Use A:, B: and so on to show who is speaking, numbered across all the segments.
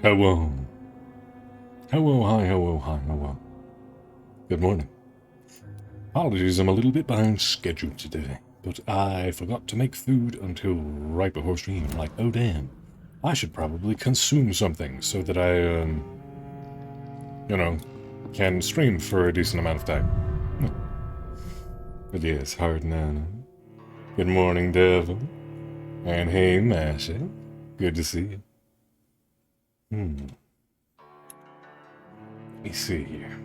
A: Hello. Hello, hi, hello, hi, hello. Good morning. Apologies, I'm a little bit behind schedule today, but I forgot to make food until right before stream. I'm like, oh damn, I should probably consume something so that I, can stream for a decent amount of time. But yeah, it's hard now. Good morning, Devil. And hey, Masha. Good to see you. Let me see here.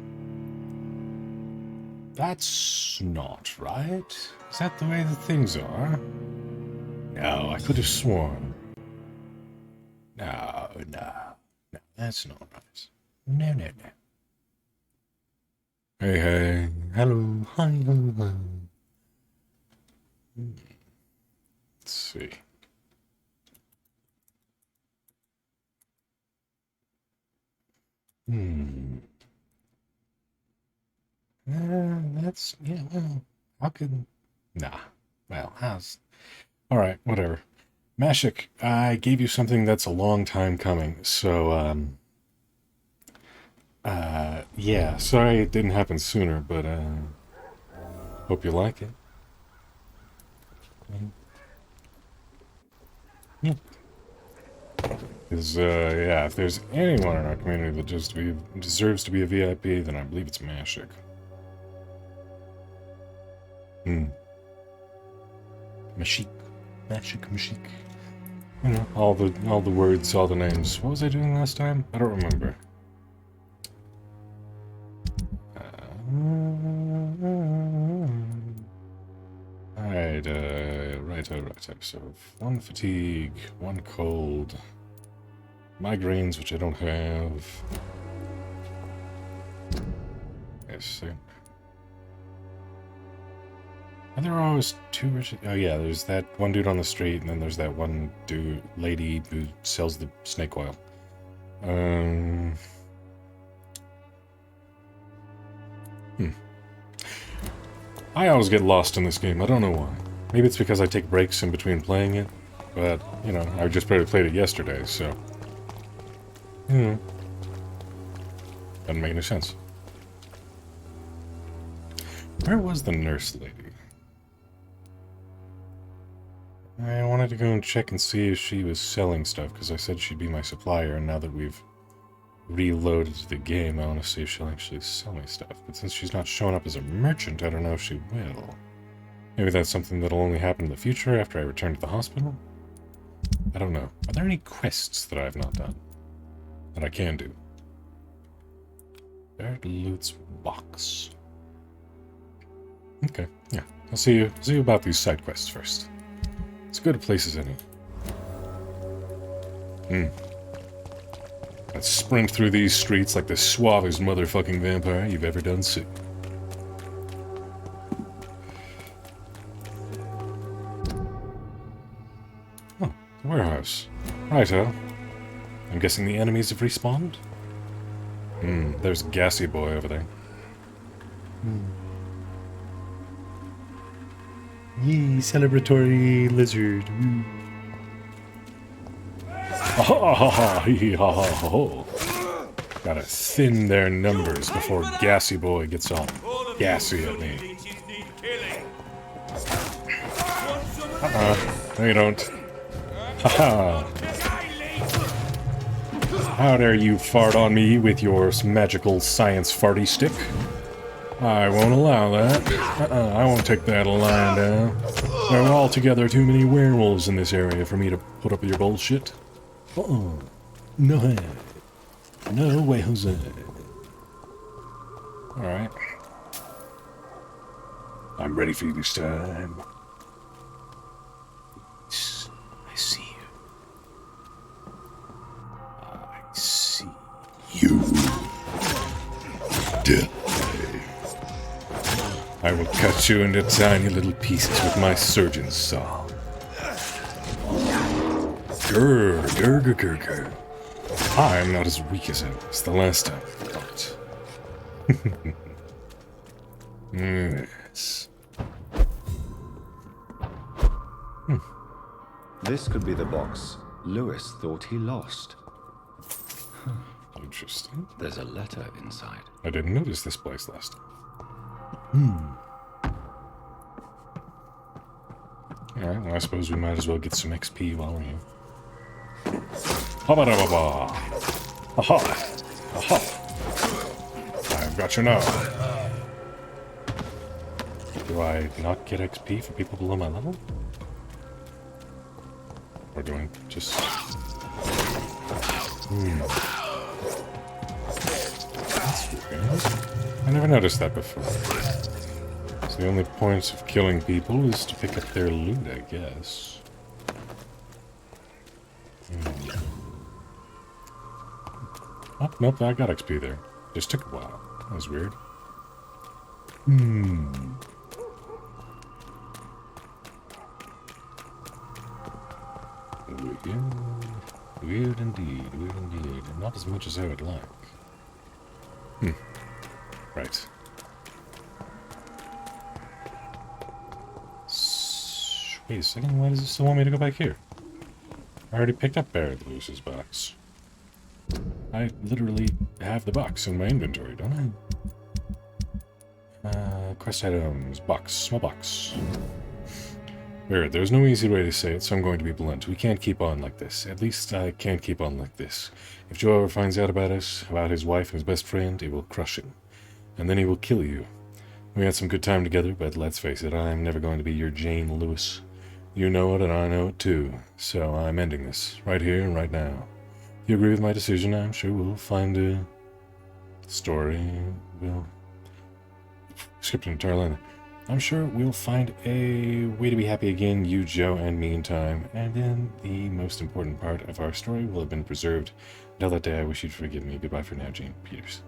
A: That's not right. Is that the way that things are? No, I could have sworn. No, that's not right. No. Hey, hello, hi, hello. Let's see. Well, how could... Nah, well, how's... Alright, whatever. Mashik, I gave you something that's a long time coming, so, yeah, sorry it didn't happen sooner, but, hope you like it. Yeah. Because, yeah, if there's anyone in our community that just deserves to be a VIP, then I believe it's Mashik. Mashik. You know, all the words, all the names. What was I doing last time? I don't remember. Right. So, one fatigue, one cold, migraines, which I don't have. Yes. And there are always two rich... Oh yeah, there's that one dude on the street, and then there's that one lady who sells the snake oil. I always get lost in this game, I don't know why. Maybe it's because I take breaks in between playing it, but, you know, I just barely played it yesterday, so... Doesn't make any sense. Where was the nurse lady? I wanted to go and check and see if she was selling stuff, because I said she'd be my supplier, and now that we've reloaded the game, I want to see if she'll actually sell me stuff. But since she's not showing up as a merchant, I don't know if she will. Maybe that's something that'll only happen in the future after I return to the hospital? I don't know. Are there any quests that I have not done? That I can do? Barrett Loot's box. Okay, yeah. I'll see you about these side quests first. As good a place as any. Let's sprint through these streets like the suavest motherfucking vampire you've ever done see. Oh, the warehouse. Righto. I'm guessing the enemies have respawned? There's Gassy Boy over there. Yee, celebratory lizard. Gotta thin their numbers before Gassy Boy gets all gassy at me. No you don't. Haha. How dare you fart on me with your magical science farty stick? I won't allow that. I won't take that lying down. There are altogether too many werewolves in this area for me to put up with your bullshit. No way. No way, Jose. Alright. I'm ready for you this time. I see you. I see you. Die. I will cut you into tiny little pieces with my surgeon's saw. Grr. I'm not as weak as I was the last time I fought. Yes.
B: This could be the box Lewis thought he lost.
A: Interesting.
B: There's a letter inside.
A: I didn't notice this place last time. Alright, well, I suppose we might as well get some XP while we're here. Ba-ba-da-ba-ba! Aha! Aha! I've got you now. Do I not get XP for people below my level? Or do I just... That's weird. I never noticed that before. So the only point of killing people is to pick up their loot, I guess. Oh, nope, I got XP there. Just took a while. That was weird. Weird indeed, weird indeed. Not as much as I would like. Right. Wait a second, why does it still want me to go back here? I already picked up Barrett Lewis's box. I literally have the box in my inventory, don't I? Quest items, box, small box. Barrett, there's no easy way to say it, so I'm going to be blunt. We can't keep on like this. At least I can't keep on like this. If Joe ever finds out about us, about his wife and his best friend, it will crush him. And then he will kill you. We had some good time together, but let's face it, I'm never going to be your Jane Lewis. You know it, and I know it too. So I'm ending this, right here and right now. If you agree with my decision, I'm sure we'll find a story. We'll... Skipped an entire line. I'm sure we'll find a way to be happy again, you, Joe, and me in time. And then the most important part of our story will have been preserved. Until that day, I wish you'd forgive me. Goodbye for now, Jane Peters.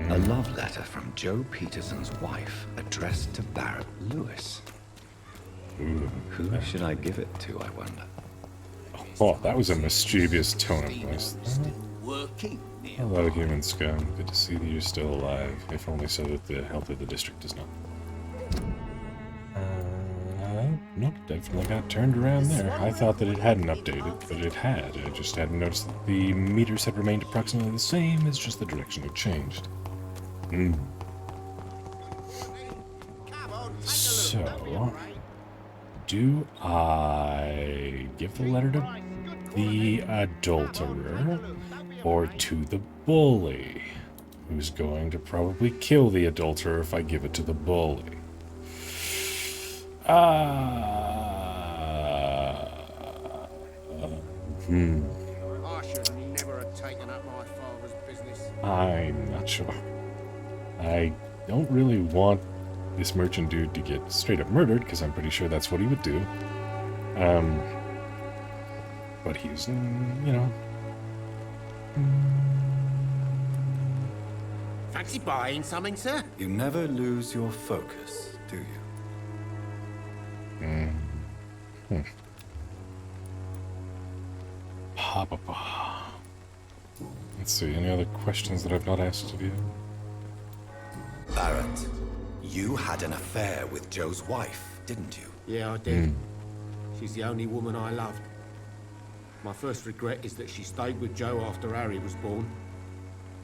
B: A love letter from Joe Peterson's wife, addressed to Barrett Lewis.
A: Ooh,
B: Who should I give it to, I wonder?
A: Oh, that was a mischievous tone of voice.
C: Working.
A: Hello, human scum. Good to see that you're still alive, if only so that the health of the district is not. Nope, definitely got turned around there. I thought that it hadn't updated, but it had. I just hadn't noticed that the meters had remained approximately the same, it's just the direction had changed. So, do I give the letter to the adulterer or to the bully, who's going to probably kill the adulterer if I give it to the bully?
C: I should never have taken up my father's business.
A: I'm not sure. I don't really want this merchant dude to get straight up murdered, because I'm pretty sure that's what he would do. But he's, you know...
C: Fancy buying something, sir?
D: You never lose your focus, do you?
A: Let's see, any other questions that I've not asked of you?
D: Barrett, you had an affair with Joe's wife, didn't you?
C: Yeah, I did. She's the only woman I loved. My first regret is that she stayed with Joe after Harry was born.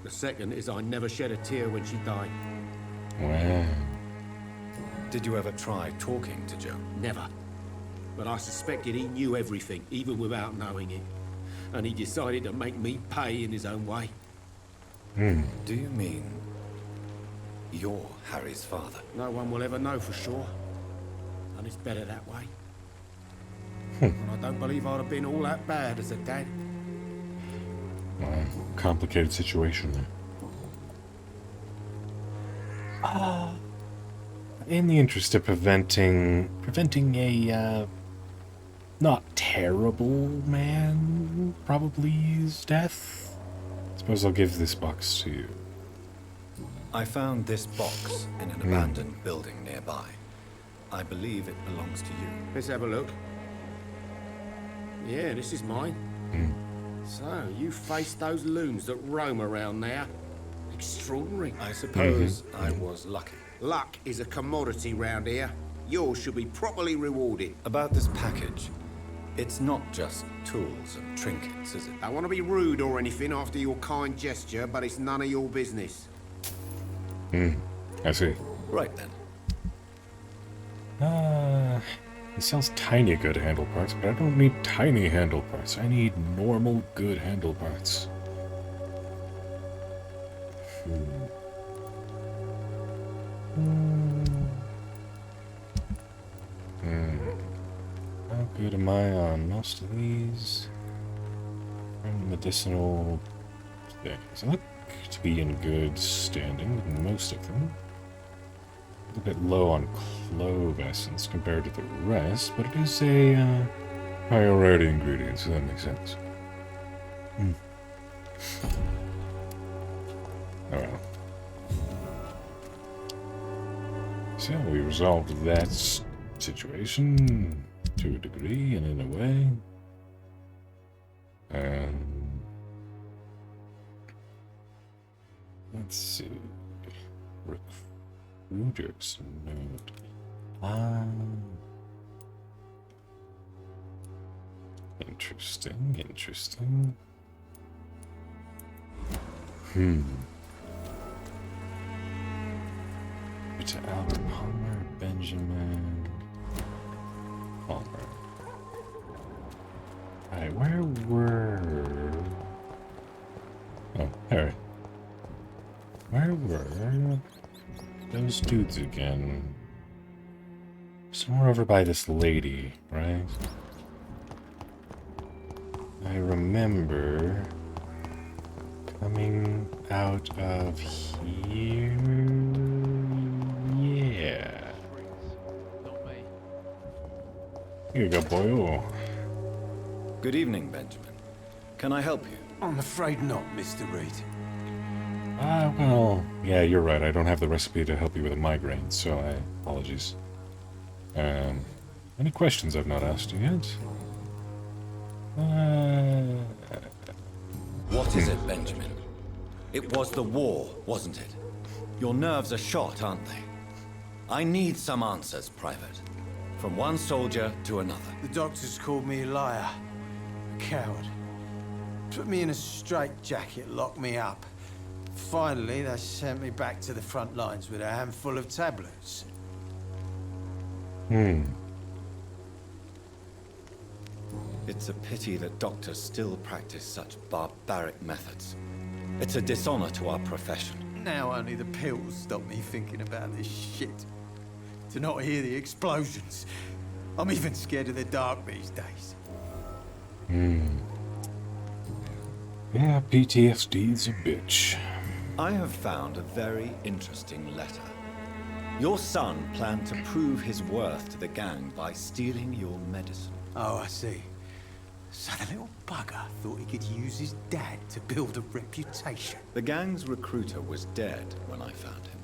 C: The second is I never shed a tear when she died.
A: Wow.
D: Did you ever try talking to Joe?
C: Never. But I suspected he knew everything, even without knowing it. And he decided to make me pay in his own way.
D: Do you mean you're Harry's father?
C: No one will ever know for sure. And it's better that way. And I don't believe I'd have been all that bad as a dad.
A: Wow. Complicated situation there. In the interest of preventing a not terrible man probably's death, I suppose I'll give this box to you.
D: I found this box in an abandoned building nearby. I believe it belongs to you.
C: Let's have a look. Yeah, this is mine. So, you faced those loons that roam around there. Extraordinary.
D: I suppose I was lucky.
C: Luck is a commodity round here. Yours should be properly rewarded.
D: About this package, It's not just tools and trinkets, is it?
C: I want to be rude or anything after your kind gesture, but it's none of your business.
A: I see.
D: Right then.
A: He sells tiny good handle parts, but I don't need tiny handle parts. I need normal good handle parts. How good am I on most of these? Medicinal things. I look to be in good standing with most of them. A bit low on clove essence compared to the rest, but it is a priority ingredient, so that makes sense. Oh well. So we resolved that situation to a degree and in a way. Let's see. Recruiters note. Interesting. To Albert Palmer, Benjamin Palmer. Alright, where were... Oh, alright. Where were those dudes again? Somewhere over by this lady, right? I remember coming out of here. Yeah. Here you go, boy.
D: Good evening, Benjamin. Can I help you?
E: I'm afraid not, Mr. Reed.
A: Well, yeah, you're right. I don't have the recipe to help you with a migraine, so apologies. Any questions I've not asked you yet?
D: What is it, Benjamin? It was the war, wasn't it? Your nerves are shot, aren't they? I need some answers, Private. From one soldier to another.
E: The doctors called me a liar. A coward. Put me in a straitjacket, locked me up. Finally, they sent me back to the front lines with a handful of tablets.
D: It's a pity that doctors still practice such barbaric methods. It's a dishonor to our profession.
E: Now only the pills stop me thinking about this shit. To not hear the explosions. I'm even scared of the dark these days.
A: Yeah, PTSD's a bitch.
D: I have found a very interesting letter. Your son planned to prove his worth to the gang by stealing your medicine.
E: Oh, I see. So the little bugger thought he could use his dad to build a reputation.
D: The gang's recruiter was dead when I found him.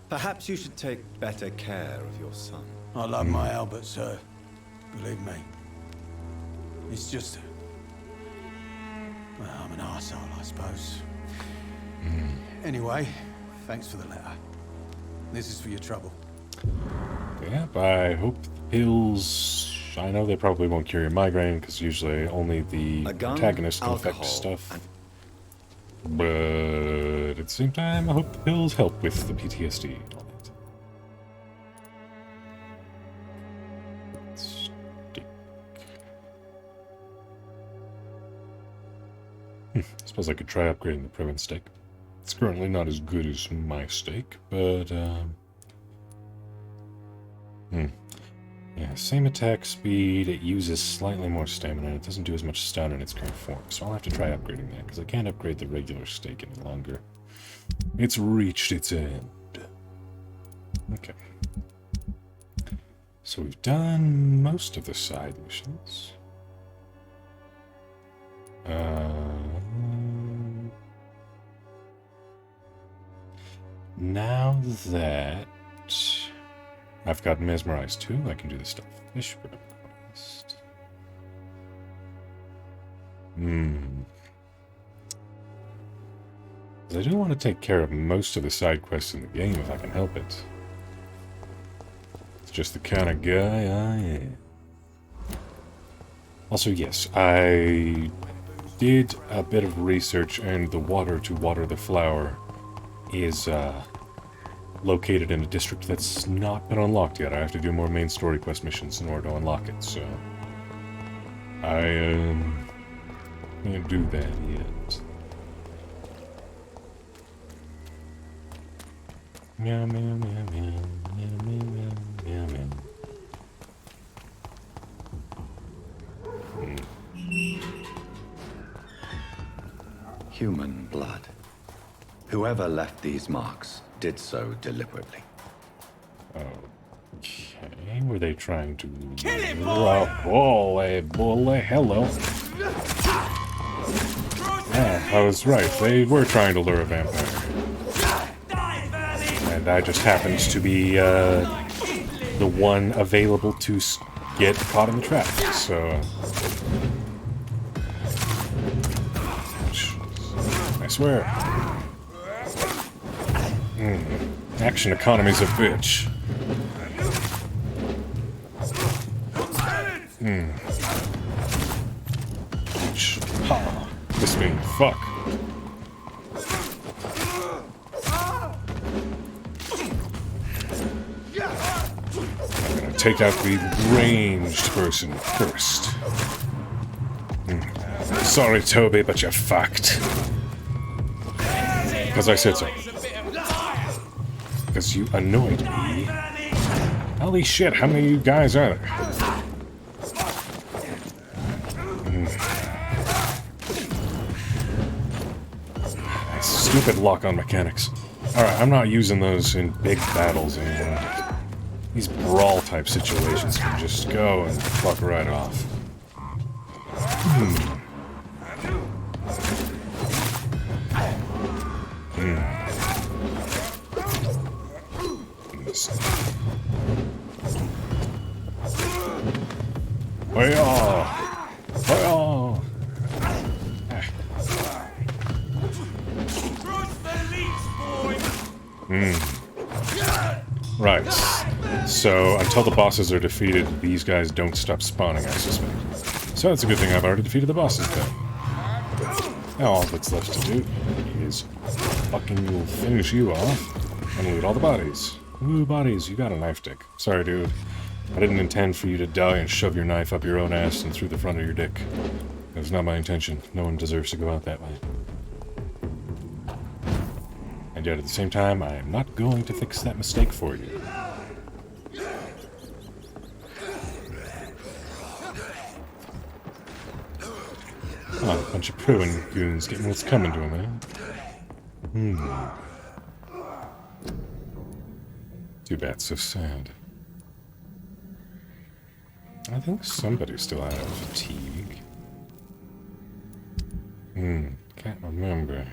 D: Perhaps you should take better care of your son.
E: I love my Albert, sir. Believe me. It's just... Well, I'm an arsehole, I suppose. Anyway, thanks for the letter. This is for your trouble.
A: Yep, I hope the pills... I know they probably won't cure your migraine, because usually only the protagonist can affect stuff. But at the same time, I hope the pills help with the PTSD and all that. Stick. I suppose I could try upgrading the Priven steak. It's currently not as good as my steak, but yeah, same attack speed, it uses slightly more stamina, and it doesn't do as much stun in its current form, so I'll have to try upgrading that, because I can't upgrade the regular steak any longer. It's reached its end. Okay. So we've done most of the side missions. Now that I've got Mesmerized too, I can do the stuff fish quest. I do want to take care of most of the side quests in the game if I can help it. It's just the kind of guy I am. Also, yes, I did a bit of research, and the water to water the flower is located in a district that's not been unlocked yet. I have to do more main story quest missions in order to unlock it, so I can't do that yet. Meow, meow, meow, meow, meow, meow, meow, meow.
B: Human blood. Whoever left these marks did so deliberately.
A: Okay, were they trying to... Kill him, boy! Oh, hey, bully, hello. Yeah, I was right. They were trying to lure a vampire. And I just happened to be the one available to get caught in the trap, so... I swear. Action economy's a bitch. Ha! This mean fuck. I'm gonna take out the ranged person first. Sorry, Toby, but you're fucked. Because I said so. Because you annoyed me. Holy shit, how many of you guys are there? Stupid lock-on mechanics. Alright, I'm not using those in big battles anymore. These brawl-type situations can just go and fuck right off. Right. So, until the bosses are defeated, these guys don't stop spawning, I suspect. So it's a good thing I've already defeated the bosses, then. Now all that's left to do is fucking finish you off and loot all the bodies. Ooh, bodies, you got a knife dick. Sorry, dude. I didn't intend for you to die and shove your knife up your own ass and through the front of your dick. That was not my intention. No one deserves to go out that way. And yet at the same time, I am not going to fix that mistake for you. Oh, a bunch of pruin goons getting what's coming to them, eh? Too bad, so sad. I think somebody's still out of fatigue. Can't remember.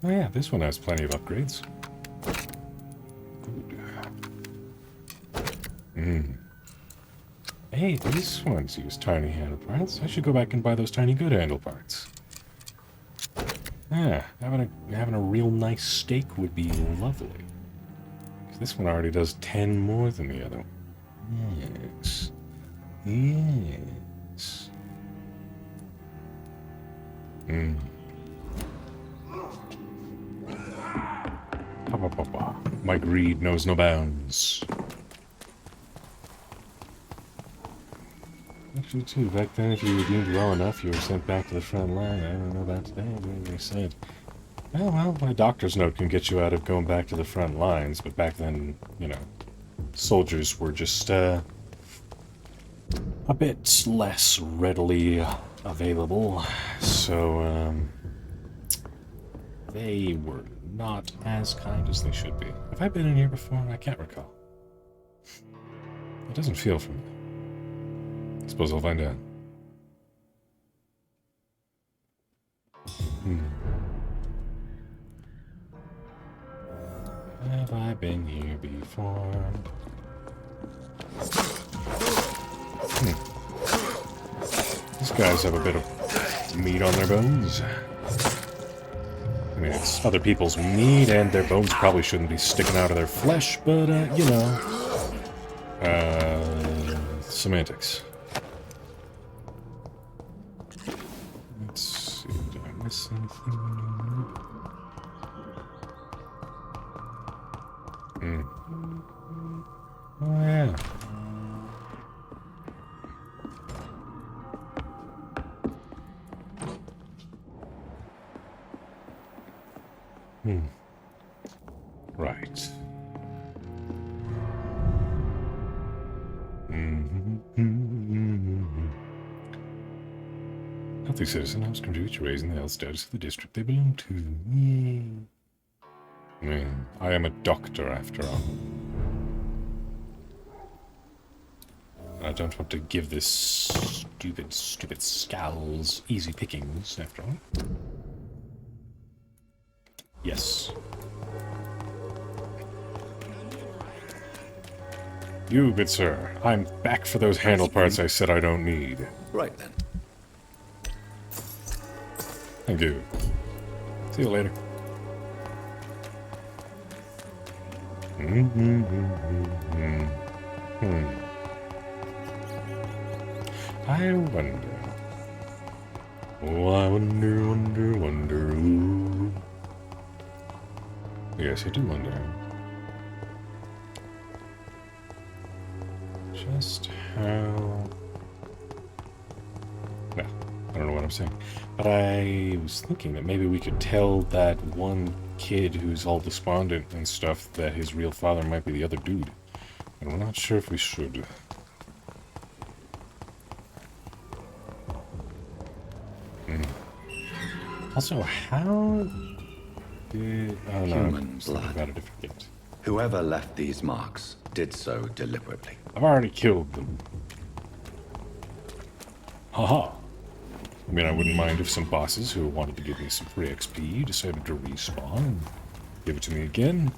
A: Oh yeah, this one has plenty of upgrades. Hey, these ones use tiny handle parts. I should go back and buy those tiny good handle parts. Yeah, having a real nice steak would be lovely. 'Cause this one already does 10 more than the other one. Yes. Yes. My greed knows no bounds. Actually, too, back then, if you were deemed well enough, you were sent back to the front line. I don't know about today, what they said. Well, my doctor's note can get you out of going back to the front lines, but back then, you know, soldiers were just, a bit less readily available, so, they were not as kind as they should be. Have I been in here before? I can't recall. It doesn't feel familiar. I suppose I'll find out. Have I been here before? These guys have a bit of meat on their bones. I mean, it's other people's meat, and their bones probably shouldn't be sticking out of their flesh, but, you know. Semantics. Miss anything? Oh, yeah. Right. Healthy citizen helps contribute to raising the health status of the district they belong to. Yay. I am a doctor after all. I don't want to give this stupid scowls easy pickings after all. Yes. You, good sir. I'm back for those handle parts I said I don't need.
D: Right then.
A: Thank you. See you later. I wonder. Oh, I wonder. Ooh. Yes, I do wonder. Just how... Well, I don't know what I'm saying. But I was thinking that maybe we could tell that one kid who's all despondent and stuff that his real father might be the other dude. And I'm not sure if we should. Also, how did... Oh, no,
B: Human
A: I'm
B: blood.
A: about it if I forget.
B: Whoever left these marks did so deliberately.
A: I've already killed them. Haha. I mean, I wouldn't mind if some bosses who wanted to give me some free XP decided to respawn and give it to me again.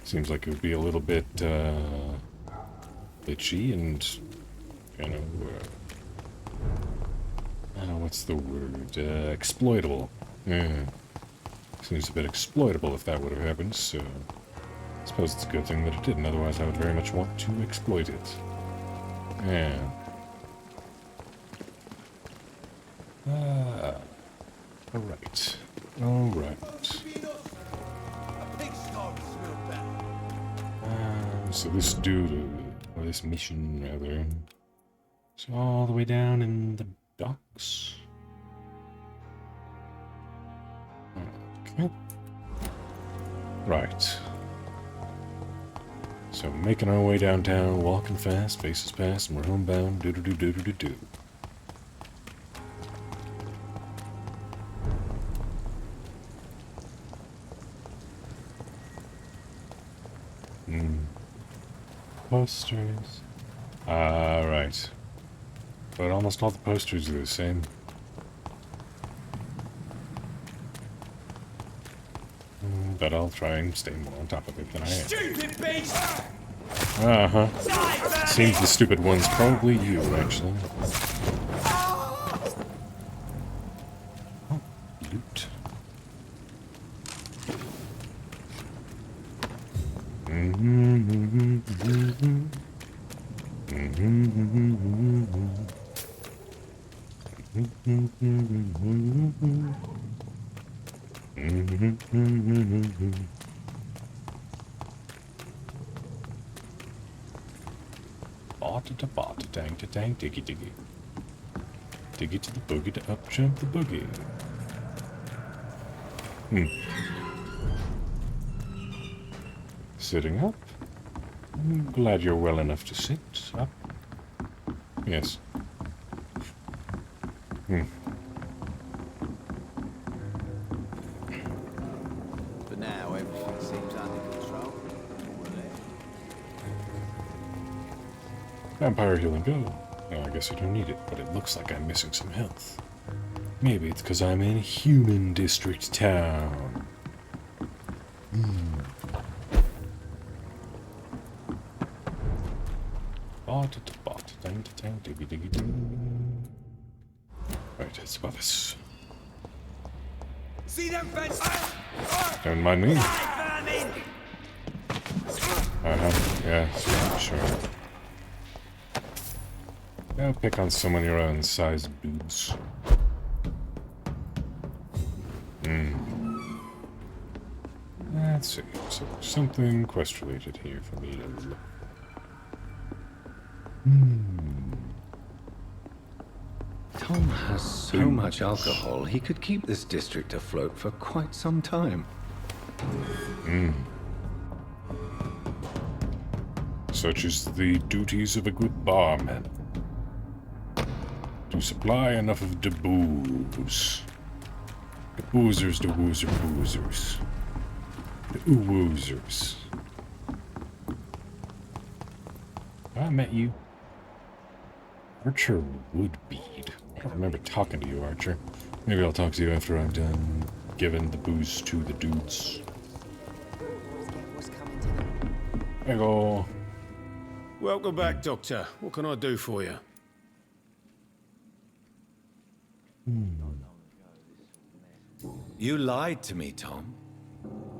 A: Seems like it would be a little bit, bitchy and, you know, what's the word? Exploitable. Yeah. Seems a bit exploitable if that would have happened, so... I suppose it's a good thing that it didn't, otherwise I would very much want to exploit it. Yeah. Alright. Alright. So this dude, or this mission rather, is all the way down in the docks. Okay. Right. So making our way downtown, walking fast, faces past, and we're homebound, do-do-do-do-do-do-do. Posters. Right. But almost all the posters are the same. But I'll try and stay more on top of it than I am.
F: Stupid beast!
A: Uh-huh. Seems the stupid one's probably you, actually. Oh, loot. Bot-a-da-bot, dang-to-dang, diggy-diggy. Diggy to the boogie to up jump the boogie. Sitting up? I'm glad you're well enough to sit up. Yes.
E: For now, everything seems under control.
A: Vampire healing go. Oh, I guess I don't need it, but it looks like I'm missing some health. Maybe it's because I'm in Human District Town. Bot, dang, dang, diggy, diggy, ding. Right, that's about this.
F: See them fence?
A: Don't mind me.
F: Vermin!
A: Yeah, sure. Go pick on someone your own size, dudes. Let's see. So something quest-related here for me to look.
B: Tom has so much alcohol, he could keep this district afloat for quite some time.
A: Such is the duties of a good barman. To supply enough of the booze. The boozers, the boozers. The UwUzers. I met you. Archer Woodbead. I don't remember talking to you, Archer. Maybe I'll talk to you after I'm done giving the booze to the dudes. There you go.
C: Welcome back, Doctor. What can I do for you?
D: You lied to me, Tom.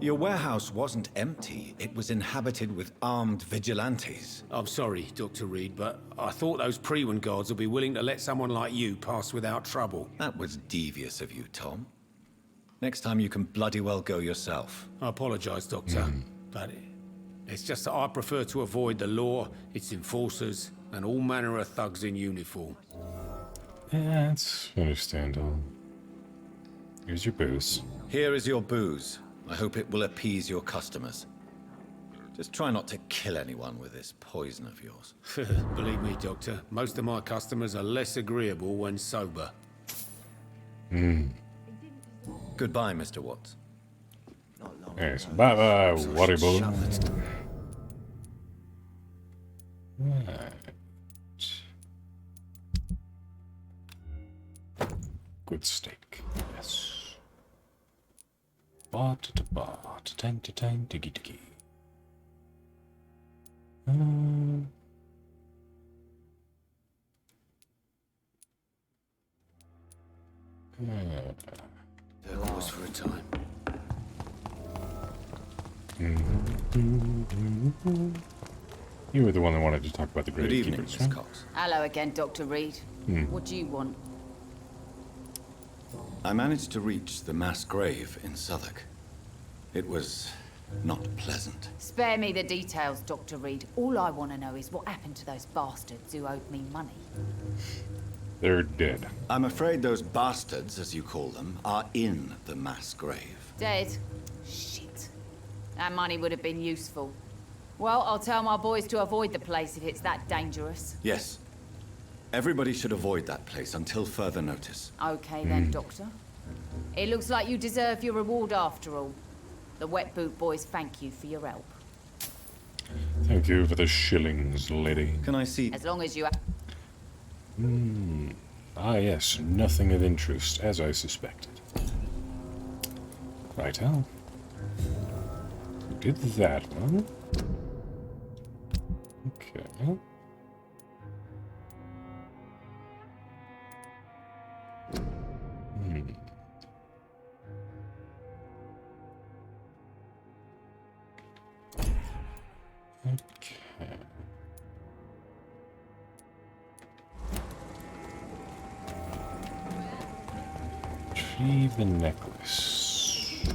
D: Your warehouse wasn't empty. It was inhabited with armed vigilantes.
C: I'm sorry, Dr. Reed, but I thought those Prewen guards would be willing to let someone like you pass without trouble.
D: That was devious of you, Tom. Next time you can bloody well go yourself.
C: I apologize, Doctor, but it's just that I prefer to avoid the law, its enforcers, and all manner of thugs in uniform.
A: Yeah, that's understandable. Here's your booze.
D: Here is your booze. I hope it will appease your customers. Just try not to kill anyone with this poison of yours.
C: Believe me, Doctor, most of my customers are less agreeable when sober.
D: Goodbye, Mr. Watts.
A: Yes, bye-bye, Waterboy. Right. Good steak, yes. Ba-ta-ta-ba, ta-tang-ta-tang, diggy-diggy.
C: There was for a time.
A: You were the one that wanted to talk about the
D: Good
A: Great
D: evening,
A: Keepers,
D: Miss
A: right?
D: Cox.
F: Hello again, Dr. Reed. What do you want?
D: I managed to reach the mass grave in Southwark. It was not pleasant.
F: Spare me the details, Dr. Reed. All I want to know is what happened to those bastards who owed me money.
A: They're dead.
D: I'm afraid those bastards, as you call them, are in the mass grave.
F: Dead? Shit. That money would have been useful. Well, I'll tell my boys to avoid the place if it's that dangerous.
D: Yes. Everybody should avoid that place until further notice.
F: Okay then, Doctor. It looks like you deserve your reward after all. The Wet Boot Boys thank you for your help.
A: Thank you for the shillings, lady.
D: Can I see?
F: As long as you...
A: Ah, yes, nothing of interest, as I suspected. Righto. We did that one. Okay. Okay. Retrieve the necklace.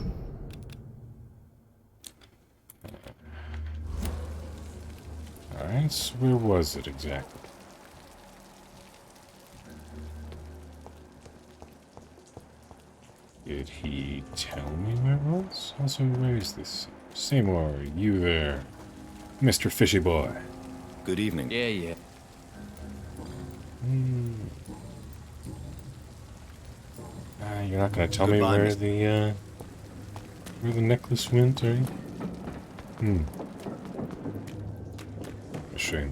A: Alright, so where was it exactly? Did he tell me where it was? Also, where is this? Seymour, you there. Mr. Fishy Boy.
D: Good evening.
G: Yeah.
A: You're not gonna tell
D: Goodbye,
A: me
D: Mr.
A: where the necklace went, are you? A shame.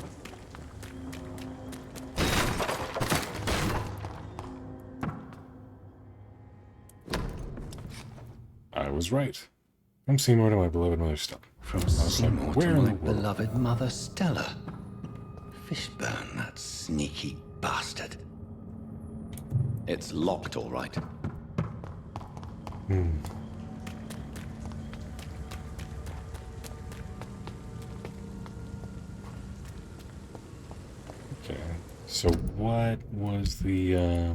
A: I was right. From Seymour to my beloved mother Stella.
B: From
A: was like,
B: Seymour
A: where
B: to
A: in
B: my
A: the world?
B: beloved mother Stella. Fishburne, that sneaky bastard.
D: It's locked, all right.
A: Okay. So what was the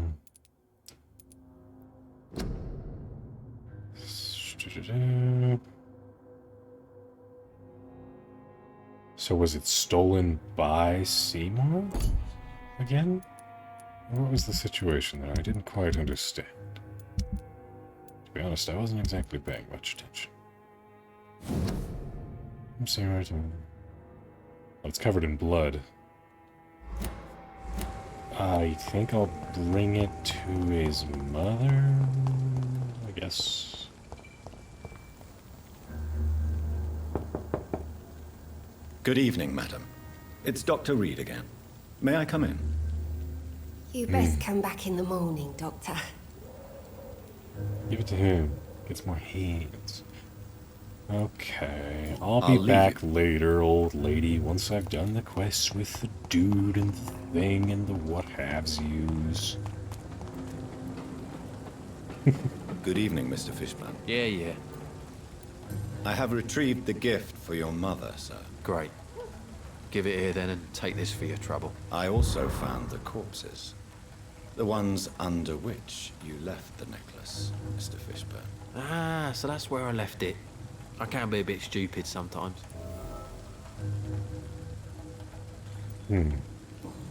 A: So was it stolen by Seymour again? What was the situation there? I didn't quite understand. To be honest, I wasn't exactly paying much attention. I'm sorry. Oh, it's covered in blood. I think I'll bring it to his mother, I guess.
D: Good evening, madam. It's Dr. Reed again. May I come in?
G: You best come back in the morning, Doctor.
A: Give it to him. Gets more hands. Okay. I'll
D: I'll
A: be back
D: leave
A: later, old lady, once I've done the quests with the dude and the thing and the what-haves-yous.
D: Good evening, Mr. Fishburne.
H: Yeah.
D: I have retrieved the gift for your mother, sir.
H: Great. Give it here then and take this for your trouble.
D: I also found the corpses. The ones under which you left the necklace, Mr. Fishburne.
H: Ah, so that's where I left it. I can be a bit stupid sometimes.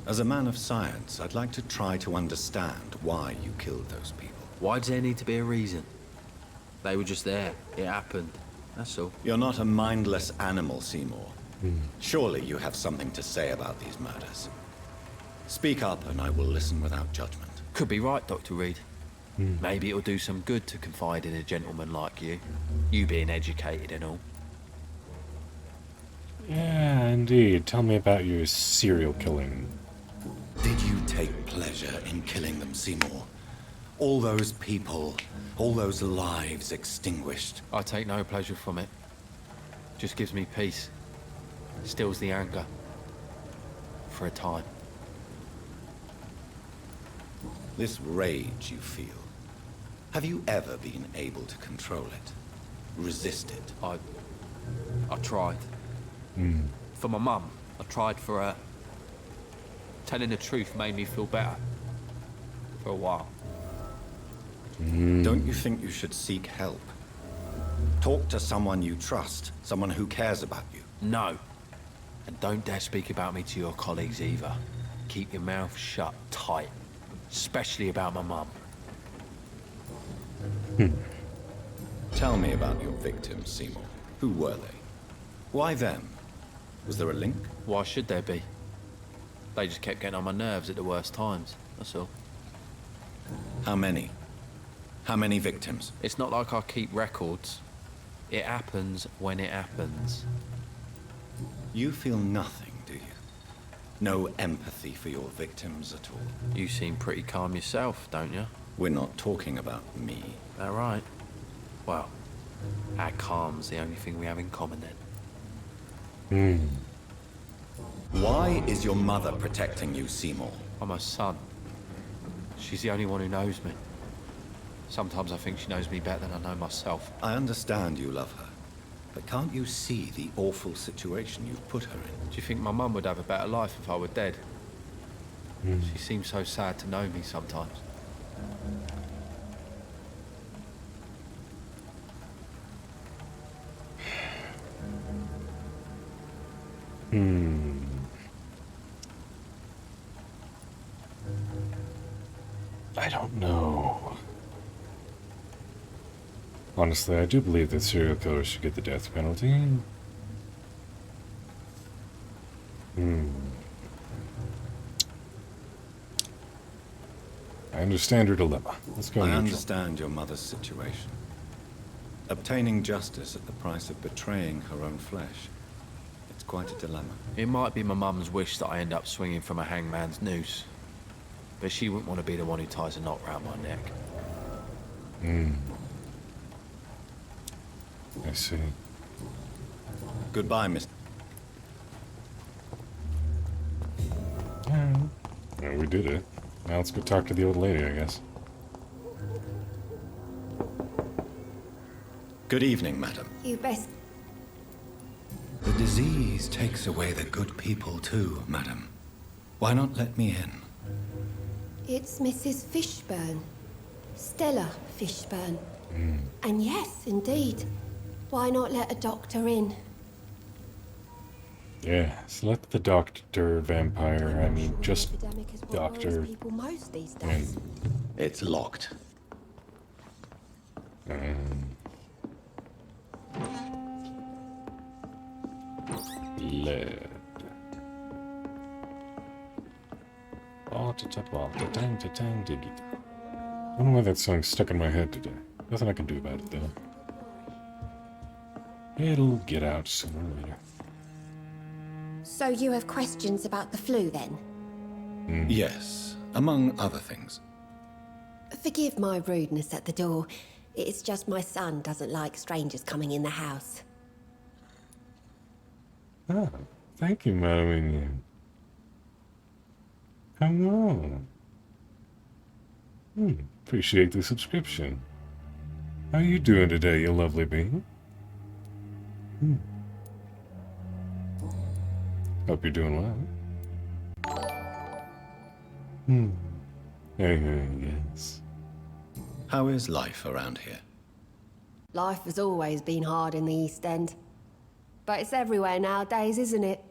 D: As a man of science, I'd like to try to understand why you killed those people.
H: Why does there need to be a reason? They were just there. It happened. That's all.
D: You're not a mindless animal, Seymour. Surely you have something to say about these murders. Speak up and I will listen without judgment.
H: Could be right, Dr. Reed. Maybe it'll do some good to confide in a gentleman like you. You being educated and all.
A: Yeah, indeed. Tell me about your serial killing.
D: Did you take pleasure in killing them, Seymour? All those people, all those lives extinguished.
H: I take no pleasure from it. Just gives me peace. Stills the anger. For a time.
D: This rage you feel, have you ever been able to control it? Resist it?
H: I tried. For my mum. I tried for her. Telling the truth made me feel better. For a while.
D: Don't you think you should seek help? Talk to someone you trust, someone who cares about you.
H: No. And don't dare speak about me to your colleagues either. Keep your mouth shut tight. Especially about my mum.
D: Tell me about your victims, Seymour. Who were they? Why them? Was there a link?
H: Why should there be? They just kept getting on my nerves at the worst times, that's all.
D: How many? How many victims?
H: It's not like I keep records. It happens when it happens.
D: You feel nothing, do you? No empathy for your victims at all?
H: You seem pretty calm yourself, don't you?
D: We're not talking about me.
H: That right? Well, our calm's the only thing we have in common then.
D: Why is your mother protecting you, Seymour?
H: I'm her son. She's the only one who knows me. Sometimes I think she knows me better than I know myself.
D: I understand you love her, but can't you see the awful situation you've put her in?
H: Do you think my mum would have a better life if I were dead? She seems so sad to know me sometimes.
A: I don't know. Honestly, I do believe that serial killers should get the death penalty. I understand your dilemma. Let's go
D: I
A: neutral.
D: understand your mother's situation. Obtaining justice at the price of betraying her own flesh. It's quite a dilemma.
H: It might be my mum's wish that I end up swinging from a hangman's noose. But she wouldn't want to be the one who ties a knot round my neck.
A: I see.
D: Goodbye, Mr.
A: Yeah, we did it. Now let's go talk to the old lady, I guess.
D: Good evening, madam.
G: You best...
D: The disease takes away the good people too, madam. Why not let me in?
G: It's Mrs. Fishburne. Stella Fishburne. And yes, indeed. Why not let a doctor in?
A: Yes, let the doctor vampire, I mean,
G: Sure, the
A: just
G: epidemic is what worries
A: doctor.
G: people most these
A: I
G: days.
A: mean,
B: It's locked.
A: lead. Tang diggy. I don't know why that song's stuck in my head today. Nothing I can do about it, though. It'll get out sooner or later.
G: So you have questions about the flu, then?
B: Yes, among other things.
G: Forgive my rudeness at the door. It's just my son doesn't like strangers coming in the house.
A: Ah, thank you, Madam Minion. Hello. Appreciate the subscription. How are you doing today, you lovely being? Hope you're doing well. Yes.
B: How is life around here?
G: Life has always been hard in the East End. But it's everywhere nowadays, isn't it?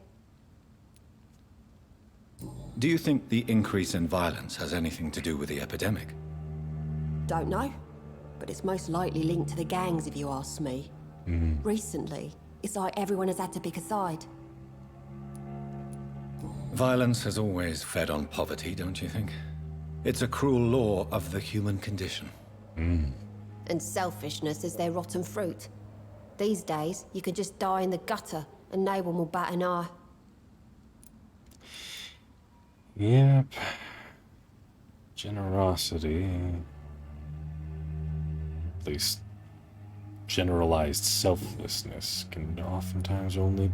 B: Do you think the increase in violence has anything to do with the epidemic?
G: Don't know. But it's most likely linked to the gangs, if you ask me. Recently, it's like everyone has had to pick a side.
B: Violence has always fed on poverty, don't you think? It's a cruel law of the human condition.
G: And selfishness is their rotten fruit. These days, you can just die in the gutter, and no one will bat an eye.
A: Yep. Generosity. At least generalized selflessness can oftentimes only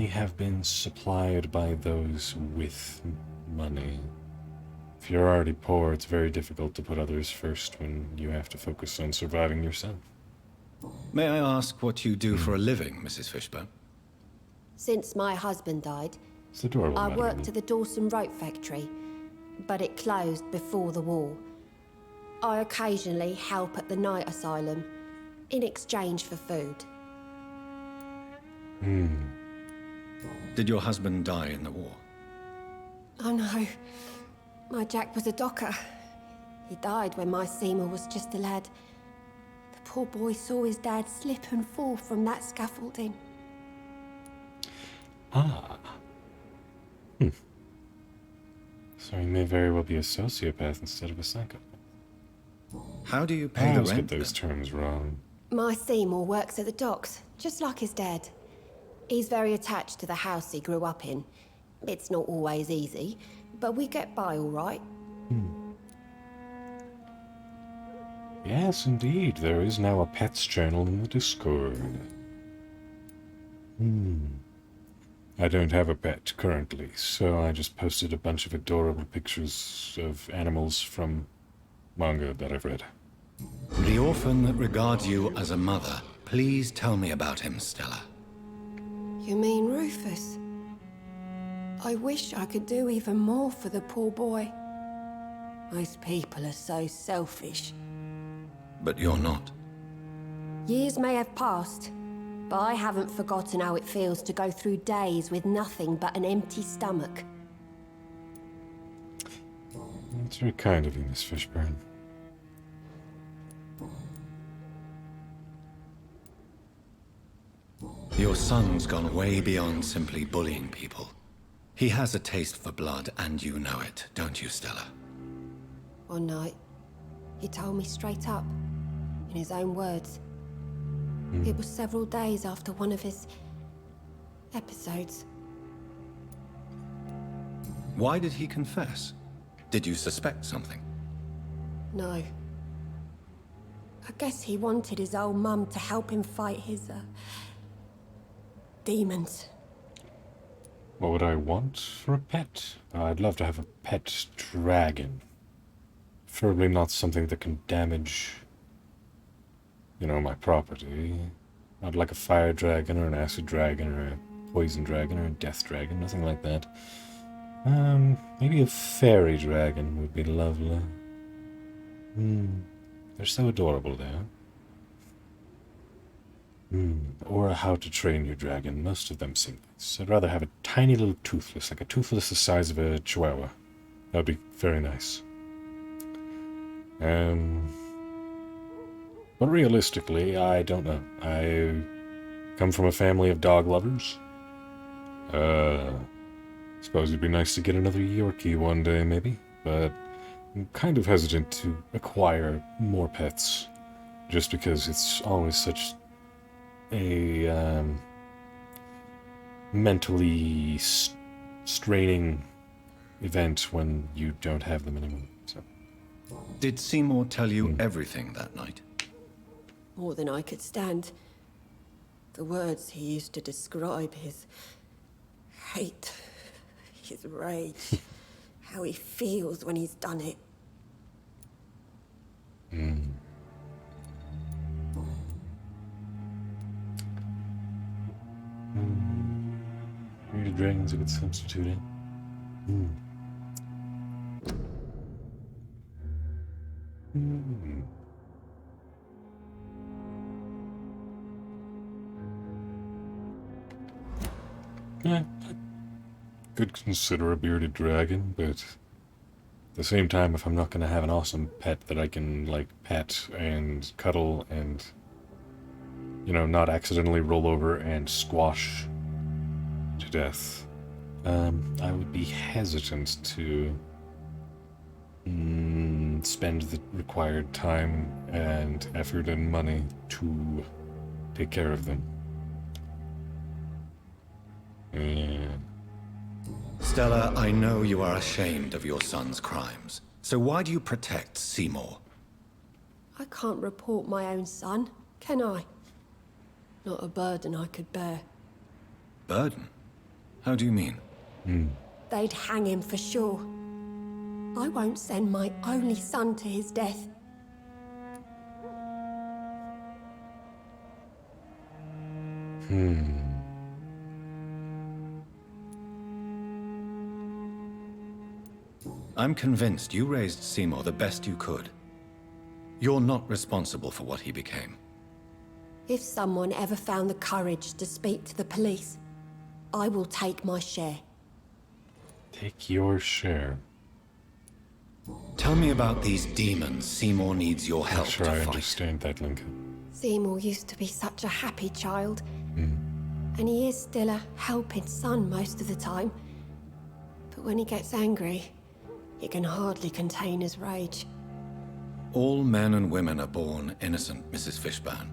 A: have been supplied by those with money. If you're already poor, it's very difficult to put others first when you have to focus on surviving yourself.
B: May I ask what you do for a living, Mrs. Fishburne?
G: Since my husband died,
A: It's adorable,
G: I
A: Madam
G: worked
A: Minion.
G: at the Dawson Rope factory, but it closed before the war. I occasionally help at the night asylum, in exchange for food.
B: Did your husband die in the war?
G: Oh no, my Jack was a docker. He died when my Seymour was just a lad. The poor boy saw his dad slip and fall from that scaffolding.
A: Ah. So he may very well be a sociopath instead of a psychopath.
B: How do you
A: I
B: pay the
A: always
B: rent?
A: get those terms wrong.
G: My Seymour works at the docks, just like his dad. He's very attached to the house he grew up in. It's not always easy, but we get by all right.
A: Yes, indeed. There is now a pets channel in the Discord. I don't have a pet currently, so I just posted a bunch of adorable pictures of animals from manga that I've read.
B: The orphan that regards you as a mother. Please tell me about him, Stella.
G: You mean Rufus? I wish I could do even more for the poor boy. Most people are so selfish.
B: But you're not.
G: Years may have passed, but I haven't forgotten how it feels to go through days with nothing but an empty stomach.
A: That's very kind of you, Miss Fishburne.
B: Your son's gone way beyond simply bullying people. He has a taste for blood, and you know it, don't you, Stella?
G: One night, he told me straight up, in his own words. It was several days after one of his episodes.
B: Why did he confess? Did you suspect something?
G: No. I guess he wanted his old mum to help him fight his, demons.
A: What would I want for a pet? I'd love to have a pet dragon. Preferably not something that can damage, my property. Not like a fire dragon or an acid dragon or a poison dragon or a death dragon, nothing like that. Maybe a fairy dragon would be lovely. They're so adorable there. Or How to Train Your Dragon. Most of them seem nice. I'd rather have a tiny little toothless, like a toothless the size of a chihuahua. That would be very nice. But realistically, I don't know. I come from a family of dog lovers. Suppose it'd be nice to get another Yorkie one day, maybe. But I'm kind of hesitant to acquire more pets. Just because it's always such a mentally straining event when you don't have them anymore. So.
B: Did Seymour tell you everything that night?
G: More than I could stand. The words he used to describe his hate, his rage, how he feels when he's done it.
A: Bearded dragon's a good substitute, eh? Yeah, I could consider a bearded dragon, but at the same time, if I'm not going to have an awesome pet that I can, like, pet and cuddle and, you know, not accidentally roll over and squash to death, I would be hesitant to spend the required time and effort and money to take care of them. Yeah.
B: Stella, I know you are ashamed of your son's crimes. So why do you protect Seymour?
G: I can't report my own son, can I? Not a burden I could bear.
B: Burden? How do you mean?
G: They'd hang him for sure. I won't send my only son to his death.
B: I'm convinced you raised Seymour the best you could. You're not responsible for what he became.
G: If someone ever found the courage to speak to the police, I will take my share.
A: Take your share.
B: Tell me about these demons Seymour needs your help
A: Not sure
B: to
A: I
B: fight.
A: understand that, Lincoln.
G: Seymour used to be such a happy child. And he is still a helping son most of the time. But when he gets angry, he can hardly contain his rage.
B: All men and women are born innocent, Mrs. Fishburne.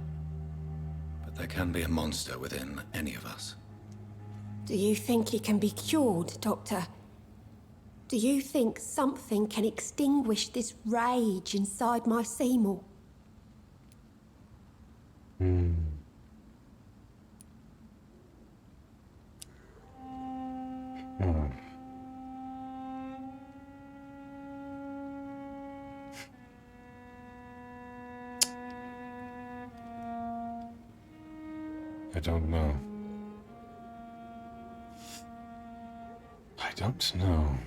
B: But there can be a monster within any of us.
G: Do you think he can be cured, Doctor? Do you think something can extinguish this rage inside my Seymour?
A: I don't know. I don't know.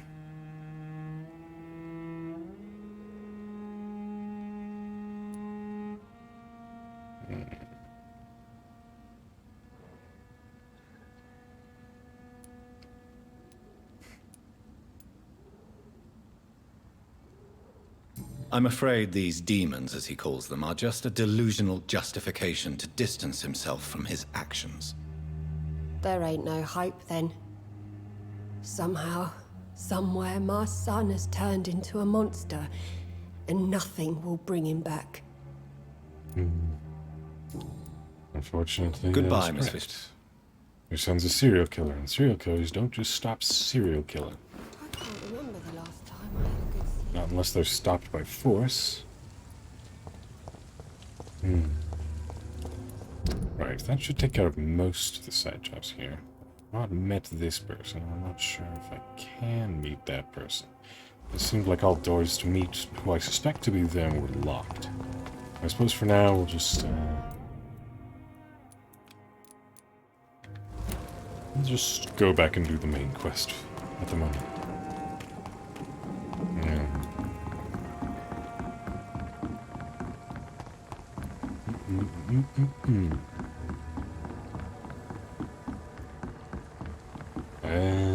B: I'm afraid these demons, as he calls them, are just a delusional justification to distance himself from his actions.
G: There ain't no hope then. Somehow, somewhere, my son has turned into a monster, and nothing will bring him back.
A: Unfortunately,
B: Goodbye,
A: that is
B: Miss
A: correct.
B: Fish.
A: Your son's a serial killer, and serial killers don't just stop serial killing.
G: I can't remember the last time I had a good sleep.
A: Not unless they're stopped by force. Right, that should take care of most of the side jobs here. I've not met this person. I'm not sure if I can meet that person. It seemed like all doors to meet who I suspect to be them were locked. I suppose for now we'll just go back and do the main quest at the moment. I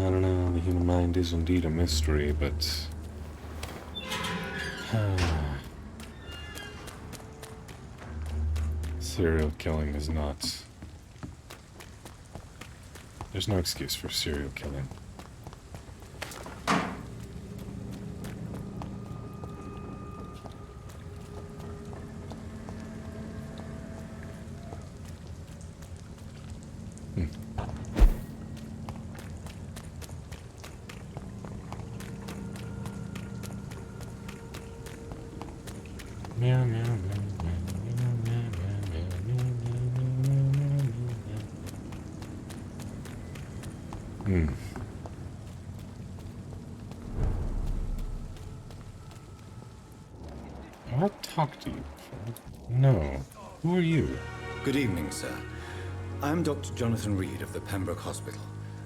A: don't know, the human mind is indeed a mystery, but... serial killing is not... There's no excuse for serial killing. Meow, meow, meow, meow, meow, meow, meow, meow, meow. Have I talked to you before? No. Who are you?
B: Good evening, sir. I'm Dr. Jonathan Reed of the Pembroke Hospital.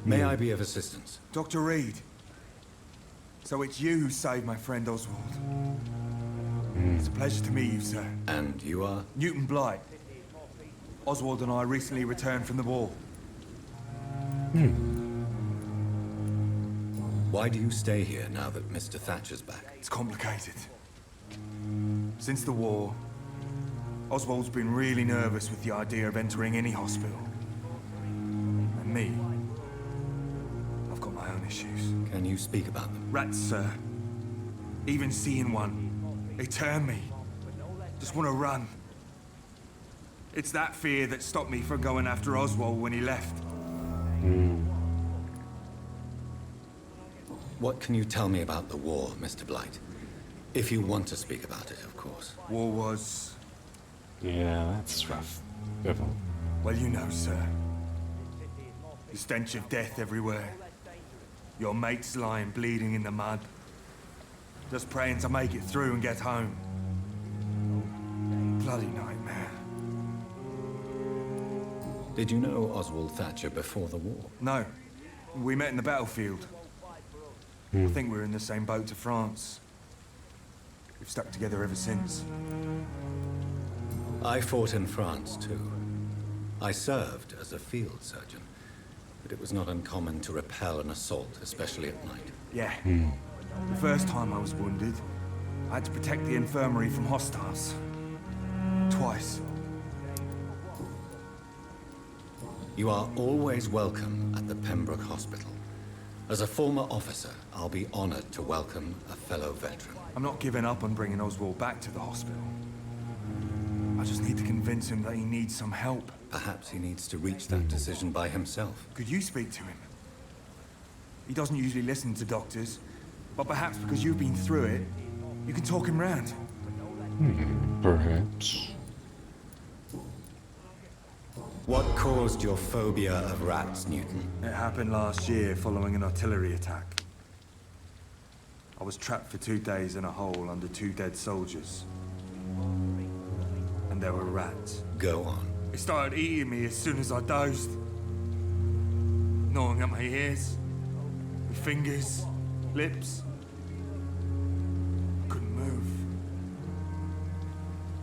B: May I be of assistance?
I: Dr. Reed. So it's you who saved my friend Oswald. It's a pleasure to meet you, sir.
B: And you are?
I: Newton Blight. Oswald and I recently returned from the war.
B: Why do you stay here now that Mr. Thatcher's back?
I: It's complicated. Since the war, Oswald's been really nervous with the idea of entering any hospital. And me, I've got my own issues.
B: Can you speak about them?
I: Rats, sir. Even seeing one, they turn me. Just want to run. It's that fear that stopped me from going after Oswald when he left.
B: What can you tell me about the war, Mr. Blight? If you want to speak about it, of course.
I: War was...
A: Yeah, that's rough. Devil.
I: well, you know, sir. The stench of death everywhere. Your mates lying bleeding in the mud. Just praying to make it through and get home. Bloody nightmare.
B: Did you know Oswald Thatcher before the war?
I: No. We met in the battlefield. I think we're in the same boat to France. We've stuck together ever since.
B: I fought in France, too. I served as a field surgeon, but it was not uncommon to repel an assault, especially at night.
I: Yeah. The first time I was wounded, I had to protect the infirmary from hostiles. Twice.
B: You are always welcome at the Pembroke Hospital. As a former officer, I'll be honored to welcome a fellow veteran.
I: I'm not giving up on bringing Oswald back to the hospital. I just need to convince him that he needs some help.
B: Perhaps he needs to reach that decision by himself.
I: Could you speak to him? He doesn't usually listen to doctors, but perhaps because you've been through it, you can talk him round.
A: Perhaps.
B: What caused your phobia of rats, Newton?
I: It happened last year following an artillery attack. I was trapped for 2 days in a hole under 2 dead soldiers. And there were rats.
B: Go on.
I: They started eating me as soon as I dozed. Gnawing at my ears, with fingers, lips. Couldn't move.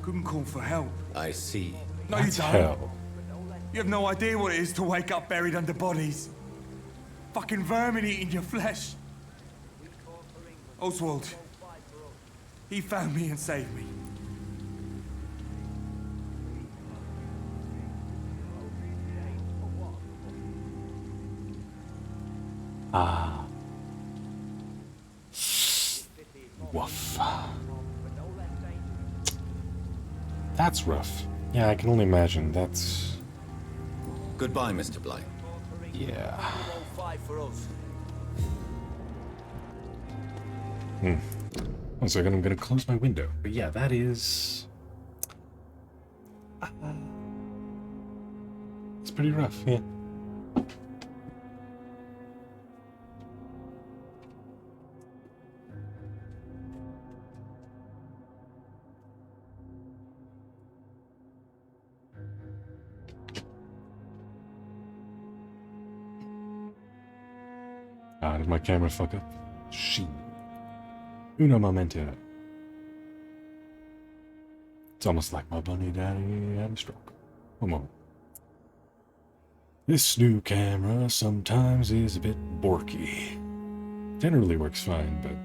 I: Couldn't call for help.
B: I see.
I: No,
A: That's
I: you don't.
A: hell.
I: You have no idea what it is to wake up buried under bodies. Fucking vermin eating your flesh. Oswald. He found me and saved me.
A: Woof. That's rough. Yeah, I can only imagine. That's...
B: Goodbye, Mr. Blight.
A: yeah. One second, I'm gonna close my window. But yeah, that is... it's pretty rough, yeah. Ah, did my camera fuck up? Shit. Uno momento. It's almost like my bunny daddy had a stroke. One moment. This new camera sometimes is a bit borky. Generally works fine, but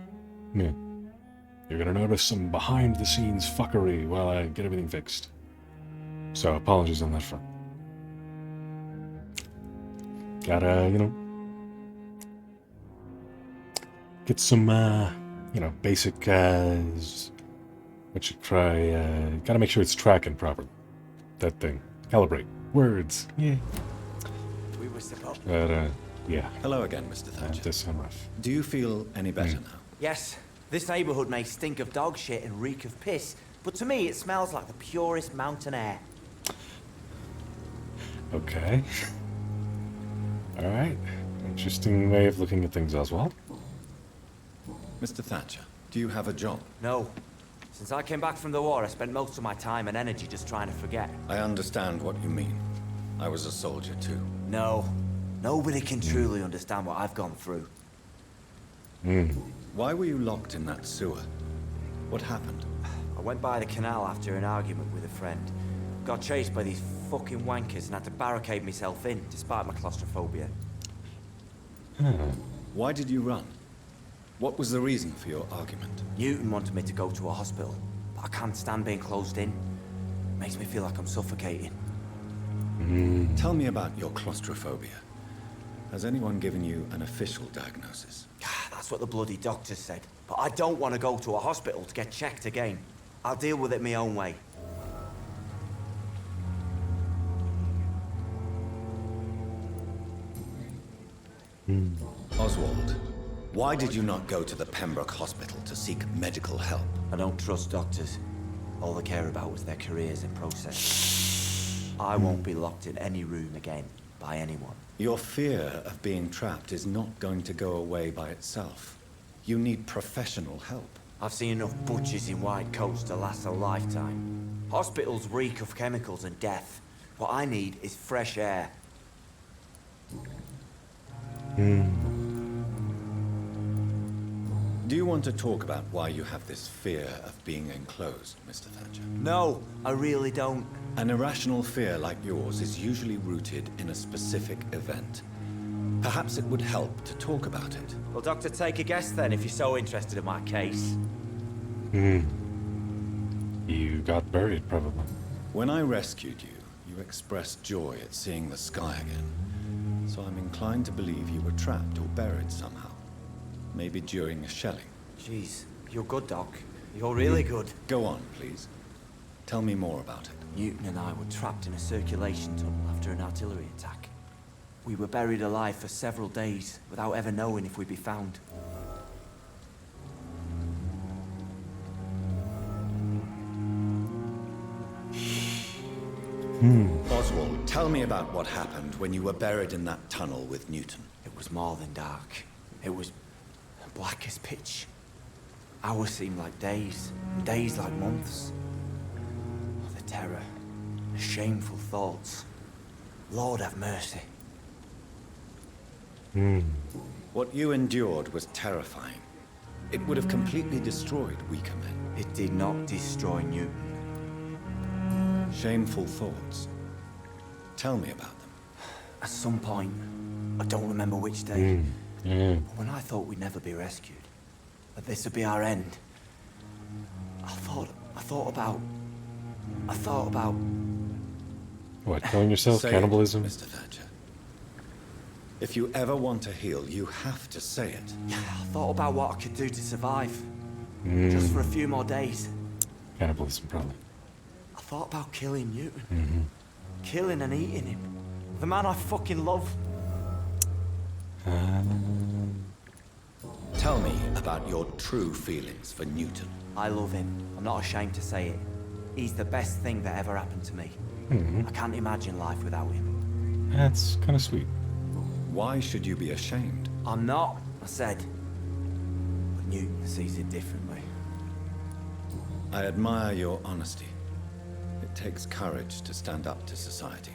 A: meh. You're gonna notice some behind-the-scenes fuckery while I get everything fixed. So apologies on that front. Gotta, get some, basic, what you try, gotta make sure it's tracking properly. That thing. Calibrate. Words. Yeah.
E: We were supposed.
A: But, yeah.
B: Hello again, Mr.
A: That
B: Thatcher.
A: does sound rough.
B: Do you feel any better now?
J: Yes, this neighborhood may stink of dog shit and reek of piss, but to me it smells like the purest mountain air.
A: Okay. Alright. Interesting way of looking at things, Oswald.
B: Mr. Thatcher, do you have a job?
J: No. Since I came back from the war, I spent most of my time and energy just trying to forget.
B: I understand what you mean. I was a soldier too.
J: No. Nobody can truly understand what I've gone through.
B: Why were you locked in that sewer? What happened?
J: I went by the canal after an argument with a friend. Got chased by these fucking wankers and had to barricade myself in, despite my claustrophobia.
B: Why did you run? What was the reason for your argument?
J: Newton wanted me to go to a hospital, but I can't stand being closed in. Makes me feel like I'm suffocating.
B: Tell me about your claustrophobia. Has anyone given you an official diagnosis?
J: That's what the bloody doctor said. But I don't want to go to a hospital to get checked again. I'll deal with it my own way.
B: Oswald, why did you not go to the Pembroke Hospital to seek medical help?
J: I don't trust doctors. All they care about was their careers and process. I won't be locked in any room again by anyone.
B: Your fear of being trapped is not going to go away by itself. You need professional help.
J: I've seen enough butchers in white coats to last a lifetime. Hospitals reek of chemicals and death. What I need is fresh air.
B: Do you want to talk about why you have this fear of being enclosed, Mr. Thatcher?
J: No, I really don't.
B: An irrational fear like yours is usually rooted in a specific event. Perhaps it would help to talk about it.
J: Well, Doctor, take a guess then if you're so interested in my case.
A: You got buried, probably.
B: When I rescued you, you expressed joy at seeing the sky again. So I'm inclined to believe you were trapped or buried somehow. Maybe during a shelling.
J: Jeez, you're good, Doc. You're really good.
B: Go on, please. Tell me more about it.
J: Newton and I were trapped in a circulation tunnel after an artillery attack. We were buried alive for several days without ever knowing if we'd be found.
B: Oswald, tell me about what happened when you were buried in that tunnel with Newton.
J: It was more than dark. It was black as pitch. Hours seemed like days, and days like months. Oh, the terror, the shameful thoughts. Lord have mercy.
B: What you endured was terrifying. It would have completely destroyed weaker men.
J: It did not destroy Newton.
B: Shameful thoughts. Tell me about them.
J: At some point, I don't remember which day, but when I thought we'd never be rescued, that this would be our end, I thought about...
A: What, killing yourself?
B: Say
A: Cannibalism?
B: it, Mr. Thatcher. If you ever want to heal, you have to say it.
J: I thought about what I could do to survive. Just for a few more days.
A: Cannibalism, probably.
J: I thought about killing Newton. Killing and eating him. The man I fucking love.
B: Tell me about your true feelings for Newton.
J: I love him. I'm not ashamed to say it. He's the best thing that ever happened to me. I can't imagine life without him.
A: That's kind of sweet.
B: Why should you be ashamed?
J: I'm not, I said. But Newton sees it differently.
B: I admire your honesty. It takes courage to stand up to society.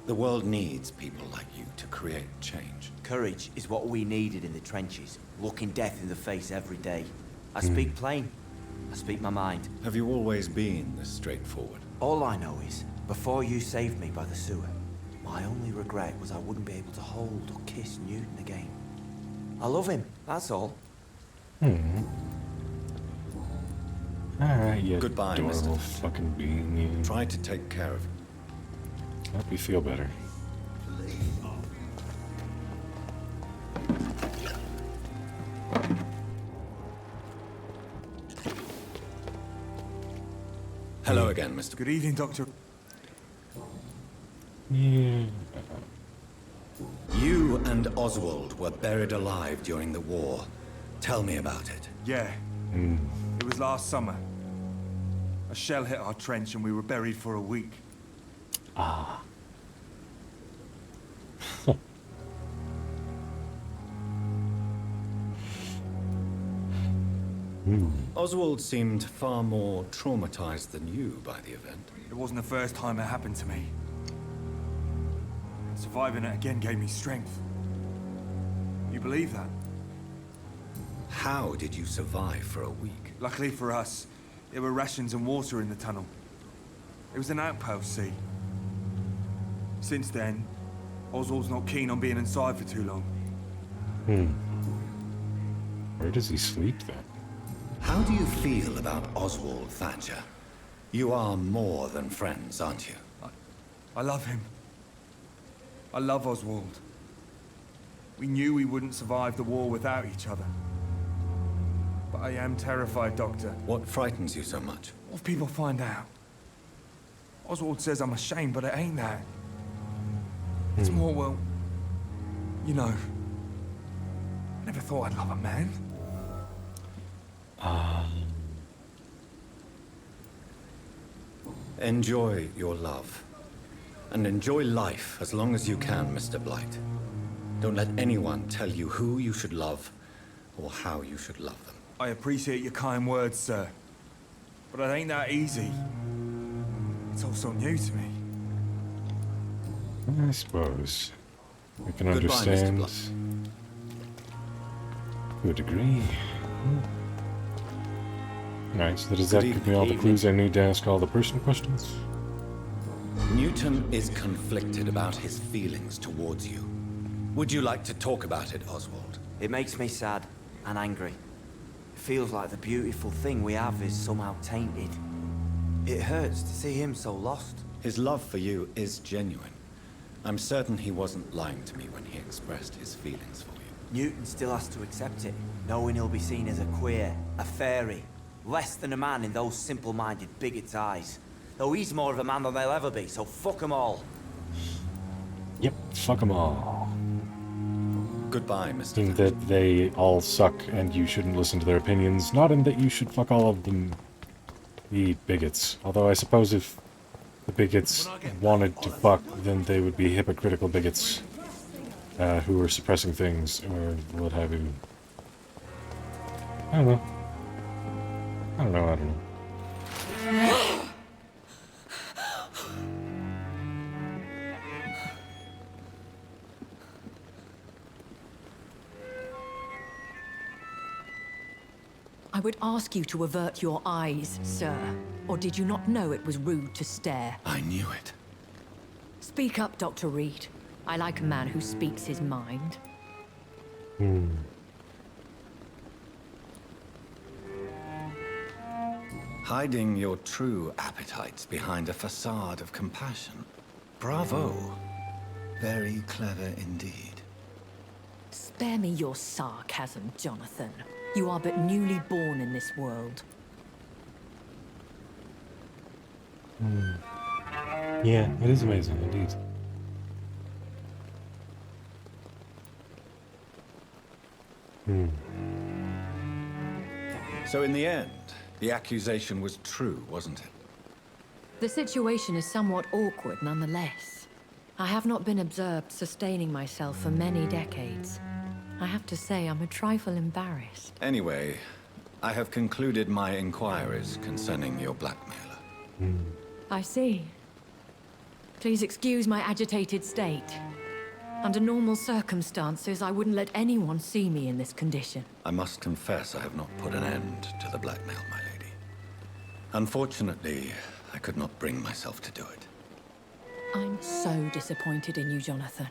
B: The world needs people like you to create change.
J: Courage is what we needed in the trenches, looking death in the face every day. I speak plain. I speak my mind.
B: Have you always been this straightforward?
J: All I know is, before you saved me by the sewer, my only regret was I wouldn't be able to hold or kiss Newton again. I love him, that's all.
A: Alright, you
B: Goodbye,
A: adorable
B: Mr.
A: fucking being. You.
B: Try to take care of him.
A: Hope you feel better.
B: Hello again, Mr.
I: Good evening, Doctor.
A: Yeah.
B: You and Oswald were buried alive during the war. Tell me about it.
I: Yeah. It was last summer. A shell hit our trench and we were buried for a week.
A: Ah.
B: Oswald seemed far more traumatized than you by the event.
I: It wasn't the first time it happened to me. Surviving it again gave me strength. You believe that?
B: How did you survive for a week?
I: Luckily for us, there were rations and water in the tunnel. It was an outpost, see? Since then, Oswald's not keen on being inside for too long.
A: Where does he sleep then?
B: How do you feel about Oswald Thatcher? You are more than friends, aren't you?
I: I love him. I love Oswald. We knew we wouldn't survive the war without each other. But I am terrified, Doctor.
B: What frightens you so much?
I: What if people find out? Oswald says I'm ashamed, but it ain't that. It's more, well, you know, I never thought I'd love a man.
B: Enjoy your love. And enjoy life as long as you can, Mr. Blight. Don't let anyone tell you who you should love or how you should love them.
I: I appreciate your kind words, sir. But it ain't that easy. It's all so new to me.
A: I suppose. I can
B: Goodbye, Mr.
A: understand
B: Blunt.
A: to a degree. Alright, so does that
B: Good
A: give me all the
B: evening.
A: clues I need to ask all the personal questions?
B: Newton is conflicted about his feelings towards you. Would you like to talk about it, Oswald?
J: It makes me sad and angry. It feels like the beautiful thing we have is somehow tainted. It hurts to see him so lost.
B: His love for you is genuine. I'm certain he wasn't lying to me when he expressed his feelings for you.
J: Newton still has to accept it, knowing he'll be seen as a queer, a fairy, less than a man in those simple-minded bigots' eyes. Though he's more of a man than they'll ever be, so fuck 'em all.
A: Yep, fuck them all.
B: Goodbye, Mr.
A: In that they all suck and you shouldn't listen to their opinions, not in that you should fuck all of them be bigots. Although I suppose if the bigots wanted to fuck, then they would be hypocritical bigots who are suppressing things or what have you. I don't know. I don't know.
K: I would ask you to avert your eyes, sir. Or did you not know it was rude to stare?
B: I knew it.
K: Speak up, Dr. Reed. I like a man who speaks his mind.
B: Hiding your true appetites behind a facade of compassion. Bravo. Very clever indeed.
K: Spare me your sarcasm, Jonathan. You are but newly born in this world.
A: Yeah, it is amazing, indeed.
B: So in the end, the accusation was true, wasn't it?
K: The situation is somewhat awkward nonetheless. I have not been observed sustaining myself for many decades. I have to say I'm a trifle embarrassed.
B: Anyway, I have concluded my inquiries concerning your blackmailer.
K: I see. Please excuse my agitated state. Under normal circumstances, I wouldn't let anyone see me in this condition.
B: I must confess I have not put an end to the blackmail, my lady. Unfortunately, I could not bring myself to do it.
K: I'm so disappointed in you, Jonathan.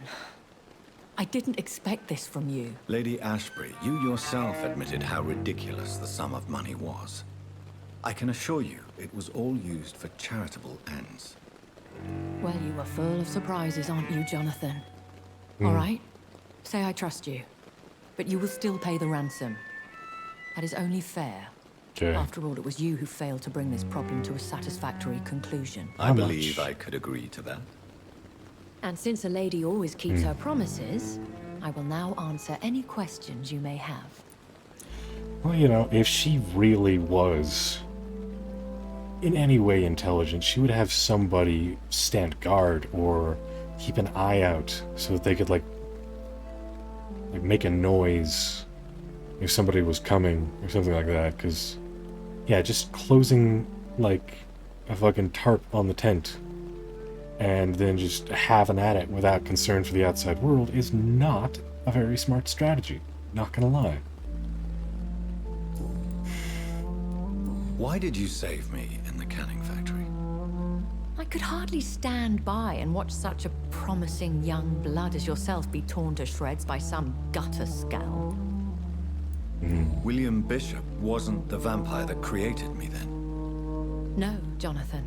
K: I didn't expect this from you.
B: Lady Ashbury, you yourself admitted how ridiculous the sum of money was. I can assure you, it was all used for charitable ends.
K: Well, you are full of surprises, aren't you, Jonathan? All right, say I trust you, but you will still pay the ransom. That is only fair.
A: Okay.
K: After all, it was you who failed to bring this problem to a satisfactory conclusion.
B: I believe I could agree to that.
K: And since a lady always keeps her promises, I will now answer any questions you may have.
A: Well, you know, if she really was in any way intelligent, she would have somebody stand guard or keep an eye out so that they could, like make a noise if somebody was coming or something like that. Because, yeah, just closing, like, a fucking tarp on the tent and then just having at it without concern for the outside world is not a very smart strategy. Not gonna lie.
B: Why did you save me in the canning factory?
K: I could hardly stand by and watch such a promising young blood as yourself be torn to shreds by some gutter scowl.
B: William Bishop wasn't the vampire that created me then.
K: No, Jonathan.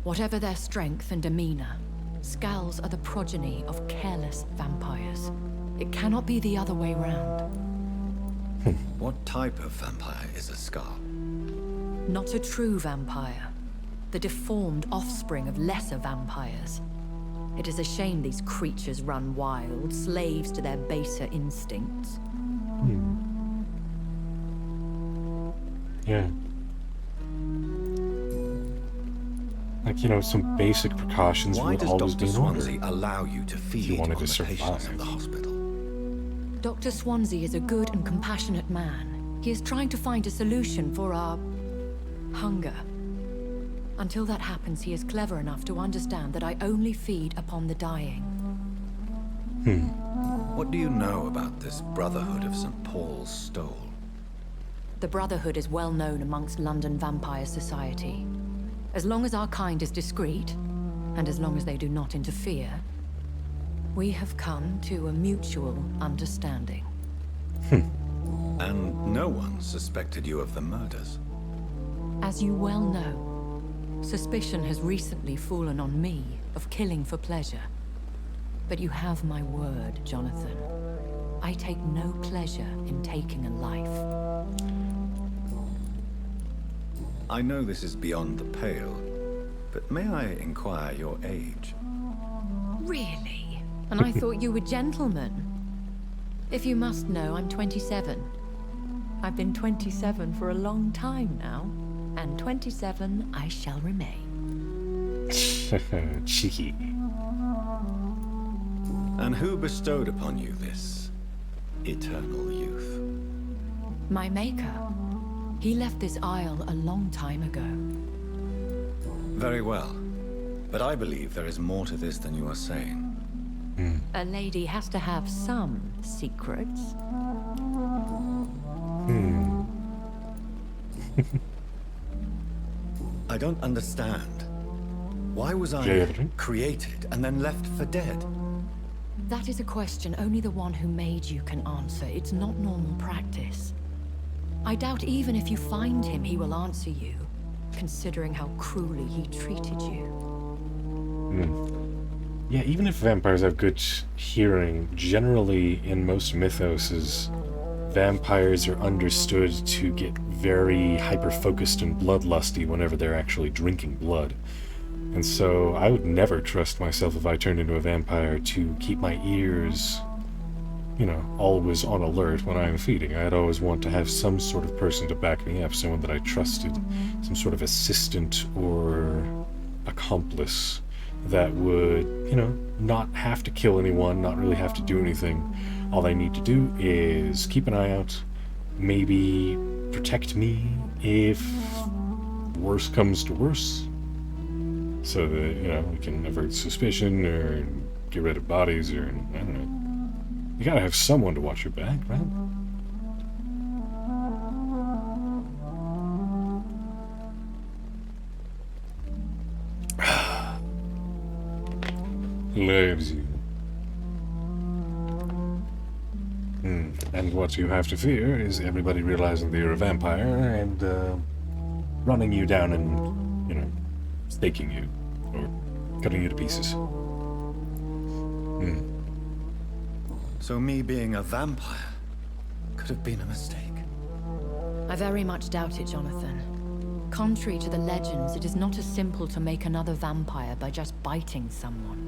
K: Whatever their strength and demeanor, scowls are the progeny of careless vampires. It cannot be the other way round.
B: What type of vampire is a Scar?
K: Not a true vampire. The deformed offspring of lesser vampires. It is a shame these creatures run wild, slaves to their baser instincts.
A: Yeah. Like, you know, some basic precautions
B: Why
A: would
B: does
A: always
B: Dr.
A: be in order.
B: Swansea allow you to feed on
A: wanted
B: the
A: to
B: patients
A: survive.
B: of the hospital?
K: Dr. Swansea is a good and compassionate man. He is trying to find a solution for our hunger. Until that happens, he is clever enough to understand that I only feed upon the dying.
B: What do you know about this Brotherhood of St. Paul's Stole?
K: The Brotherhood is well known amongst London vampire society. As long as our kind is discreet, and as long as they do not interfere, we have come to a mutual understanding.
B: And no one suspected you of the murders.
K: As you well know, suspicion has recently fallen on me of killing for pleasure. But you have my word, Jonathan. I take no pleasure in taking a life.
B: I know this is beyond the pale, but may I inquire your age?
K: Really? And I thought you were gentlemen. If you must know, I'm 27. I've been 27 for a long time now, and 27 I shall remain.
A: Cheeky.
B: And who bestowed upon you this eternal youth?
K: My maker. He left this isle a long time ago.
B: Very well. But I believe there is more to this than you are saying.
K: A lady has to have some secrets.
B: I don't understand. Why was I
A: Jaden?
B: created and then left for dead?
K: That is a question only the one who made you can answer. It's not normal practice. I doubt even if you find him, he will answer you, considering how cruelly he treated you.
A: Yeah, even if vampires have good hearing, generally in most mythoses, vampires are understood to get very hyper-focused and bloodlusty whenever they're actually drinking blood. And so I would never trust myself if I turned into a vampire to keep my ears, you know, always on alert when I'm feeding. I'd always want to have some sort of person to back me up, someone that I trusted, some sort of assistant or accomplice that would, you know, not have to kill anyone, not really have to do anything. All I need to do is keep an eye out, maybe protect me if worse comes to worse, so that, you know, we can avert suspicion or get rid of bodies or, I don't know. You gotta have someone to watch your back, right? loves you. And what you have to fear is everybody realizing that you're a vampire and running you down and, you know, staking you or cutting you to pieces.
B: So me being a vampire could have been a mistake.
K: I very much doubt it, Jonathan. Contrary to the legends, it is not as simple to make another vampire by just biting someone.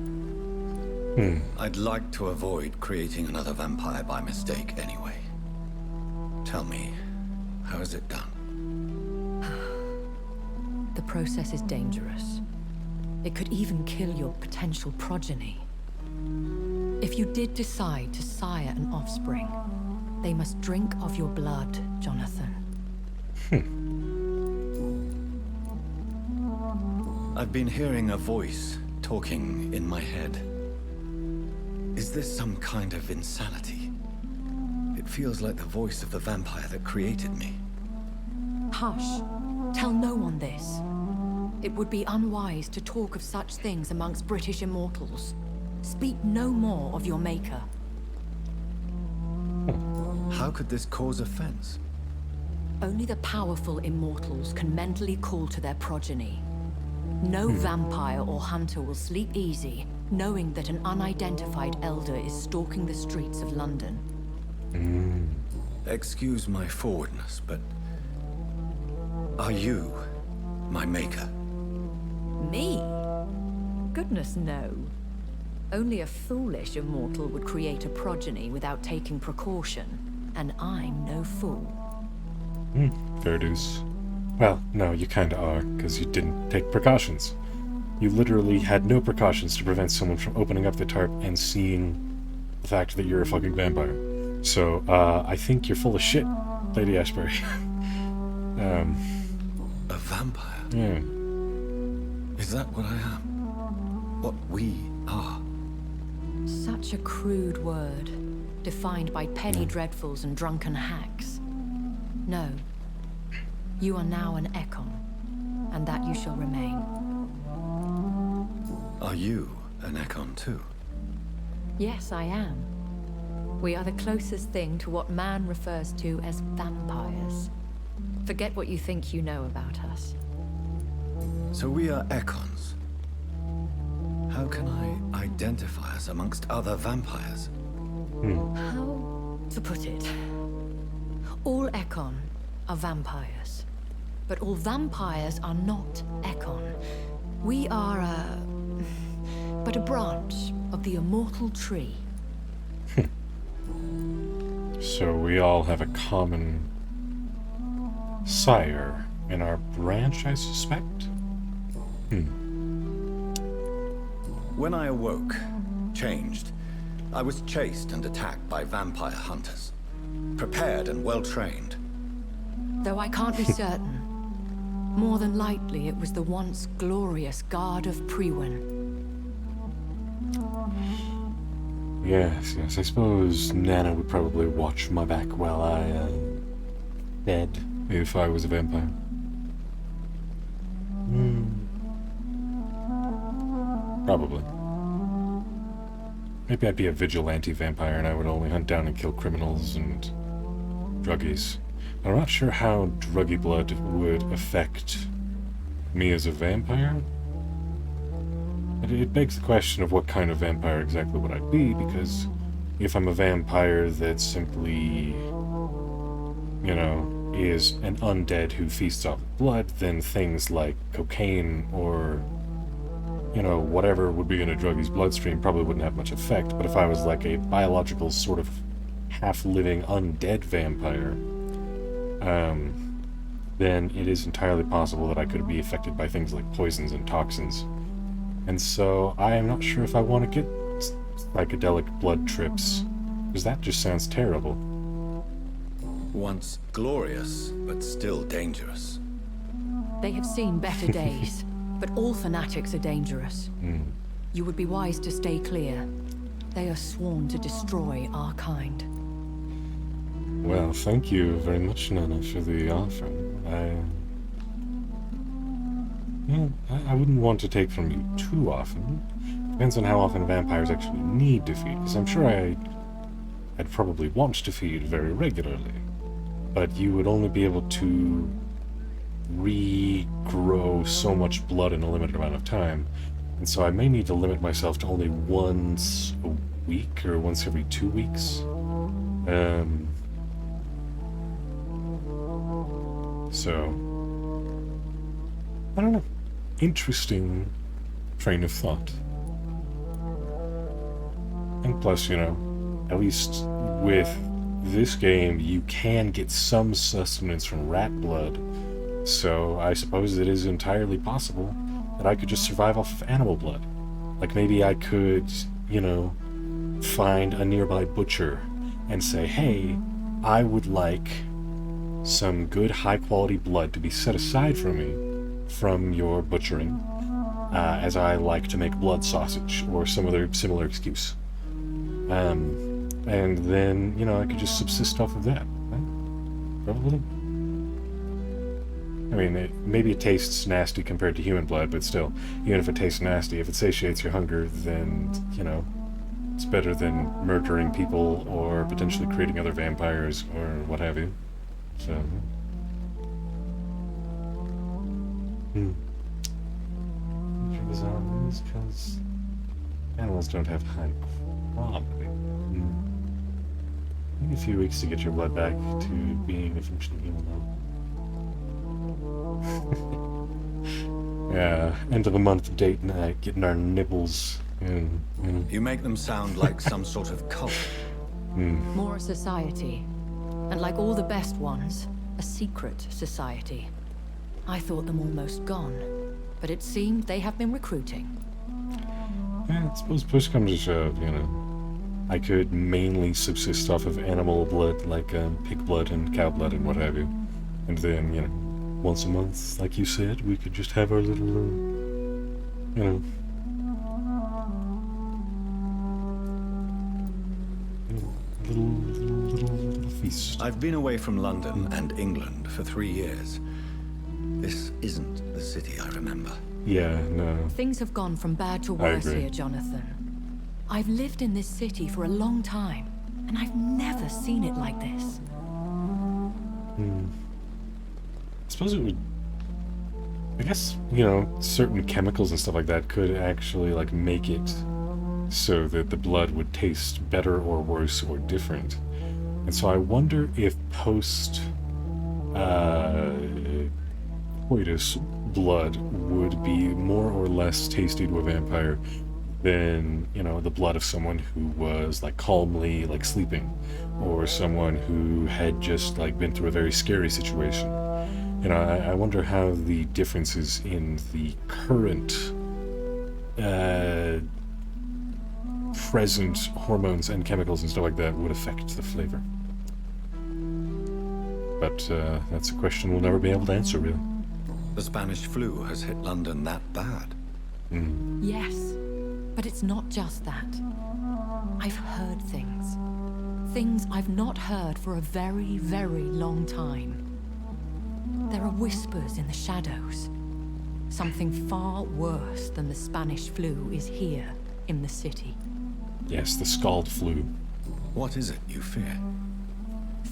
B: I'd like to avoid creating another vampire by mistake anyway. Tell me, how is it done?
K: The process is dangerous. It could even kill your potential progeny. If you did decide to sire an offspring, they must drink of your blood, Jonathan.
B: I've been hearing a voice talking in my head. Is this some kind of insanity? It feels like the voice of the vampire that created me.
K: Hush. Tell no one this. It would be unwise to talk of such things amongst British immortals. Speak no more of your maker.
B: How could this cause offense?
K: Only the powerful immortals can mentally call to their progeny. No vampire or hunter will sleep easy, knowing that an unidentified elder is stalking the streets of London.
B: Excuse my forwardness, but are you my maker?
K: Me? Goodness, no. Only a foolish immortal would create a progeny without taking precaution, and I'm no fool.
A: Fair dues. Well, no, you kinda are, because you didn't take precautions. You literally had no precautions to prevent someone from opening up the tarp and seeing the fact that you're a fucking vampire. So, I think you're full of shit, Lady Ashbury.
B: A vampire?
A: Yeah.
B: Is that what I am? What we are?
K: Such a crude word, defined by penny dreadfuls and drunken hacks. No. You are now an Ekon, and that you shall remain.
B: Are you an Ekon too?
K: Yes, I am. We are the closest thing to what man refers to as vampires. Forget what you think you know about us.
B: So we are Ekons. How can I identify us amongst other vampires?
K: How to put it? All Ekon are vampires. But all vampires are not Ekon. We are but a branch of the immortal tree.
A: So we all have a common sire in our branch, I suspect?
B: When I awoke, changed, I was chased and attacked by vampire hunters. Prepared and well-trained.
K: Though I can't be certain. More than likely, it was the once glorious Guard of Priwen.
A: Yes, I suppose Nana would probably watch my back while I, dead, if I was a vampire. Probably. Maybe I'd be a vigilante vampire and I would only hunt down and kill criminals and druggies. I'm not sure how druggy blood would affect me as a vampire. It begs the question of what kind of vampire exactly would I be, because if I'm a vampire that simply, you know, is an undead who feasts off blood, then things like cocaine or, you know, whatever would be in a druggie's bloodstream probably wouldn't have much effect. But if I was like a biological sort of half-living undead vampire, then it is entirely possible that I could be affected by things like poisons and toxins. And so I am not sure if I want to get psychedelic blood trips, because that just sounds terrible.
B: Once glorious, but still dangerous.
K: They have seen better days, but all fanatics are dangerous. You would be wise to stay clear. They are sworn to destroy our kind.
A: Well, thank you very much, Nana, for the offer. I wouldn't want to take from you too often, Depends on how often vampires actually need to feed, because I'm sure I'd probably want to feed very regularly, but you would only be able to regrow so much blood in a limited amount of time, and so I may need to limit myself to only once a week or once every 2 weeks. So, I don't know. Interesting train of thought. And plus, you know, at least with this game, you can get some sustenance from rat blood. So I suppose it is entirely possible that I could just survive off of animal blood. Like maybe I could, you know, find a nearby butcher and say, hey, I would like some good high-quality blood to be set aside for me from your butchering, as I like to make blood sausage or some other similar excuse. And then, you know, I could just subsist off of that. Right? Probably. I mean, maybe it tastes nasty compared to human blood, but still, even if it tastes nasty, if it satiates your hunger, then, you know, it's better than murdering people or potentially creating other vampires or what have you. So, for the zombies, because animals don't have high quality. Maybe a few weeks to get your blood back to being a functioning human, though. Yeah, end of the month date night, getting our nibbles in.
B: You make them sound like some sort of cult.
K: More a society. And like all the best ones, a secret society. I thought them almost gone, but it seemed they have been recruiting.
A: Yeah, I suppose push comes to shove, you know. I could mainly subsist off of animal blood, like pig blood and cow blood and what have you. And then, you know, once a month, like you said, we could just have our little, you know, little feast.
B: I've been away from London and England for 3 years. This isn't the city I remember.
A: Yeah, no.
K: Things have gone from bad to worse here, Jonathan. I've lived in this city for a long time, and I've never seen it like this.
A: I suppose it would... I guess, you know, certain chemicals and stuff like that could actually, like, make it so that the blood would taste better or worse or different. And so I wonder if post coitus blood would be more or less tasty to a vampire than, you know, the blood of someone who was, like, calmly, like, sleeping, or someone who had just, like, been through a very scary situation. You know, I wonder how the differences in the current present hormones and chemicals and stuff like that would affect the flavor. But that's a question we'll never be able to answer, really.
B: The Spanish flu has hit London that bad.
K: Yes, but it's not just that. I've heard things. Things I've not heard for a very, very long time. There are whispers in the shadows. Something far worse than the Spanish flu is here in the city.
A: Yes, the scald flu.
B: What is it you fear?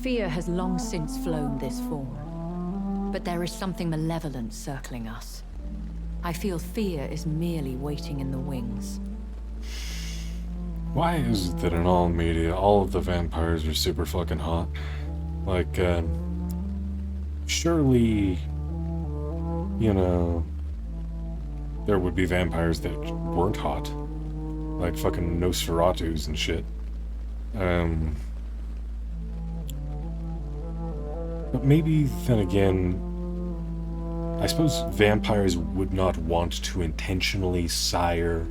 K: Fear has long since flown this form. But there is something malevolent circling us. I feel fear is merely waiting in the wings.
A: Why is it that in all media, all of the vampires are super fucking hot? Like, surely, you know, there would be vampires that weren't hot. Like fucking Nosferatus and shit. But maybe, then again, I suppose vampires would not want to intentionally sire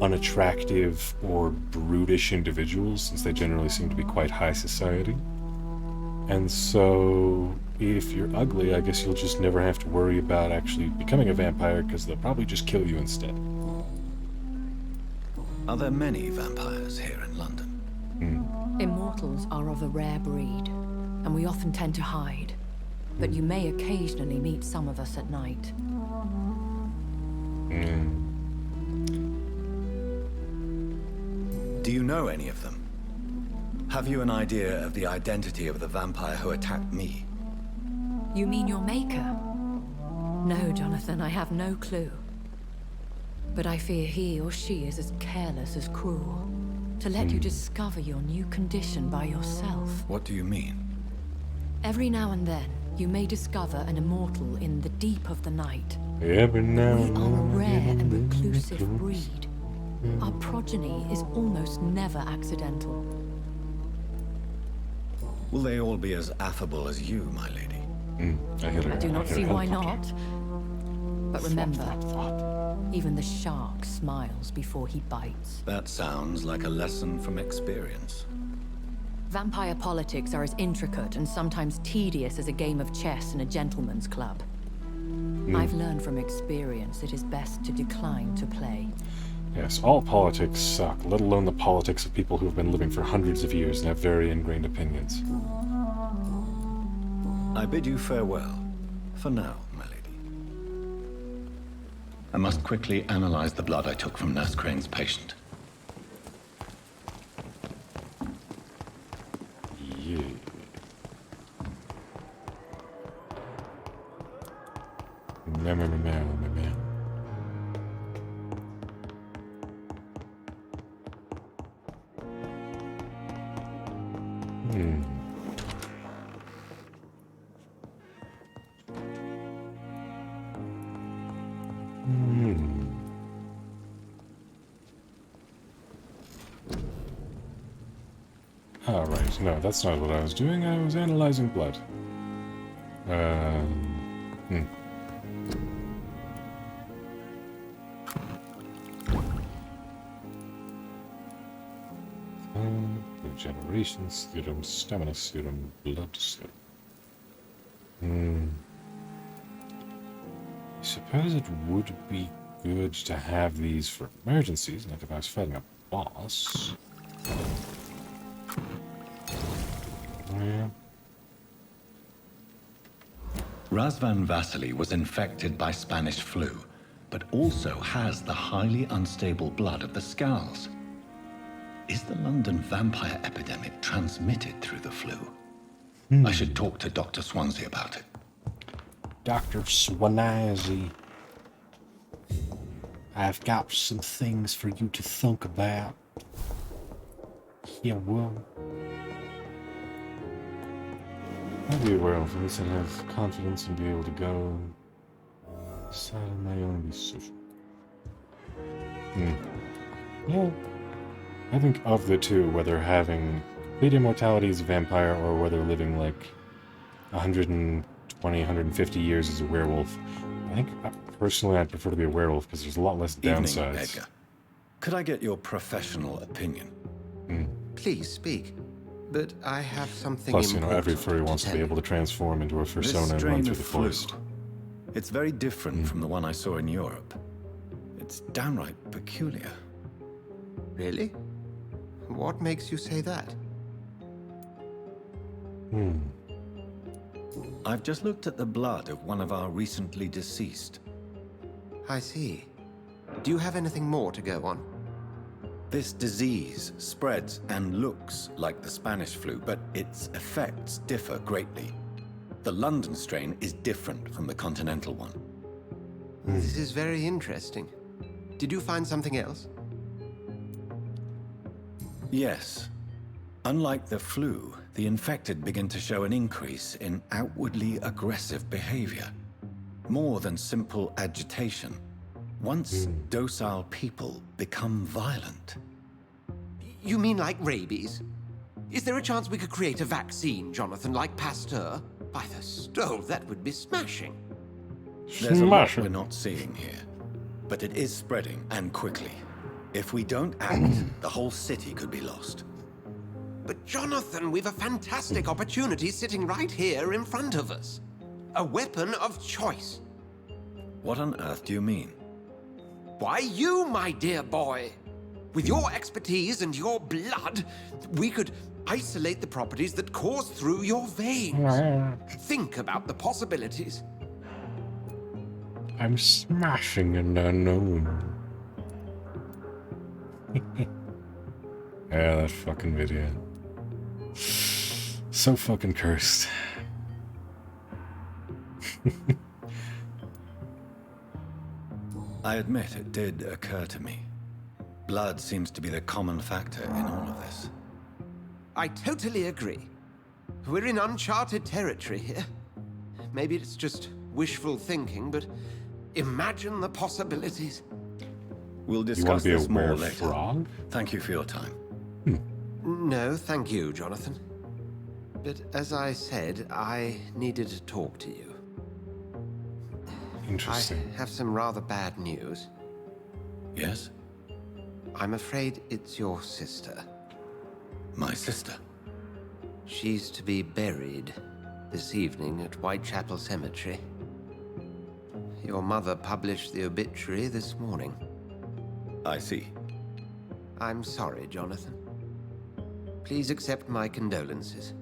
A: unattractive or brutish individuals, since they generally seem to be quite high society. And so, if you're ugly, I guess you'll just never have to worry about actually becoming a vampire, because they'll probably just kill you instead.
B: Are there many vampires here in London?
K: Immortals are of a rare breed, and we often tend to hide. But you may occasionally meet some of us at night.
B: Do you know any of them? Have you an idea of the identity of the vampire who attacked me?
K: You mean your maker? No, Jonathan, I have no clue. But I fear he or she is as careless as cruel. To let you discover your new condition by yourself.
B: What do you mean?
K: Every now and then, you may discover an immortal in the deep of the night.
A: Every now
K: We
A: and
K: are a
A: then
K: rare
A: I
K: and
A: get a
K: reclusive
A: little
K: breed. Our progeny is almost never accidental.
B: Will they all be as affable as you, my lady?
K: I do not see why not. But remember, even the shark smiles before he bites.
B: That sounds like a lesson from experience.
K: Vampire politics are as intricate and sometimes tedious as a game of chess in a gentleman's club. I've learned from experience it is best to decline to play.
A: Yes, all politics suck, let alone the politics of people who have been living for hundreds of years and have very ingrained opinions.
B: I bid you farewell. For now, my lady. I must quickly analyze the blood I took from Nurse Crane's patient.
A: Yeah. Meow. Alright, no, that's not what I was doing. I was analyzing blood. Regeneration serum, stamina serum, blood serum. I suppose it would be good to have these for emergencies, like if I was fighting a boss. Yeah.
B: Razvan Vasily was infected by Spanish flu, but also has the highly unstable blood of the Scowls. Is the London vampire epidemic transmitted through the flu? I should talk to Dr. Swansea about it.
A: Dr. Swansea, I've got some things for you to think about. Yeah, well. I'll be aware of this and have confidence and be able to go. Decide on my own decision. Yeah. I think of the two, whether having complete immortality as a vampire or whether living like 120, 150 years as a werewolf, I think personally I'd prefer to be a werewolf because there's a lot less downsides.
B: Evening, Edgar. Could I get your professional opinion?
L: Please speak. But I have something
A: Plus, you know,
L: important
A: every furry wants to be able to transform into a persona and run through the forest.
B: It's very different from the one I saw in Europe. It's downright peculiar.
L: Really? What makes you say that?
B: I've just looked at the blood of one of our recently deceased.
L: I see. Do you have anything more to go on?
B: This disease spreads and looks like the Spanish flu, but its effects differ greatly. The London strain is different from the continental one.
L: This is very interesting. Did you find something else?
B: Yes. Unlike the flu, the infected begin to show an increase in outwardly aggressive behavior. More than simple agitation. Once docile people become violent.
L: You mean like rabies? Is there a chance we could create a vaccine, Jonathan, like Pasteur? By the stove, that would be smashing.
B: There's a lot we're not seeing here. But it is spreading, and quickly. If we don't act, the whole city could be lost.
L: But Jonathan, we've a fantastic opportunity sitting right here in front of us. A weapon of choice.
B: What on earth do you mean?
L: Why, you, my dear boy. With your expertise and your blood, we could isolate the properties that course through your veins. Think about the possibilities.
A: I'm smashing an unknown. Yeah, that fucking video. So fucking cursed.
B: I admit it did occur to me. Blood seems to be the common factor in all of this.
L: I totally agree. We're in uncharted territory here. Maybe it's just wishful thinking, but imagine the possibilities.
B: We'll
A: You want
B: discuss
A: to be a
B: this more later.
A: frog?
B: Thank you for your time.
L: No, thank you, Jonathan. But as I said, I needed to talk to you.
A: Interesting.
L: I have some rather bad news.
B: Yes?
L: I'm afraid it's your sister.
B: My sister?
L: She's to be buried this evening at Whitechapel Cemetery. Your mother published the obituary this morning.
B: I see.
L: I'm sorry, Jonathan. Please accept my condolences.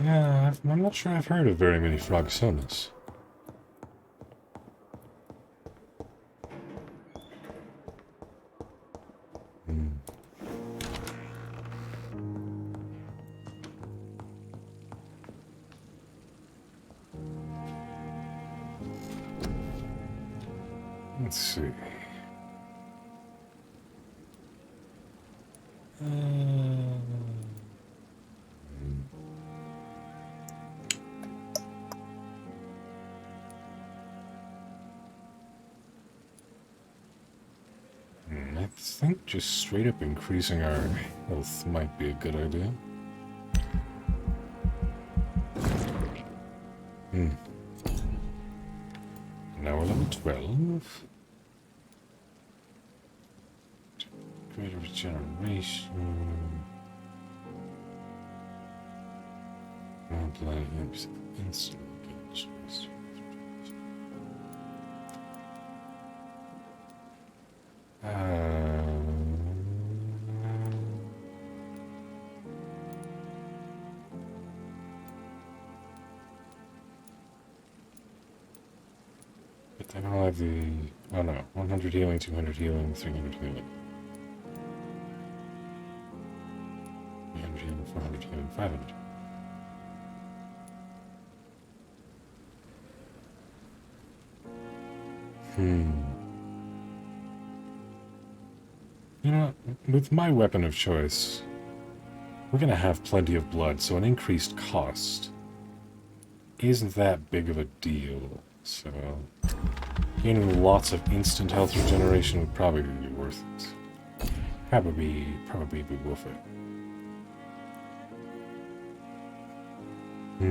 A: Yeah, I'm not sure I've heard of very many frogsonas. Let's see. I think just straight up increasing our health might be a good idea. Now we're level 12. Greater regeneration. Multiply instant engage. But then I'll have the... Oh no, 100 healing, 200 healing, 300 healing. 300 healing, 400 healing, 500. You know what? With my weapon of choice, we're gonna have plenty of blood, so an increased cost isn't that big of a deal. So, gaining lots of instant health regeneration would probably be worth it. Probably be worth it. I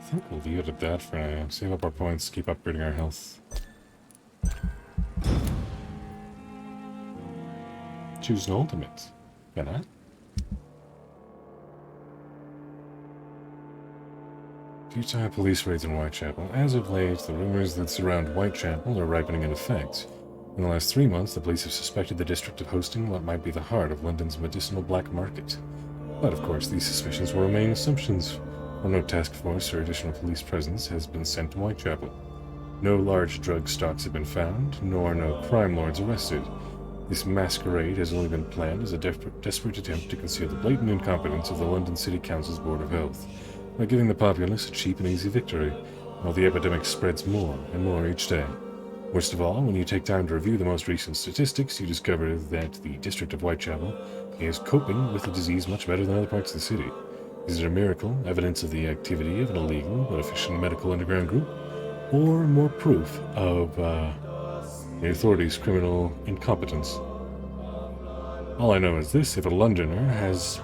A: think we'll leave it at that for now. Save up our points, keep upgrading our health. Choose an ultimate. Can I? Futile police raids in Whitechapel. As of late, the rumors that surround Whitechapel are ripening in effect. In the last 3 months, the police have suspected the district of hosting what might be the heart of London's medicinal black market. But of course, these suspicions will remain assumptions, for no task force or additional police presence has been sent to Whitechapel. No large drug stocks have been found, nor no crime lords arrested. This masquerade has only been planned as a desperate attempt to conceal the blatant incompetence of the London City Council's Board of Health, by giving the populace a cheap and easy victory, while the epidemic spreads more and more each day. Worst of all, when you take time to review the most recent statistics, you discover that the district of Whitechapel is coping with the disease much better than other parts of the city. Is it a miracle, evidence of the activity of an illegal but efficient medical underground group, or more proof of the authorities' criminal incompetence? All I know is this: if a Londoner has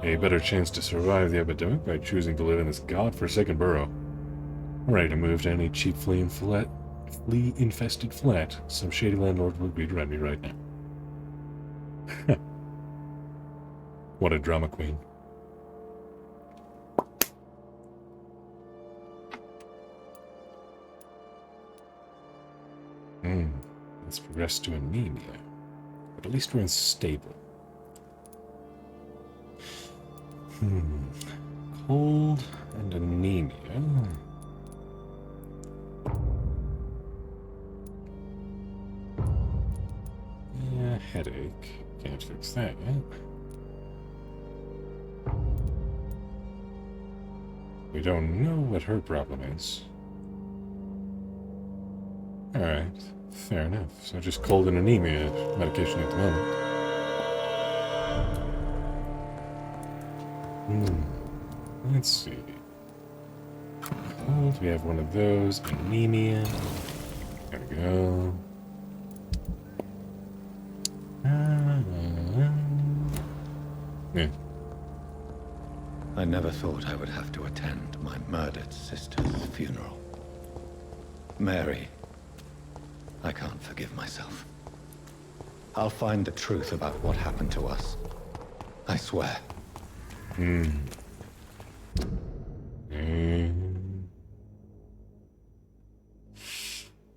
A: a better chance to survive the epidemic by choosing to live in this godforsaken borough, I'm ready to move to any cheap flea-infested flat some shady landlord will agree to rent me right now. What a drama queen. It's progressed to anemia. But at least we're unstable. Cold and anemia. Yeah, headache. Can't fix that yet. We don't know what her problem is. Alright, fair enough. So just cold and anemia medication at the moment. Let's see. Cold, we have one of those. Anemia. There we go. Yeah.
B: I never thought I would have to attend my murdered sister's funeral. Mary, I can't forgive myself. I'll find the truth about what happened to us. I swear.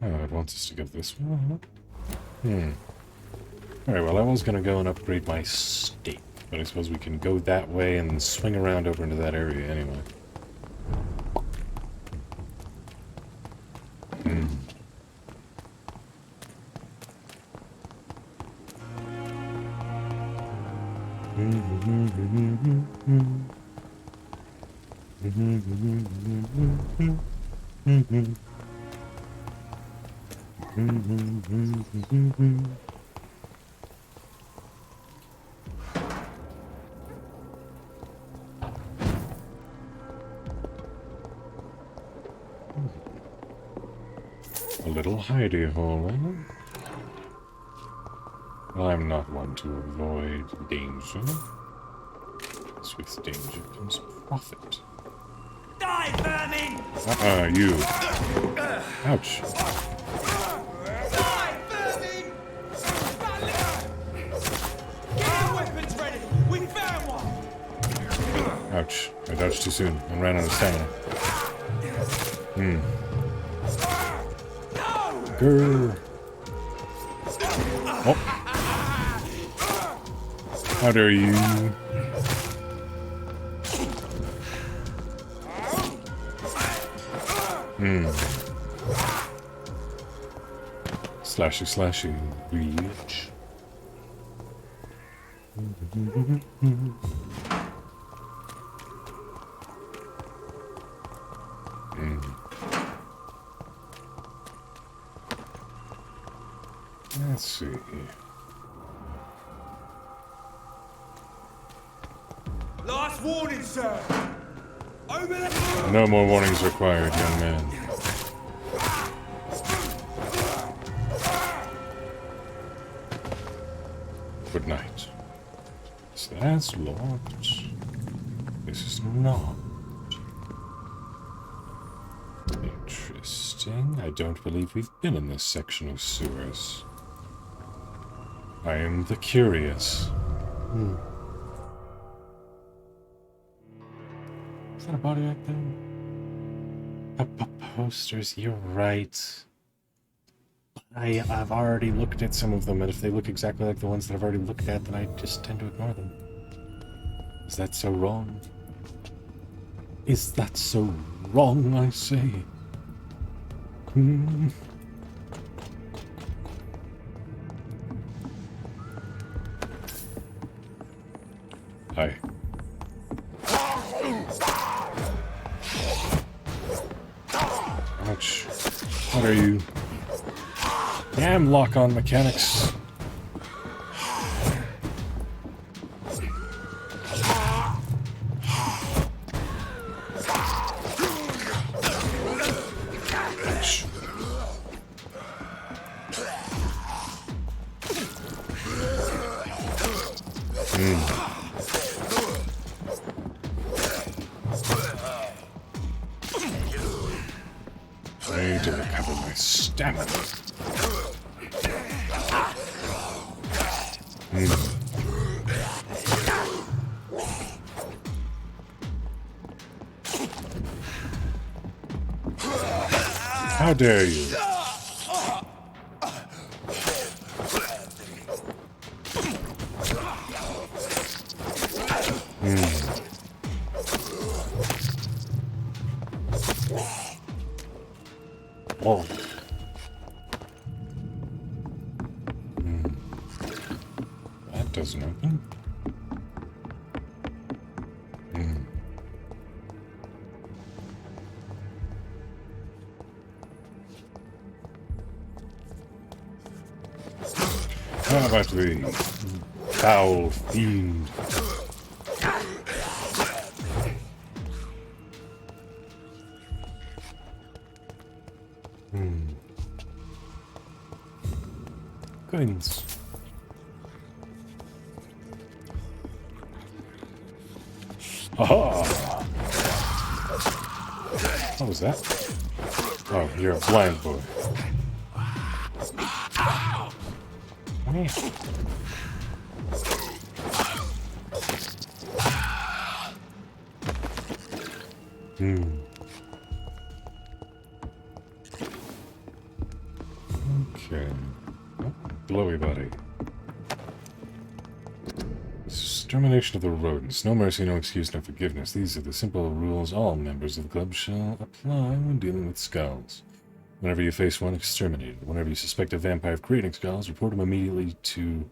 A: Oh, it wants us to give this one. Alright, well, I was going to go and upgrade my stake, but I suppose we can go that way and swing around over into that area anyway. A little hidey hole, eh? Well, I'm not one to avoid danger. Because with danger comes profit.
E: Die, vermin!
A: You. Ouch.
E: Die, vermin! Get your weapons ready! We found one!
A: Ouch. I dodged too soon and ran out of stamina. Grr. Oh. How dare you? Slashy, slashy, reach. Let's see.
E: Last warning, sir! Over the...
A: No more warnings required, young man. Good night. So that's locked. This is not. Interesting. I don't believe we've been in this section of sewers. I am the curious. Is that a body back there? Posters, you're right. I've already looked at some of them, and if they look exactly like the ones that I've already looked at, then I just tend to ignore them. Is that so wrong? Is that so wrong, I say? Hi. Ouch. What are you? Damn lock-on mechanics. Ouch. I need to recover my stamina. How dare you? Oh. That doesn't open. How about the foul fiend? Coins. Aha! What was that? Oh, you're a blind boy. Man. Okay. Oh, blowy body. Extermination of the rodents. No mercy, no excuse, no forgiveness. These are the simple rules all members of the club shall apply when dealing with skulls. Whenever you face one, exterminate it. Whenever you suspect a vampire of creating skulls, report them immediately to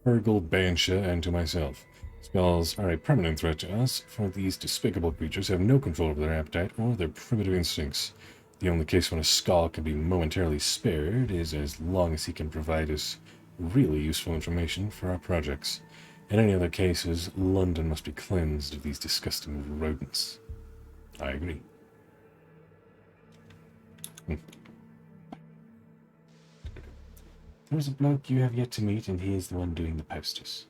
A: Fergal Bansha and to myself. Skulls are a permanent threat to us, for these despicable creatures have no control over their appetite or their primitive instincts. The only case when a skull can be momentarily spared is as long as he can provide us really useful information for our projects. In any other cases, London must be cleansed of these disgusting rodents. I agree. There's a bloke you have yet to meet, and he is the one doing the posters.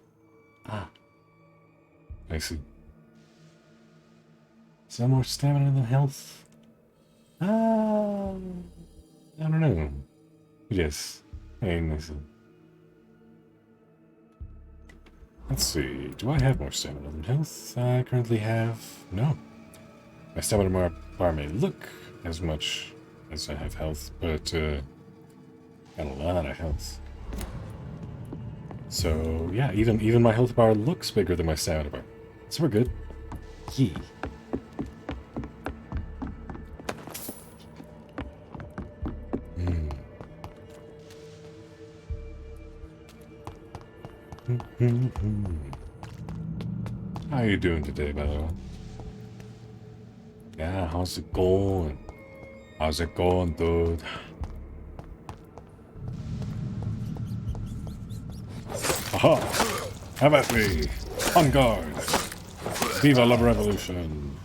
A: Ah. I see. Is there more stamina than health? I don't know. Yes. Hey, listen. Let's see. Do I have more stamina than health? I currently have... no. My stamina bar may look as much as I have health, but, got a lot of health. So, yeah, even my health bar looks bigger than my stamina bar. So we're good. Yee. How you doing today, by the way? Yeah, how's it going? How's it going, dude? Aha! How about me? On guard! Viva la revolution!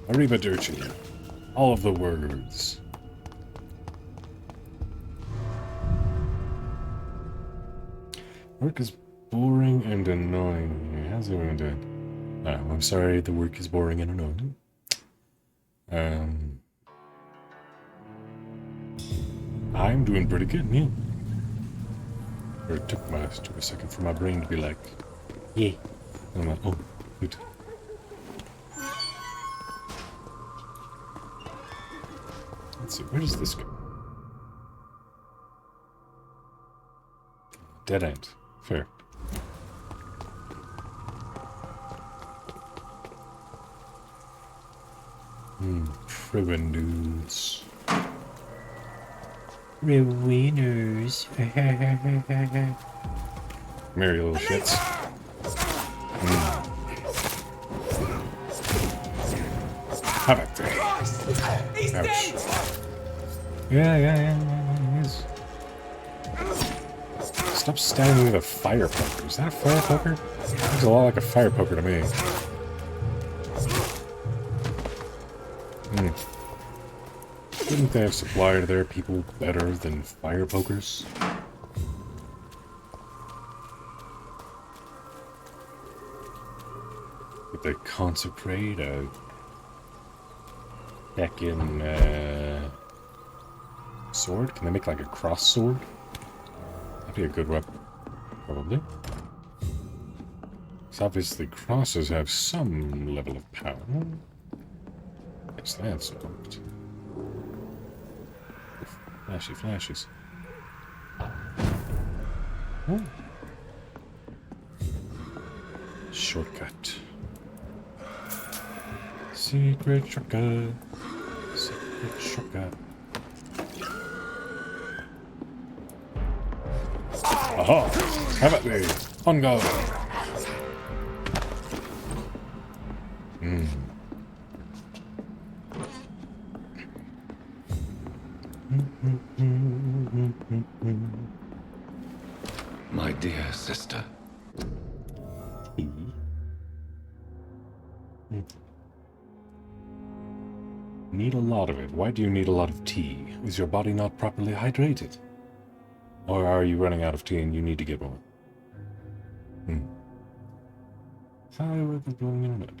A: Arrivederci! All of the words. Work is boring and annoying. How's everyone doing? Oh, I'm sorry the work is boring and annoying. I'm doing pretty good, yeah. It took a second for my brain to be like, yeah. And I'm like, oh, good. Let's see, where does this go? Dead end. Fair. Ribbon dudes. Ruiners. Merry little shits. How about that? Ouch. Yeah, he is. Stop stabbing me with a fire poker. Is that a fire poker? Looks a lot like a fire poker to me. Wouldn't they have supplied their people better than fire pokers? Would they consecrate a heckin' sword? Can they make like a cross sword? That'd be a good weapon. Probably. So obviously crosses have some level of power. Yes, that's important. Flashy flashes. Oh. Shortcut. Secret shortcut. Secret shortcut. Aha! Have at me! On guard!
B: My dear sister.
A: Need a lot of it. Why do you need a lot of tea? Is your body not properly hydrated? Or are you running out of tea and you need to get more?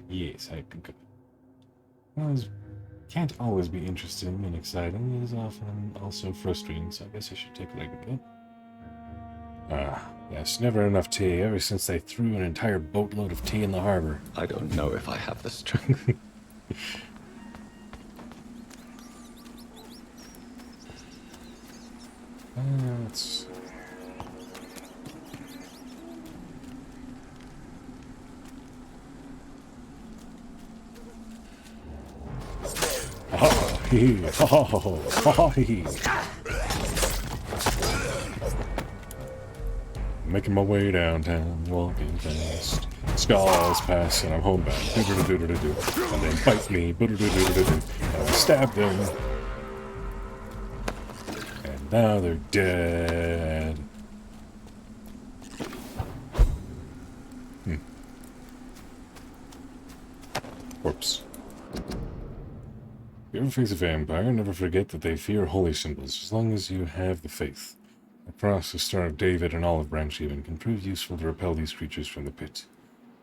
A: Yes, I concur. Well, can't always be interesting and exciting. It is often also frustrating, so I guess I should take a look again. Ah, yes, never enough tea ever since they threw an entire boatload of tea in the harbor.
B: I don't know if I have the strength.
A: Let's... Oh, hee, oh, hee. Making my way downtown, walking fast. Skulls pass, and I'm homebound. Doo-doo-doo-doo-doo-doo. And they bite me. Boo-doo-doo-doo-doo-doo. And I stab them. And now they're dead. Corpse. If you ever face a vampire, never forget that they fear holy symbols, as long as you have the faith. A cross, the Star of David, and olive branch even can prove useful to repel these creatures from the pit.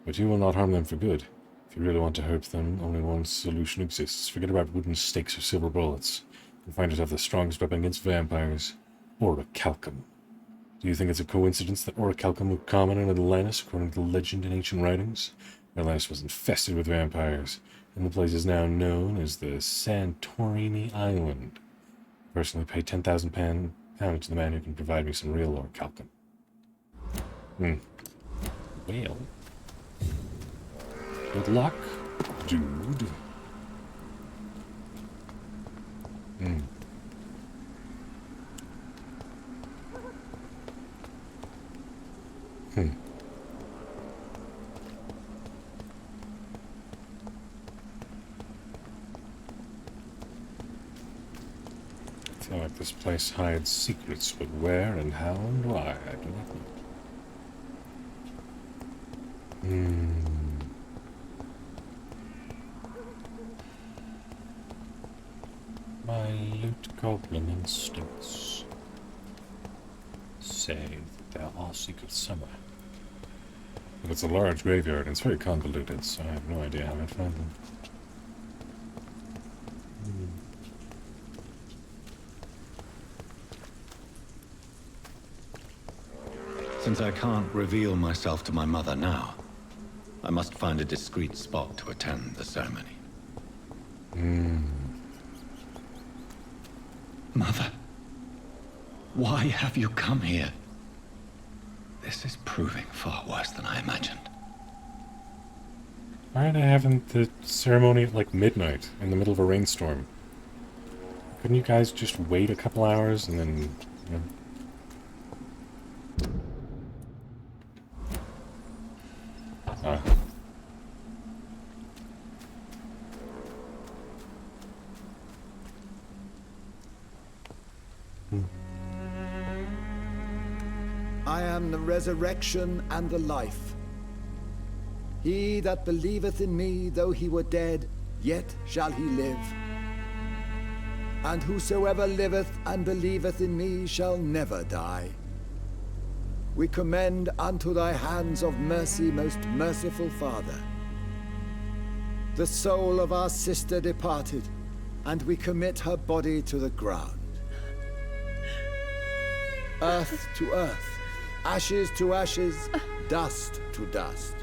A: But you will not harm them for good. If you really want to hurt them, only one solution exists. Forget about wooden stakes or silver bullets. You find yourself the strongest weapon against vampires, orichalcum. Do you think it's a coincidence that orichalcum was common in Atlantis, according to the legend in ancient writings? Atlantis was infested with vampires, and the place is now known as the Santorini Island. I personally pay 10,000 pounds to the man who can provide me some real orichalcum. Well. Good luck, dude. I feel like this place hides secrets, but where and how and why, I do not know. My loot goblin instincts say that there are secrets somewhere. But it's a large graveyard, and it's very convoluted, so I have no idea how I'd find them.
B: Since I can't reveal myself to my mother now, I must find a discreet spot to attend the ceremony. Mother, why have you come here? This is proving far worse than I imagined.
A: Why are they having the ceremony at like midnight in the middle of a rainstorm? Couldn't you guys just wait a couple hours and then, you know?
M: I am the resurrection and the life. He that believeth in me, though he were dead, yet shall he live. And whosoever liveth and believeth in me shall never die. We commend unto thy hands of mercy, most merciful Father, the soul of our sister departed, and we commit her body to the ground. Earth to earth, ashes to ashes, dust to dust.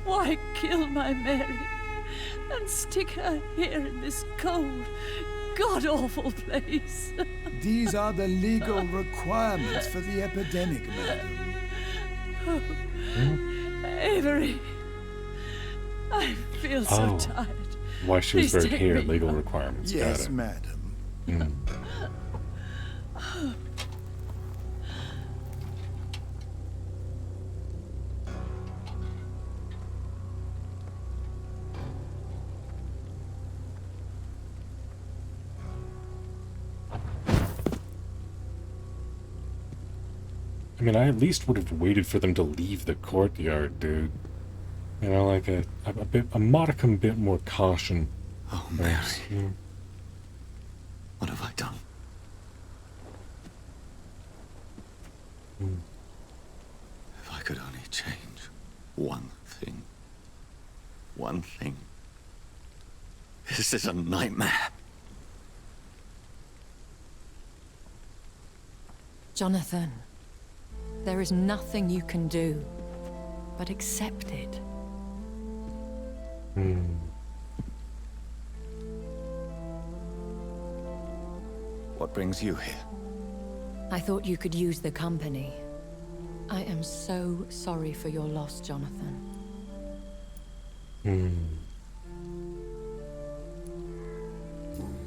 N: Why kill my Mary and stick her here in this cold, god-awful place?
M: These are the legal requirements for the epidemic, madam.
N: Avery. I feel so tired.
A: Why she was
N: Please
A: buried
N: take
A: here,
N: me
A: legal
N: home.
A: requirements.
M: Yes,
A: Got it.
M: madam.
A: Mm. I mean, I at least would have waited for them to leave the courtyard, dude. You know, like a modicum bit more caution.
B: Oh, Mary.
A: Yeah.
B: What have I done? If I could only change one thing. One thing. This is a nightmare.
K: Jonathan, there is nothing you can do but accept it.
B: What brings you here?
K: I thought you could use the company. I am so sorry for your loss, Jonathan.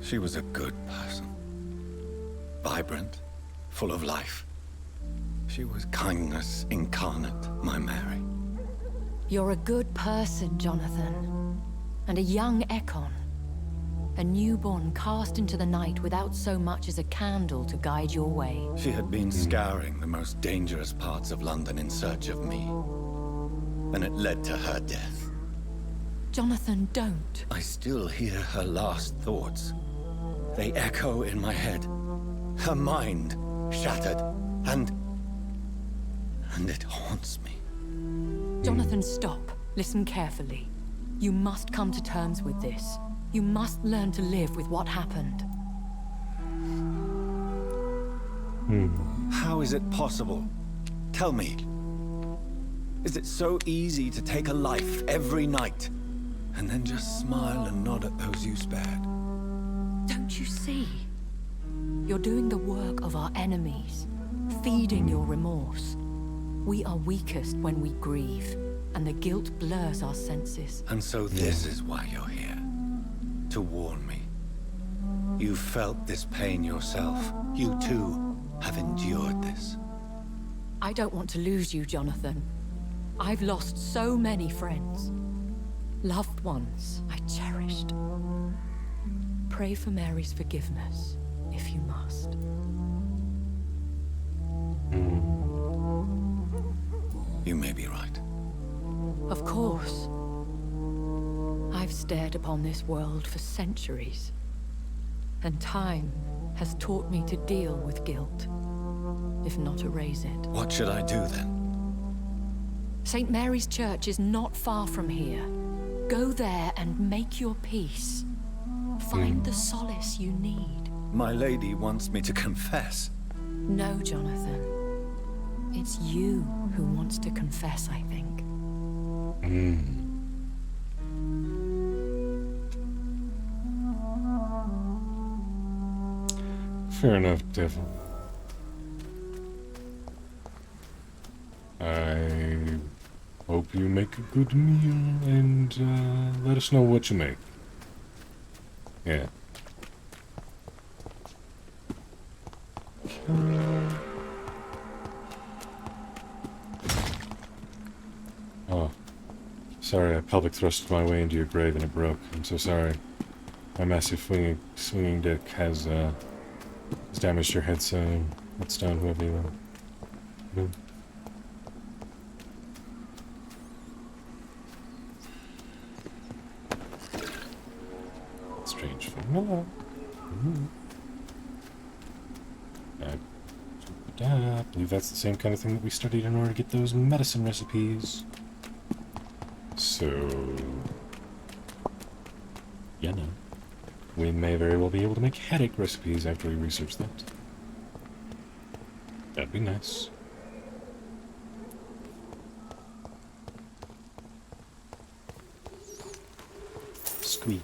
B: She was a good person. Vibrant, full of life. She was kindness incarnate, my Mary.
K: You're a good person, Jonathan. And a young Ekon. A newborn cast into the night without so much as a candle to guide your way.
B: She had been scouring the most dangerous parts of London in search of me. And it led to her death.
K: Jonathan, don't.
B: I still hear her last thoughts. They echo in my head. Her mind shattered, and it haunts me.
K: Jonathan, stop. Listen carefully. You must come to terms with this. You must learn to live with what happened.
B: How is it possible? Tell me. Is it so easy to take a life every night, and then just smile and nod at those you spared?
K: Don't you see? You're doing the work of our enemies, feeding your remorse. We are weakest when we grieve, and the guilt blurs our senses.
B: And so this is why you're here. To warn me. You felt this pain yourself. You too have endured this.
K: I don't want to lose you, Jonathan. I've lost so many friends. Loved ones I cherished. Pray for Mary's forgiveness, if you must.
B: You may be right.
K: Of course. I've stared upon this world for centuries, and time has taught me to deal with guilt, if not erase it.
B: What should I do then?
K: St. Mary's Church is not far from here. Go there and make your peace. Find the solace you need.
B: My lady wants me to confess.
K: No, Jonathan. It's you who wants to confess, I think.
A: Fair enough, Devil. I hope you make a good meal and let us know what you make. Yeah. Oh. Sorry, I pelvic thrusted my way into your grave and it broke. I'm so sorry. My massive swinging dick has damaged your head, so let's down whoever you are. Strange formula. I believe that's the same kind of thing that we studied in order to get those medicine recipes. So, yeah, no. We may very well be able to make headache recipes after we research that. That'd be nice. Squeak.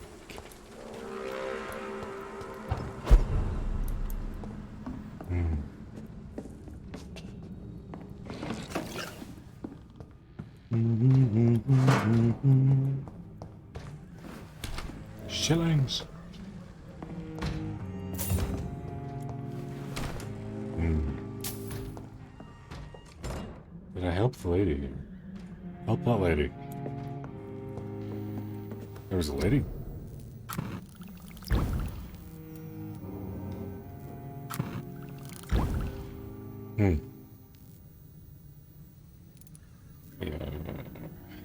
A: Shillings. Did I help the lady here? Help that lady. There was a lady? Yeah.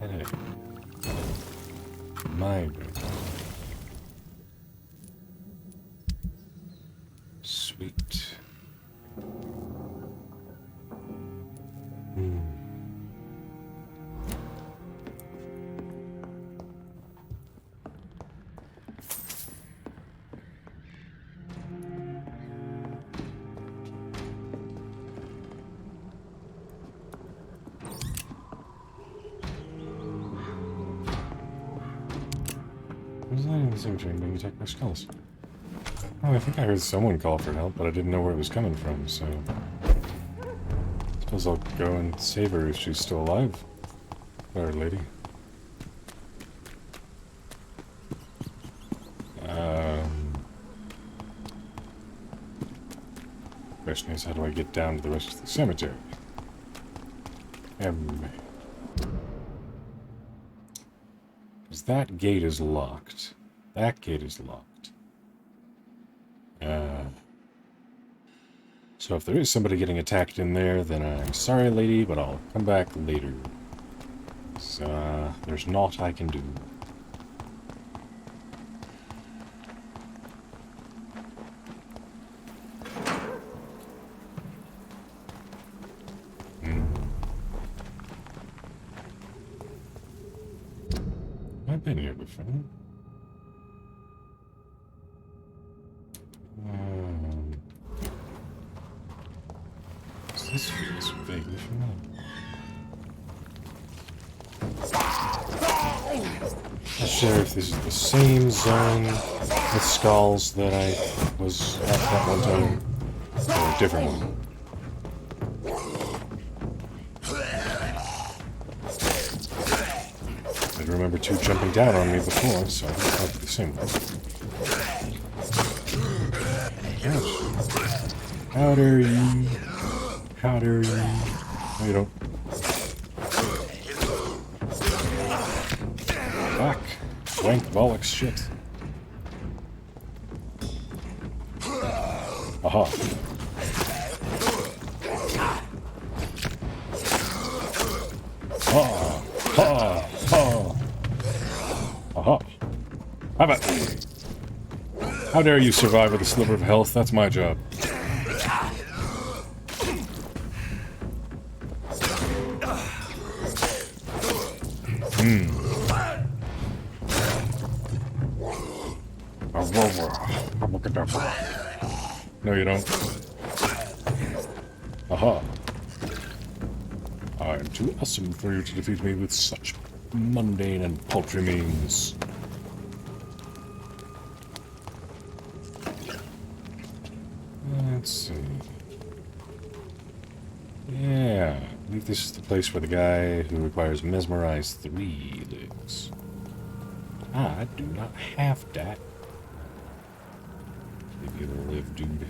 A: Headache. Migraine. Sweet. What is that in the cemetery being attacked by skulls? Oh, I think I heard someone call for help, but I didn't know where it was coming from, so... Suppose I'll go and save her if she's still alive. Our lady. Question is, how do I get down to the rest of the cemetery? Because that gate is locked. That gate is locked. So if there is somebody getting attacked in there, then I'm sorry, lady, but I'll come back later. So, there's naught I can do. I've been here before. This feels vaguely familiar. Not sure if this is the same zone with skulls that I was at that one time, or a different one. I remember two jumping down on me before, so it might be the same one. Yes. How dare you? How dare you? No, you don't. Back. Wank bollocks shit. Aha. Ha! Ha! Ha! Aha. How about me? How dare you survive with a sliver of health? That's my job. No, you don't. Aha. I'm too awesome for you to defeat me with such mundane and paltry means. Let's see. Yeah, I believe this is the place where the guy who requires mesmerize 3 lives. I do not have that. Leave you to live, dude.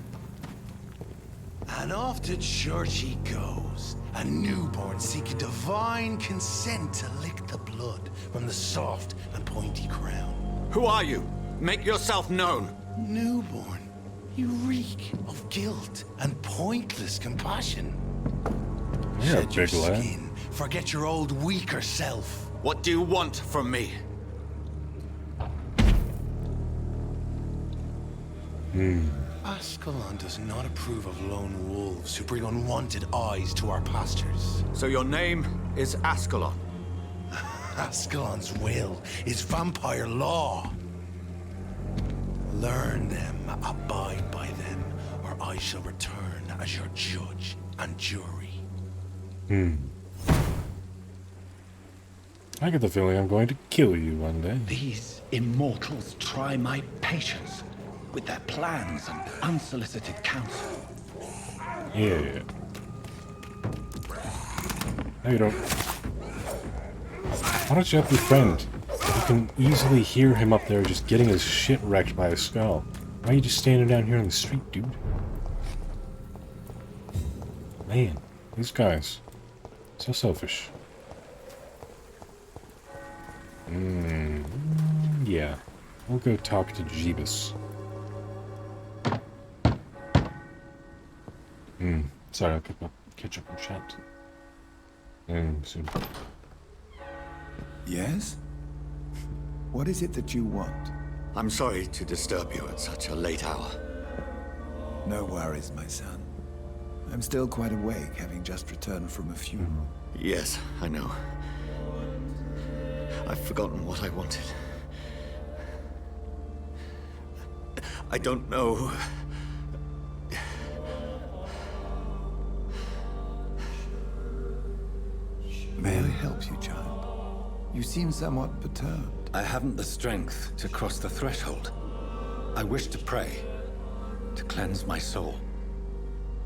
E: And off to church he goes, a newborn seeking divine consent to lick the blood from the soft and pointy crown.
D: Who are you? Make yourself known.
E: Newborn, you reek of guilt and pointless compassion.
A: You're a
E: Shed your
A: big lad.
E: skin, forget your old weaker self.
D: What do you want from me?
E: Ascalon does not approve of lone wolves who bring unwanted eyes to our pastures.
D: So your name is Ascalon?
E: Ascalon's will is vampire law. Learn them, abide by them, or I shall return as your judge and jury.
A: I get the feeling I'm going to kill you one day.
O: These immortals try my patience with their plans and unsolicited counsel.
A: Yeah. No, you don't. Why don't you help your friend? You can easily hear him up there just getting his shit wrecked by a skull. Why are you just standing down here on the street, dude? Man, these guys. So selfish. Yeah. We'll go talk to Jeebus. Sorry, I'll catch up on chat. Soon.
M: Yes? What is it that you want?
B: I'm sorry to disturb you at such a late hour.
M: No worries, my son. I'm still quite awake, having just returned from a funeral.
B: Yes, I know. I've forgotten what I wanted. I don't know.
M: May I help you, child? You seem somewhat perturbed.
B: I haven't the strength to cross the threshold. I wish to pray, to cleanse my soul.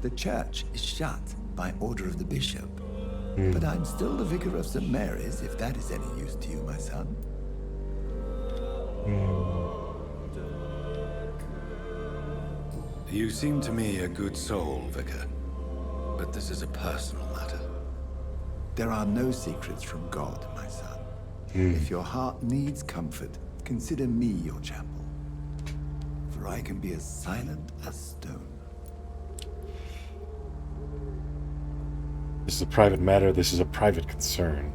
M: The church is shut by order of the bishop. But I'm still the vicar of St. Mary's, if that is any use to you, my son.
B: You seem to me a good soul, vicar. But this is a personal matter.
M: There are no secrets from God, my son. If your heart needs comfort, consider me your chapel. For I can be as silent as stone.
A: This is a private matter. This is a private concern.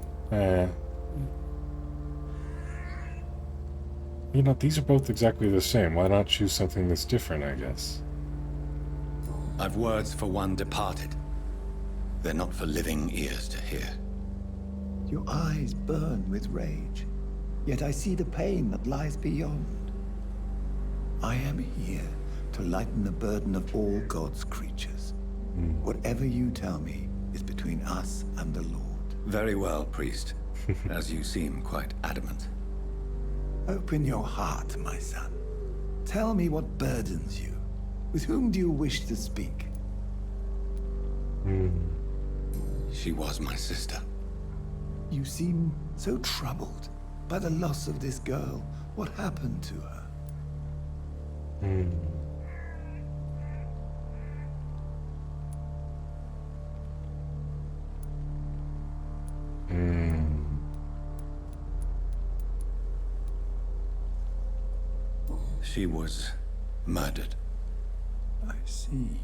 A: You know, these are both exactly the same. Why not choose something that's different, I guess?
B: I've words for one departed. They're not for living ears to hear.
M: Your eyes burn with rage, yet I see the pain that lies beyond. I am here to lighten the burden of all God's creatures. Whatever you tell me is between us and the Lord.
B: Very well, priest. As you seem quite adamant.
M: Open your heart, my son. Tell me what burdens you. With whom do you wish to speak?
B: She was my sister.
M: You seem so troubled by the loss of this girl. What happened to her?
B: She was murdered.
M: I see.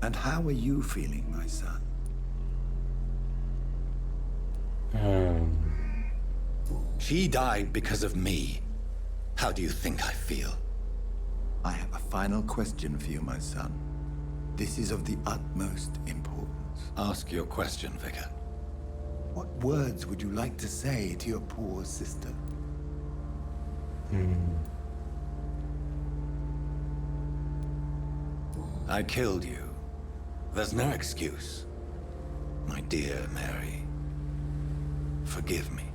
M: And how are you feeling, my son?
B: She died because of me. How do you think I feel?
M: I have a final question for you, my son. This is of the utmost importance.
B: Ask your question, Vicar.
M: What words would you like to say to your poor sister?
B: I killed you. There's no excuse. My dear Mary, forgive me.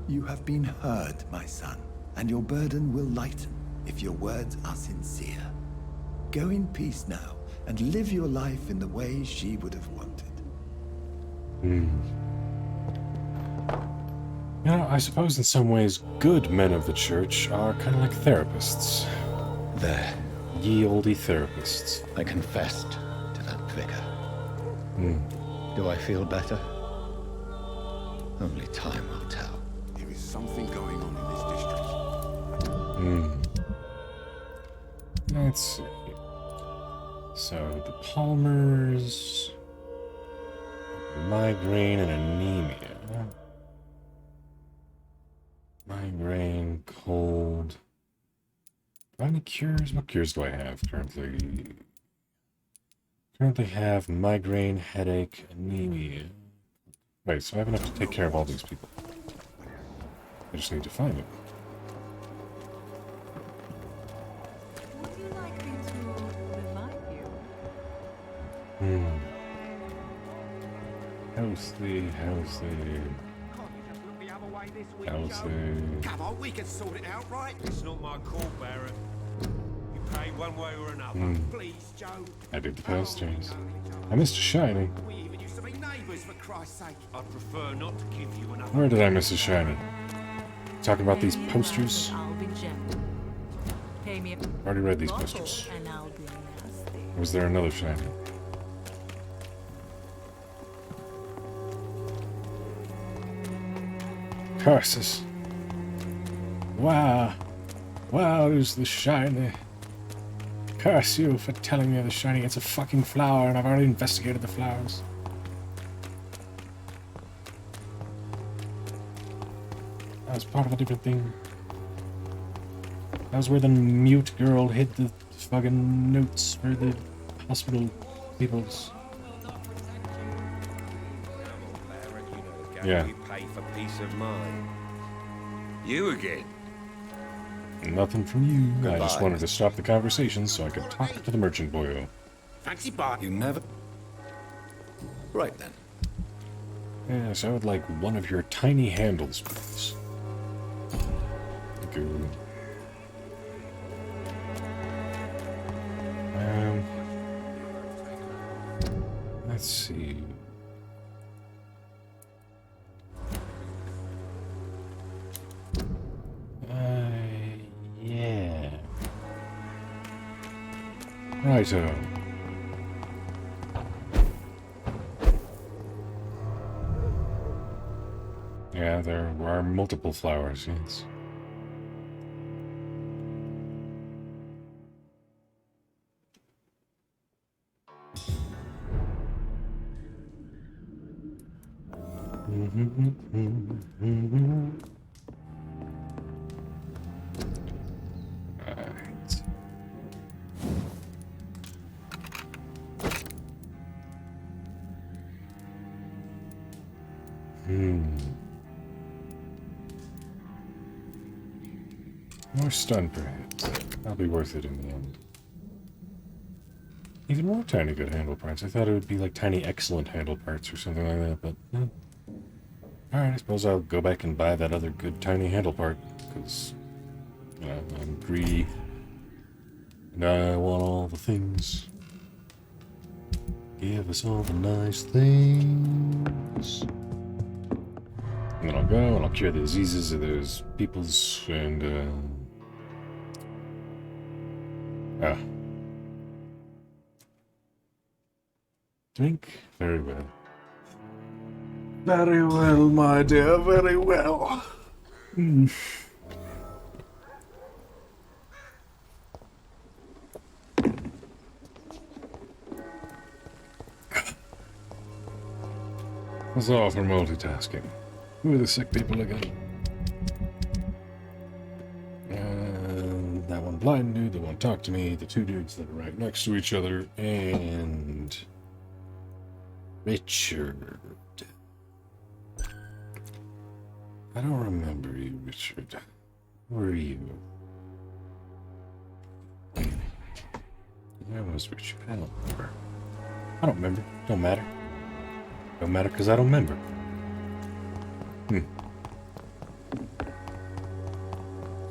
M: You have been heard, my son, and your burden will lighten if your words are sincere. Go in peace now, and live your life in the way she would have wanted.
A: You know, I suppose in some ways, good men of the church are kind of like therapists.
B: There.
A: Ye olde therapists.
B: I confessed to that vicar. Do I feel better? Only time will tell.
P: There is something going on in this district.
A: Let's see. So, the Palmers... migraine and anemia. Migraine, cold... Do I have any cures? What cures do I have currently? Currently have migraine, headache, anemia. Wait, so I have enough to take care of all these people. I just need to find it.
N: Would you like me to revive you?
A: How's the...
C: Come on, we can sort it out, right? It's not my call, Barrett. You pay one way or another. Please, Joe.
A: I did the posters. I missed a shiny.
C: We even used to be neighbours, for Christ's
L: Christ's sake. I'd prefer not to give you another.
A: Where did I miss a shiny? Talk about these posters.
Q: I'll be gentle. Pay me a
A: Already read these
Q: bottle
A: posters.
Q: and I'll be nasty.
A: Or was there another shiny? Curses. Wow. Wow, who's the shiny? Curse you for telling me the shiny. It's a fucking flower, and I've already investigated the flowers. That was part of a different thing. That was where the mute girl hid the fucking notes for the hospital peoples. Yeah.
L: We pay for peace of mind. You again?
A: Nothing from you. I just
B: Goodbye.
A: wanted to stop the conversation so I could talk to the merchant boyo.
C: Fancy bar.
B: You never... Right then.
A: Yes, I would like one of your tiny handles, please. Thank you. Let's see. Yeah. Righto. Yeah, there are multiple flowers, yes. Right. More stun, perhaps. That'll be worth it in the end. Even more tiny good handle parts. I thought it would be like tiny excellent handle parts or something like that, but no. Alright, I suppose I'll go back and buy that other good tiny handle part, because, you know, I'm greedy. And I want all the things. Give us all the nice things. And then I'll go and I'll cure the diseases of those peoples and, drink? Very well.
R: Very well, my dear, very well.
A: That's all for multitasking. Who are the sick people again? That one blind dude, the one talk to me, the two dudes that are right next to each other, and Richard. I don't remember you, Richard. Who are you? Where was Richard? I don't remember. I don't remember. Don't matter. Don't matter because I don't remember.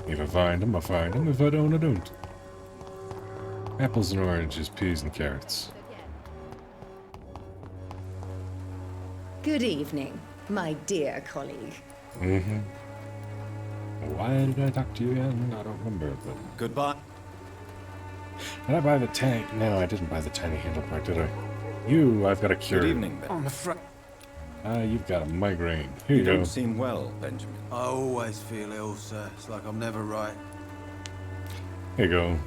A: If I find him, I find him. If I don't, I don't. Apples and oranges, peas and carrots.
S: Good evening, my dear colleague.
A: Why did I talk to you again? I don't remember, but...
B: Goodbye.
A: Did I buy the tank? No, I didn't buy the tiny handle part, did I? You, I've got a cure.
B: Good evening, Ben.
E: I'm afraid...
A: You've got a migraine. Here you
B: don't
A: go.
B: seem well, Benjamin.
E: I always feel ill, sir. It's like I'm never right.
A: Here you go.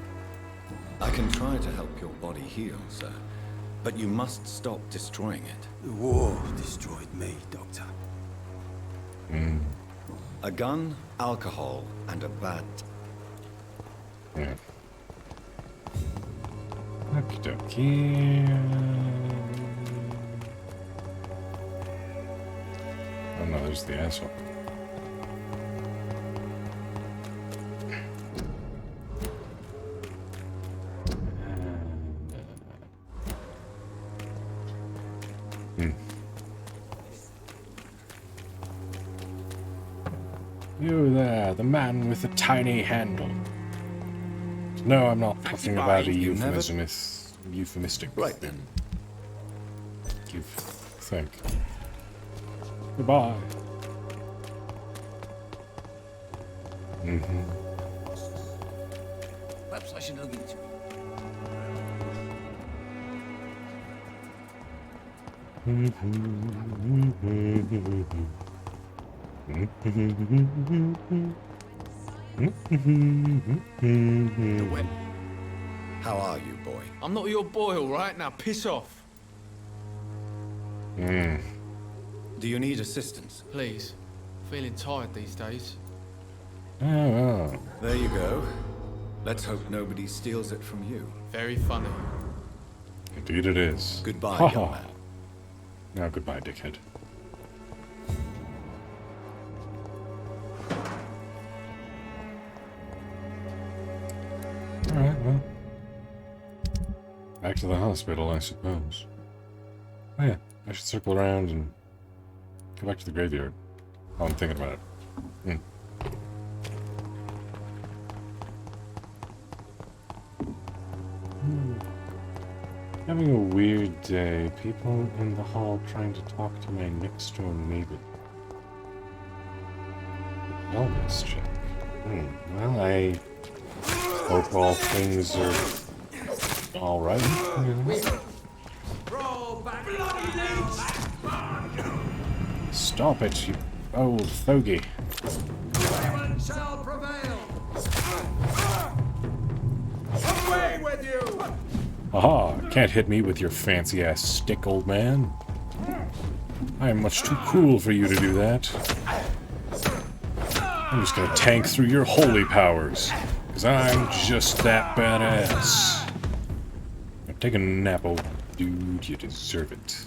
B: I can try to help your body heal, sir. But you must stop destroying it.
E: The war destroyed me, Doctor.
B: A gun, alcohol, and a bad...
A: Yeah. Okie dokie. Oh no, there's the asshole. You there, the man with the tiny handle. No, I'm not talking about a euphemistic.
B: Right then.
A: You think. Goodbye. Mm-hmm.
L: Perhaps I should look into it.
B: How are you, boy?
H: I'm not your boy, all right? Now piss off.
B: Do you need assistance?
H: Please. Feeling tired these days.
A: Oh.
B: There you go. Let's hope nobody steals it from you.
H: Very funny.
A: Indeed it is.
B: Goodbye,
A: Ha
B: young
A: ha.
B: man.
A: Now goodbye, dickhead. Alright, well. Back to the hospital, I suppose. Oh yeah, I should circle around and go back to the graveyard. While I'm thinking about it. Having a weird day. People in the hall trying to talk to my next door neighbor. Wellness check. Well, I hope all things are alright. Stop it, you old fogey.
C: Heaven shall prevail. Away with you!
A: Aha! Can't hit me with your fancy-ass stick, old man. I am much too cool for you to do that. I'm just gonna tank through your holy powers, because I'm just that badass. Now take a nap, old dude. You deserve it.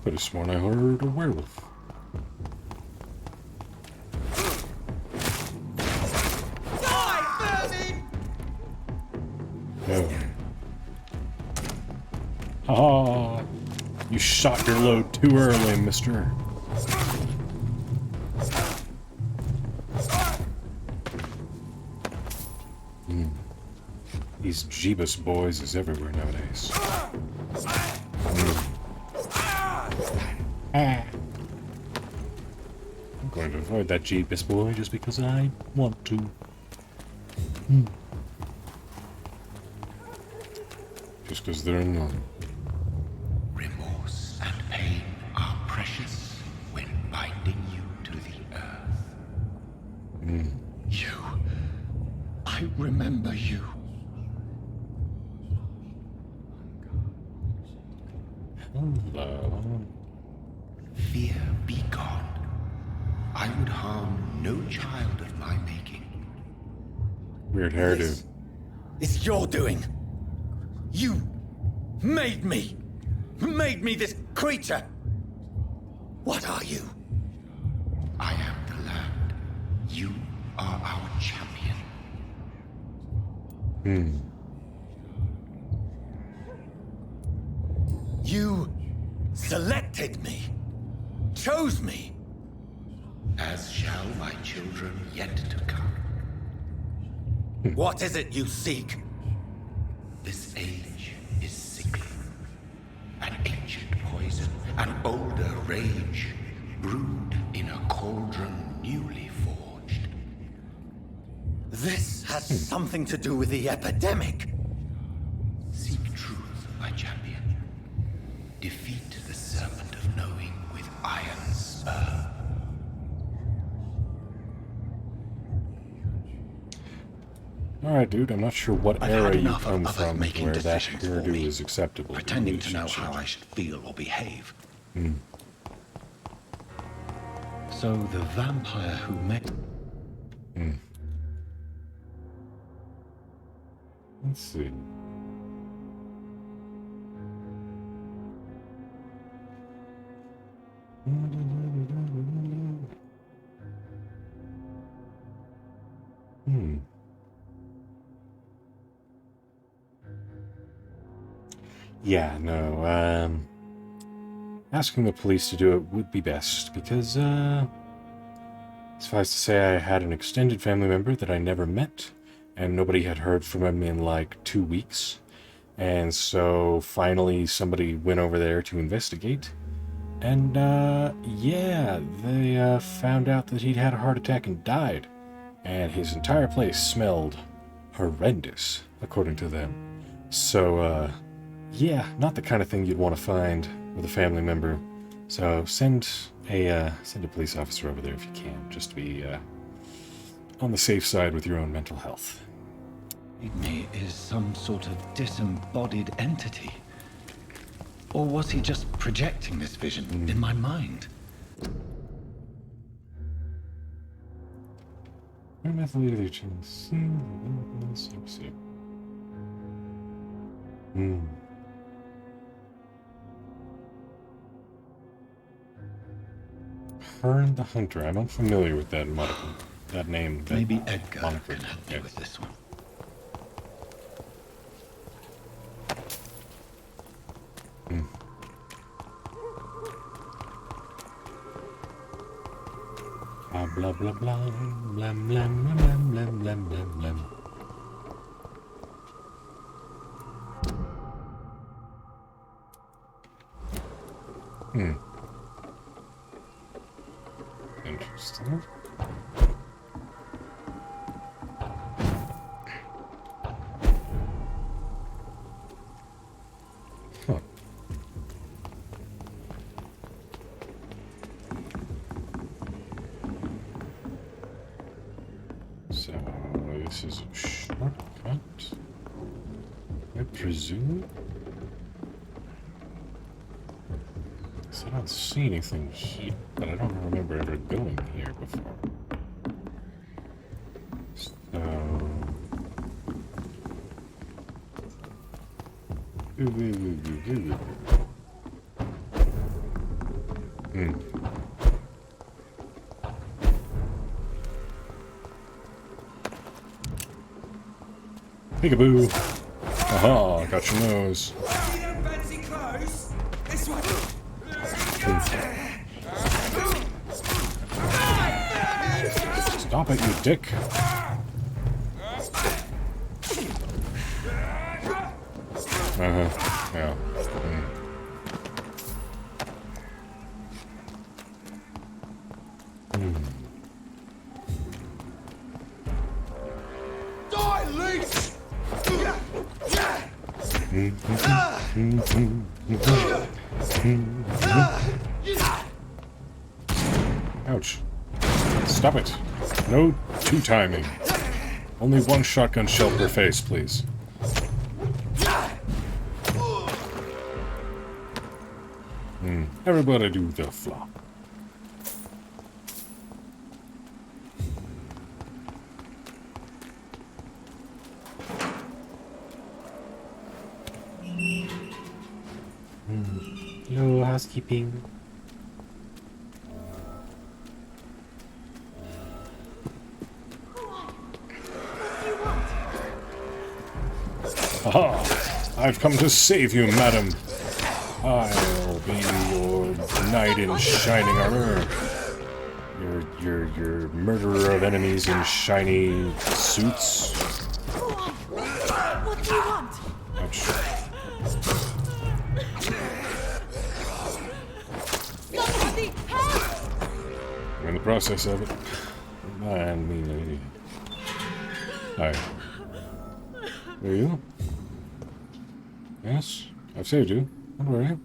A: Could have sworn I heard a werewolf. No. Ha! You shot your load too early, mister. These Jeebus boys is everywhere nowadays. I'm going to avoid that Jeebus boy just because I want to. Just because they're none.
O: Remorse and pain are precious when binding you to the earth. You. I remember you.
A: Hello.
O: Fear be gone. I would harm no child of my making.
A: Weird hairdo.
B: It's your doing. You made me this creature. What are you?
O: I am the land. You are our champion.
B: You selected me, chose me.
O: As shall my children yet to come.
B: What is it you seek?
O: This age is sickly. An ancient poison, an older rage, brewed in a cauldron newly forged.
B: This has something to do with the epidemic.
O: Seek truth, my champion. Defeat the serpent of knowing with iron spur.
A: Alright, dude, I'm not sure what
O: I've
A: era
O: had
A: you
O: enough
A: come
O: of
A: from
O: making
A: where that
O: decisions for
A: hairdo
O: me,
A: is acceptable.
O: pretending to know how I should feel or behave. So the vampire who met...
A: Let's see. Yeah, no, asking the police to do it would be best, because, suffice to say I had an extended family member that I never met, and nobody had heard from him in like 2 weeks. And so finally somebody went over there to investigate. And, yeah, they found out that he'd had a heart attack and died. And his entire place smelled horrendous, according to them. So, yeah, not the kind of thing you'd want to find with a family member. So send a police officer over there if you can, just to be, on the safe side with your own mental health.
B: Me is some sort of disembodied entity. Or was he just projecting this vision in my mind?
A: Hearn the Hunter. I'm unfamiliar with that moniker. That name. That
B: Maybe Edgar
A: moniker.
B: can help me with this one.
A: Blah blah blah blam blam blam blam blam blam blam. Interesting. Huh. So, this is a shortcut, I presume? So I don't see anything here, but I don't remember ever going here before. So... Peekaboo! Aha, got your nose. Stop it, you dick. Yeah.
L: Die, leech!
A: Ouch. Stop it. No two-timing. Only one shotgun shell per face, please. Everybody do the flop. Hello, housekeeping. Aha! I've come to save you, madam. I'll be your knight in shining armor. Your murderer of enemies in shiny suits.
N: What do you want?
A: Ouch.
N: Somebody help!
A: I'm in the process of it. And me. Hi. Are you? Yes? I've saved you. Don't worry.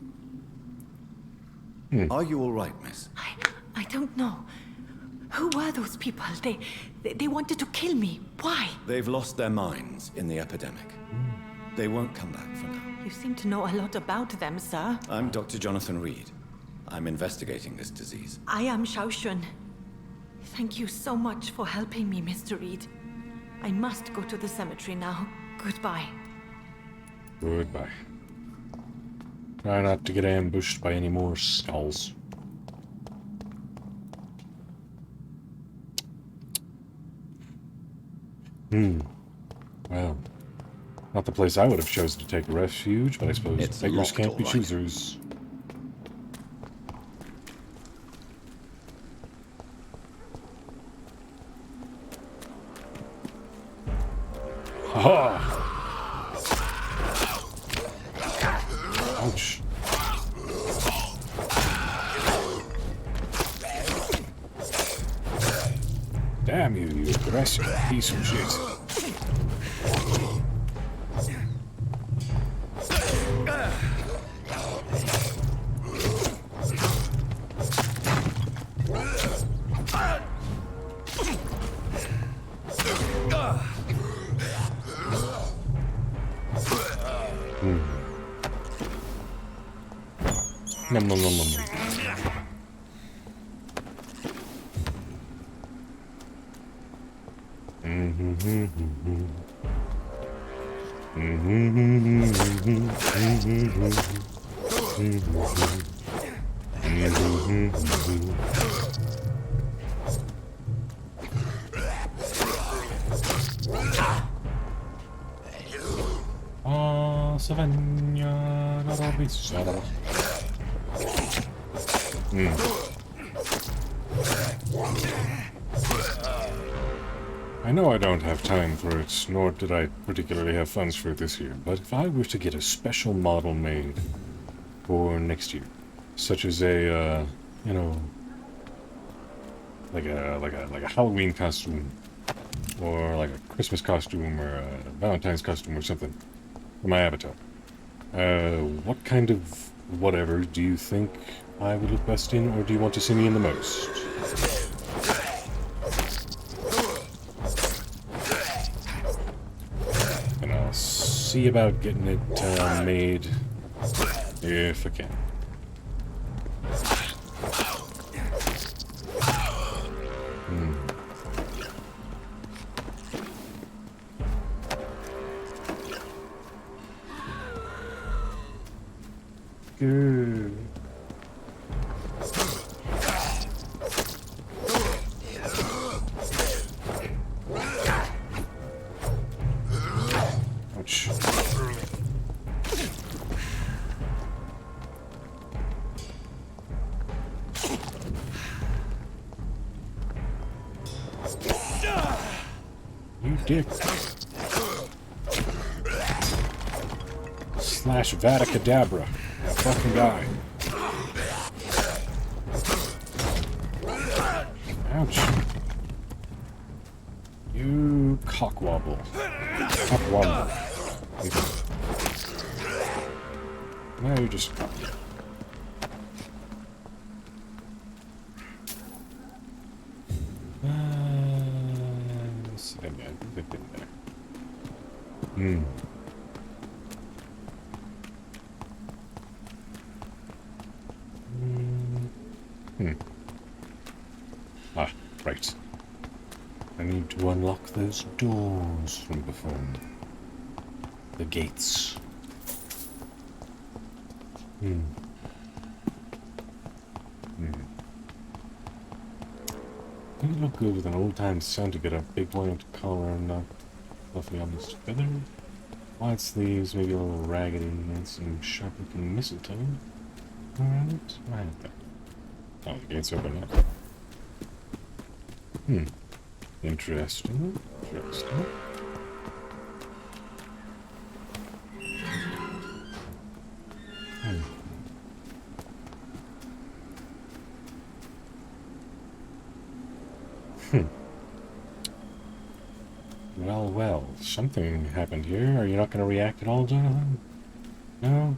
B: Are you all right, miss?
Q: I don't know. Who were those people? They wanted to kill me. Why?
B: They've lost their minds in the epidemic. They won't come back for now.
Q: You seem to know a lot about them, sir.
B: I'm Dr. Jonathan Reed. I'm investigating this disease.
Q: I am Shaoshun. Thank you so much for helping me, Mr. Reed. I must go to the cemetery now. Goodbye.
A: Goodbye. Try not to get ambushed by any more skulls. Well. Not the place I would have chosen to take refuge, but I suppose
B: It's
A: beggars
B: locked,
A: can't be
B: all right.
A: choosers. Ha! Ouch. Damn you, you aggressive piece of shit. Nom nom nom nom nom. Ah, Savagna, la robissara. I know I don't have time for it, nor did I particularly have funds for it this year, but if I were to get a special model made for next year, such as a, you know, like a Halloween costume, or like a Christmas costume, or a Valentine's costume, or something for my avatar, what kind of whatever do you think I would look best in, or do you want to see me in the most? And I'll see about getting it made if I can. Good. Ouch. You dick. Slash Vadacadabra. Fucking die. Ouch. You cockwobble. Cockwobble. Now you just... Sit there. They've been there. Ah, right. I need to unlock those doors from before. The gates. It would look good with an old-time sun to get a big blanket collar and not fluffy almost together. Wide sleeves, maybe a little raggedy, and some sharp-looking mistletoe around it. Right there. Oh, the gate's open now. Interesting. Interesting. Well, well, something happened here. Are you not going to react at all, Jonathan? No?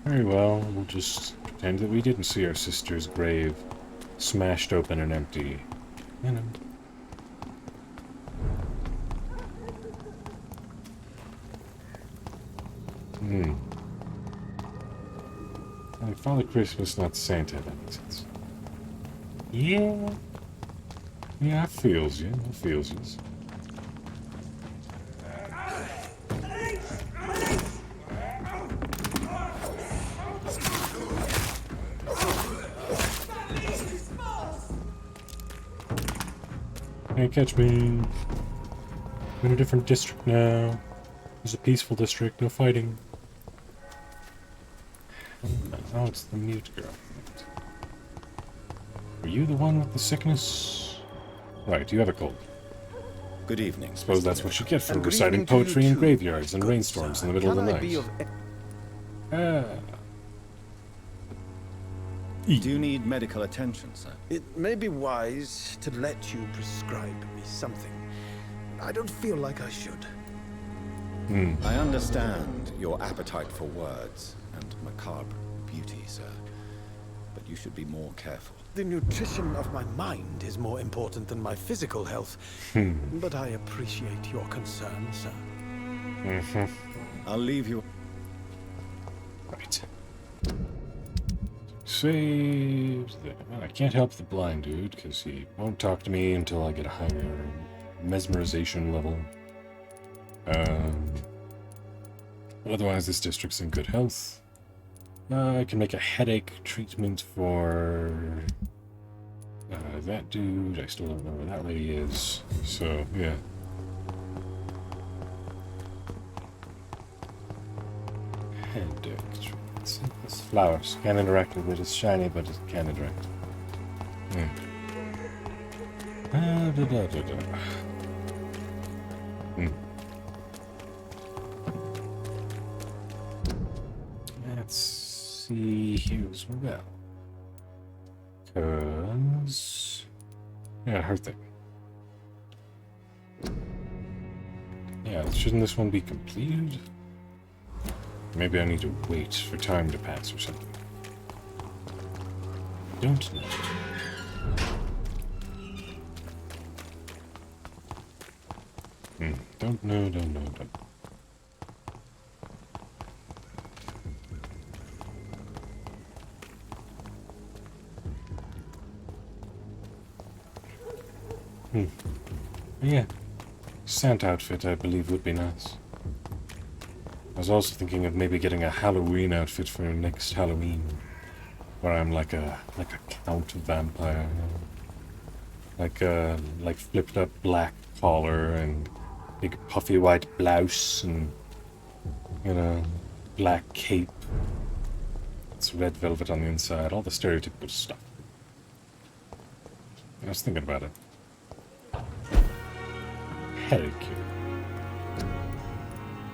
A: Very well, we'll just pretend that we didn't see our sister's grave smashed open and empty. You know. Like Father Christmas, not Santa, that makes sense. Yeah. Yeah, I feels you. I feels you. Can't catch me. I'm in a different district now. It's a peaceful district, no fighting. Oh, it's the mute girl. Were you the one with the sickness? Right, you have a cold.
B: Good evening.
A: Suppose that's what you get for
E: And good
A: reciting
E: evening to you
A: poetry in
E: too,
A: graveyards and
E: good
A: rainstorms
E: sir.
A: in the middle
E: Can
A: of the
E: I
A: night.
E: be of
B: Do you need medical attention, sir?
E: It may be wise to let you prescribe me something. I don't feel like I should.
B: I understand your appetite for words and macabre beauty, sir. But you should be more careful.
E: The nutrition of my mind is more important than my physical health. But I appreciate your concern, sir.
B: I'll leave you.
A: Right. Saved. I can't help the blind dude because he won't talk to me until I get a higher mesmerization level. Otherwise, this district's in good health. I can make a headache treatment for that dude. I still don't know where that lady is. So, yeah. Headache treatment. This flowers. Can't interact with it. It's shiny, but it can't interact. Let's see here as well. Because... yeah, her thing. Yeah, shouldn't this one be completed? Maybe I need to wait for time to pass or something. Don't know. Don't know, don't know, don't know. Yeah. Santa outfit, I believe, would be nice. I was also thinking of maybe getting a Halloween outfit for next Halloween. Where I'm like a count vampire. Like flipped up black collar and big puffy white blouse and, you know, black cape. It's red velvet on the inside, all the stereotypical stuff. I was thinking about it. Headache.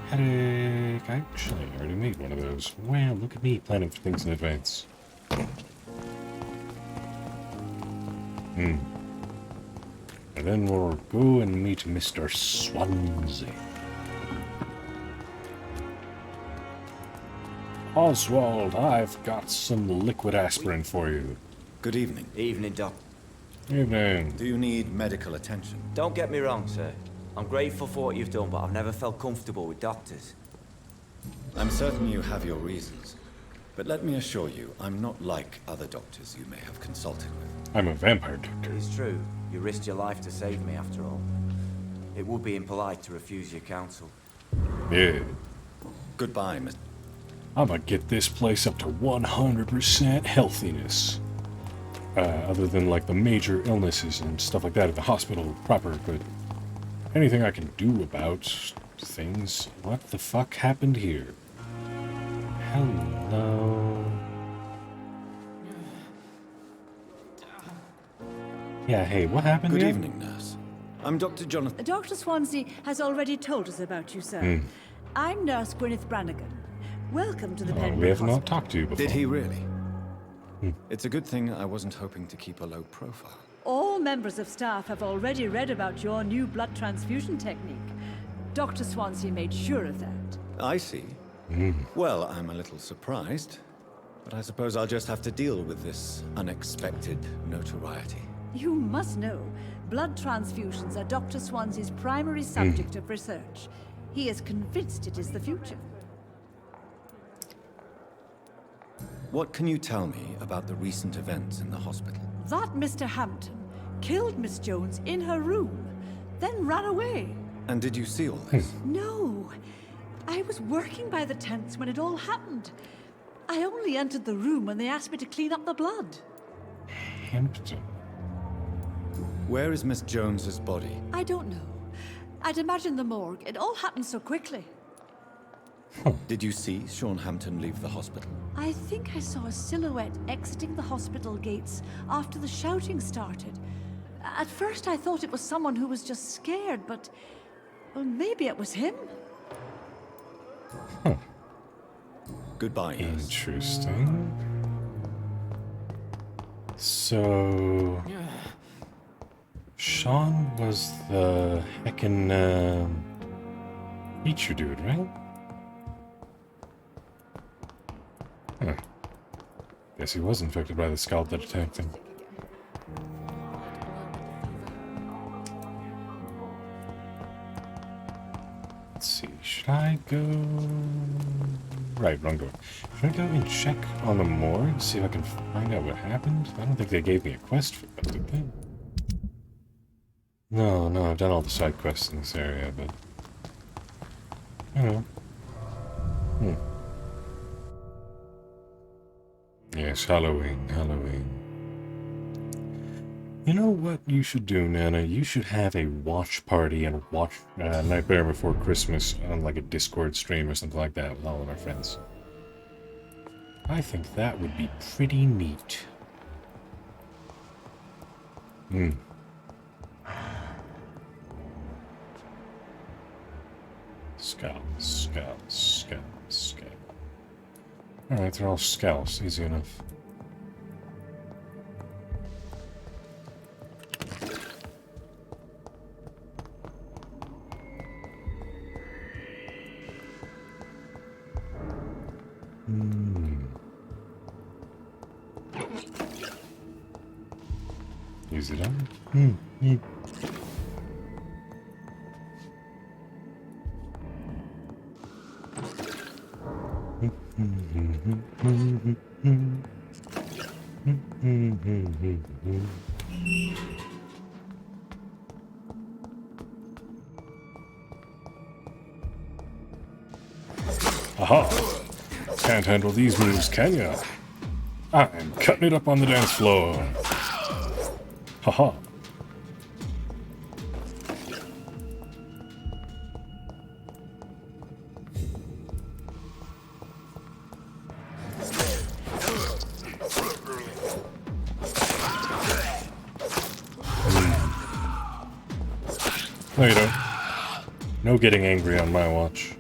A: Headache. Actually, I already made one of those. Wow, look at me planning for things in advance. And then we'll go and meet Mr. Swansea. Oswald, I've got some liquid aspirin for you.
B: Good evening.
J: Evening, Doc.
A: Evening.
B: Do you need medical attention?
J: Don't get me wrong, sir. I'm grateful for what you've done, but I've never felt comfortable with doctors.
B: I'm certain you have your reasons. But let me assure you, I'm not like other doctors you may have consulted with.
A: I'm a vampire doctor.
J: It's true. You risked your life to save me, after all. It would be impolite to refuse your counsel.
A: Yeah.
B: Goodbye, Mr.
A: I'm gonna get this place up to 100% healthiness. Other than like the major illnesses and stuff like that at the hospital proper, but anything I can do about things. What the fuck happened here? Hello. Yeah, hey, what happened
B: Good
A: here?
B: evening, nurse. I'm Dr. Jonathan.
N: Dr. Swansea has already told us about you, sir. I'm Nurse Gwyneth Brannigan. Welcome to the Penguin
A: we have
N: Hospital.
A: not talked to you before.
B: Did he really? It's a good thing I wasn't hoping to keep a low profile.
N: All members of staff have already read about your new blood transfusion technique. Dr. Swansea made sure of that.
B: I see. Well, I'm a little surprised, but I suppose I'll just have to deal with this unexpected notoriety.
N: You must know, blood transfusions are Dr. Swansea's primary subject of research. He is convinced it is the future.
B: What can you tell me about the recent events in the hospital?
N: That Mr. Hampton killed Miss Jones in her room, then ran away.
B: And did you see all this?
N: No. I was working by the tents when it all happened. I only entered the room when they asked me to clean up the blood.
A: Hampton.
B: Where is Miss Jones's body?
N: I don't know. I'd imagine the morgue. It all happened so quickly.
B: Did you see Sean Hampton leave the hospital?
N: I think I saw a silhouette exiting the hospital gates after the shouting started. At first I thought it was someone who was just scared, but... well, maybe it was him?
B: Goodbye, nurse.
A: Interesting. So... Sean was the heckin' creature dude, right? Huh. Guess he was infected by the scalp that attacked him. Let's see, should I go... Right, wrong door. Should I go and check on the morgue, see if I can find out what happened? I don't think they gave me a quest for that, did they? No, I've done all the side quests in this area, but... I don't know. Yes, Halloween. You know what you should do, Nana? You should have a watch party and watch Nightmare Before Christmas on like a Discord stream or something like that with all of our friends. I think that would be pretty neat. Scouts. Alright, they're all scouts. Easy enough. Is it on? Aha! Can't handle these moves, can ya? I'm cutting it up on the dance floor. Haha. No, you don't. No getting angry on my watch.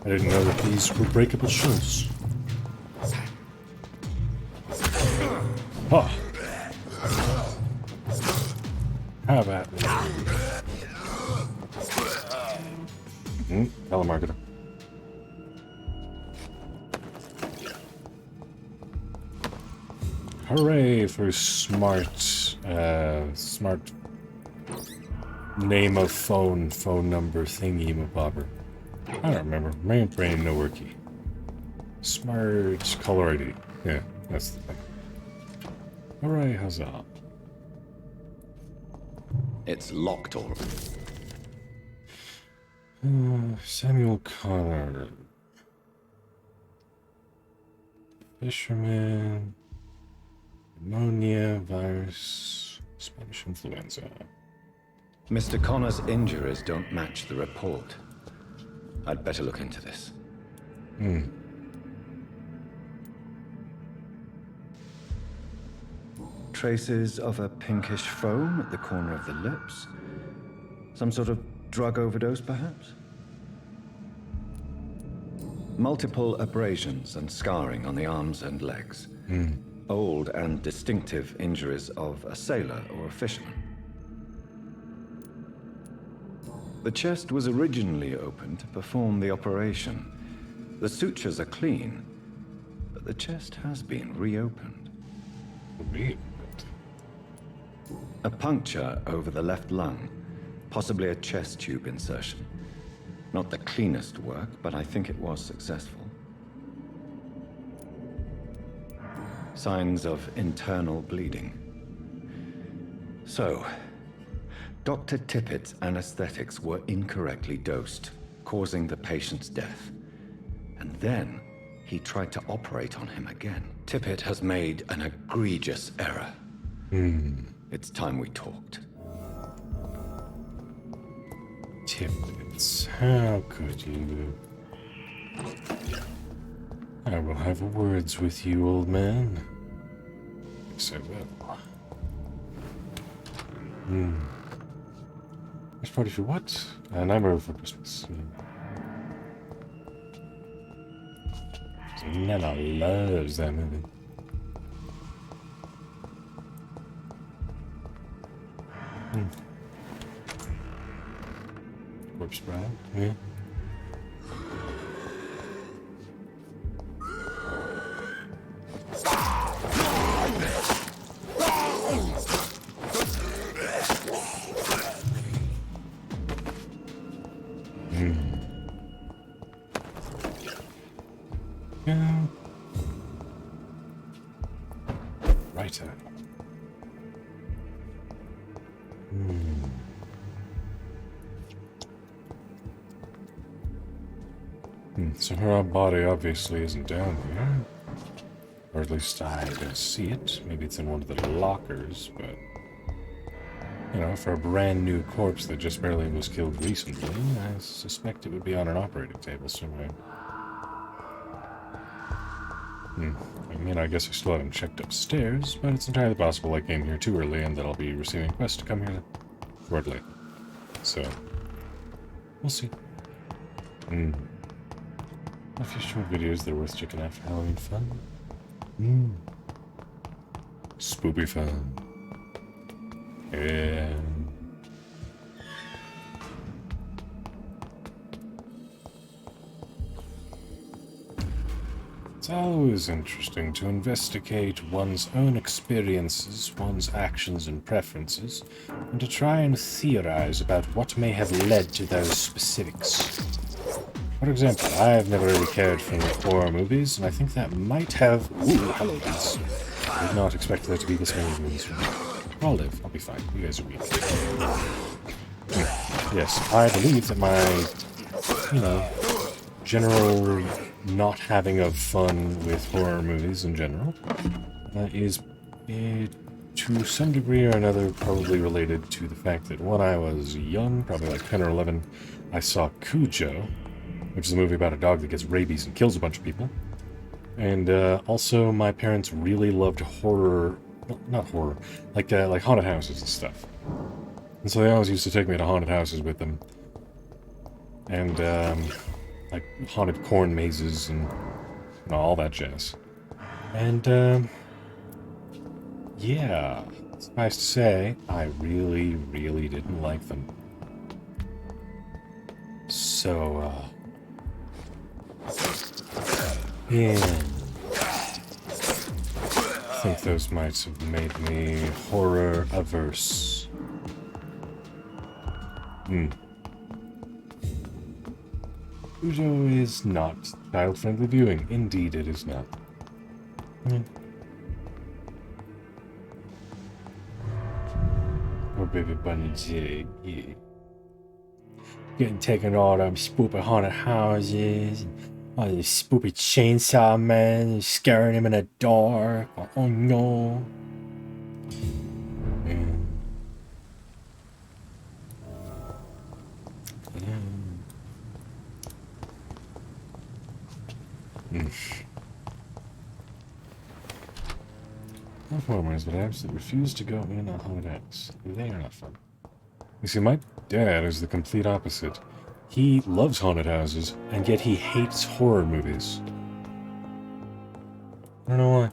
A: I didn't know that these were breakable shells. How about me? Telemarketer. Hooray for smart name of phone number thingy mabobber. I don't remember. My brain no worky. Smart color ID. Yeah, that's the thing. Hooray, huzzah.
B: It's locked already.
A: Samuel Connor. Fisherman. Pneumonia, virus, Spanish influenza.
B: Mr. Connor's injuries don't match the report. I'd better look into this. Traces of a pinkish foam at the corner of the lips. Some sort of drug overdose, perhaps? Multiple abrasions and scarring on the arms and legs. Old and distinctive injuries of a sailor or a fisherman. The chest was originally opened to perform the operation. The sutures are clean, but the chest has been reopened. A puncture over the left lung, possibly a chest tube insertion. Not the cleanest work, but I think it was successful. Signs of internal bleeding. So, Dr. Tippett's anesthetics were incorrectly dosed, causing the patient's death. And And then he tried to operate on him again. Tippett has made an egregious error. It's time we talked.
A: Tippett, how could you? I will have words with you, old man. Yes, I will. Which party for what? Nightmare Before Christmas. Nana loves that movie. Corpse Bride, yeah. Yeah. Righto. So her body obviously isn't down here. Or at least I don't see it. Maybe it's in one of the lockers, but... You know, for a brand new corpse that just barely was killed recently, I suspect it would be on an operating table somewhere. I mean, I guess I still haven't checked upstairs, but it's entirely possible I came here too early and that I'll be receiving requests to come here shortly. So, we'll see. A few short videos that are worth checking out for Halloween fun. Spoopy fun. Yeah. It's always interesting to investigate one's own experiences, one's actions and preferences, and to try and theorize about what may have led to those specifics. For example, I've never really cared for horror movies, and I think that might have... Ooh, hello, guys. I did not expect there to be this many movies from me. I'll live. I'll be fine. You guys are weak. Yes, I believe that my, you know, general not having of fun with horror movies in general is, to some degree or another, probably related to the fact that when I was young, probably like 10 or 11, I saw Cujo, which is a movie about a dog that gets rabies and kills a bunch of people. And also, my parents really loved horror, not horror, like haunted houses and stuff. And so they always used to take me to haunted houses with them. And, like haunted corn mazes and you know, all that jazz. And, yeah, suffice to say, I really, really didn't like them. So, yeah. I think those might have made me horror-averse. Cujo is not child-friendly viewing. Indeed, it is not. Poor baby bunny J. Yeah. Getting taken to all them spoopy haunted houses. All these spoopy chainsaw men scaring him in the dark. Oh no. Performers, but I absolutely refuse to go in on haunted house. They are not fun. You see, my dad is the complete opposite. He loves haunted houses, and yet he hates horror movies. I don't know why.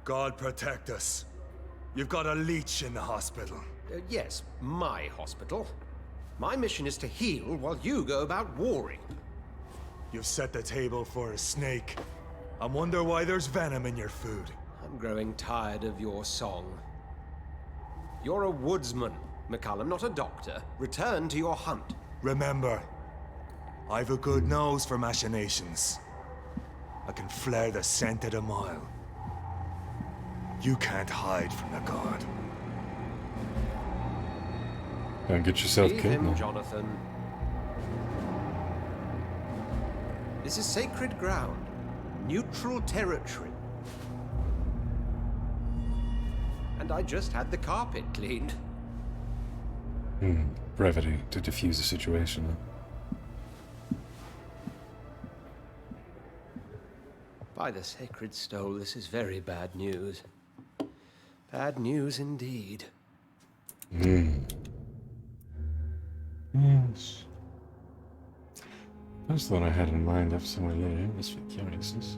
I: God protect us. You've got a leech in the hospital.
L: Yes, my hospital. My mission is to heal while you go about warring.
I: You've set the table for a snake. I wonder why there's venom in your food.
L: I'm growing tired of your song. You're a woodsman, McCallum, not a doctor. Return to your hunt.
I: Remember, I've a good nose for machinations. I can flare the scent at a mile. You can't hide from the god.
A: Don't get yourself
L: Leave
A: killed
L: him,
A: now.
L: Jonathan. This is sacred ground. Neutral territory. And I just had the carpet cleaned.
A: Brevity to diffuse the situation.
L: By the sacred stole, this is very bad news. Bad news indeed.
A: Yes. First thought I had in mind up somewhere later was for curiousness.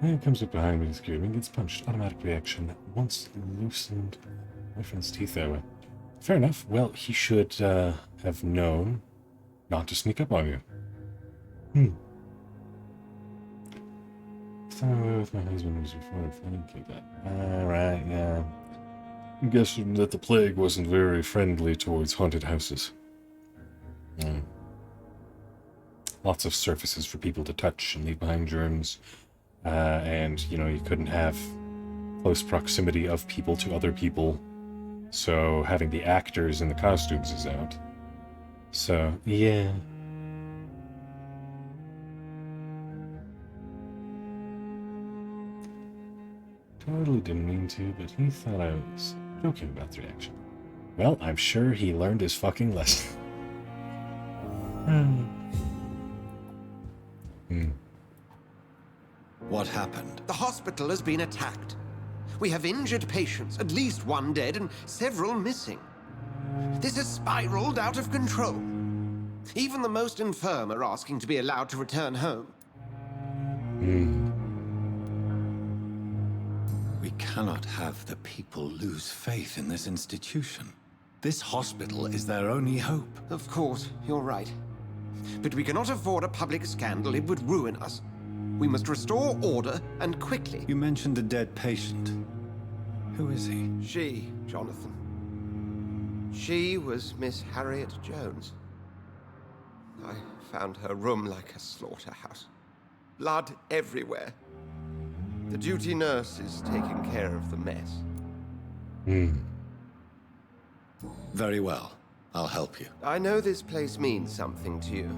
A: And it comes up behind me, screaming, gets punched. Automatic reaction. Once loosened. My friend's teeth that way. Fair enough. Well, he should have known not to sneak up on you. So with my husband was before the flooding kicked up. Alright, yeah. I'm guessing that the plague wasn't very friendly towards haunted houses. Lots of surfaces for people to touch and leave behind germs. And, you know, you couldn't have close proximity of people to other people. So having the actors in the costumes is out. So, yeah. Totally didn't mean to, but he thought I was joking about the reaction. Well, I'm sure he learned his fucking lesson.
L: What happened? The hospital has been attacked. We have injured patients, at least one dead and several missing. This has spiraled out of control. Even the most infirm are asking to be allowed to return home.
B: We cannot have the people lose faith in this institution. This hospital is their only hope.
L: Of course, you're right. But we cannot afford a public scandal. It would ruin us. We must restore order, and quickly.
B: You mentioned a dead patient. Who is he?
L: She, Jonathan. She was Miss Harriet Jones. I found her room like a slaughterhouse. Blood everywhere. The duty nurse is taking care of the mess.
B: Very well. I'll help you.
L: I know this place means something to you.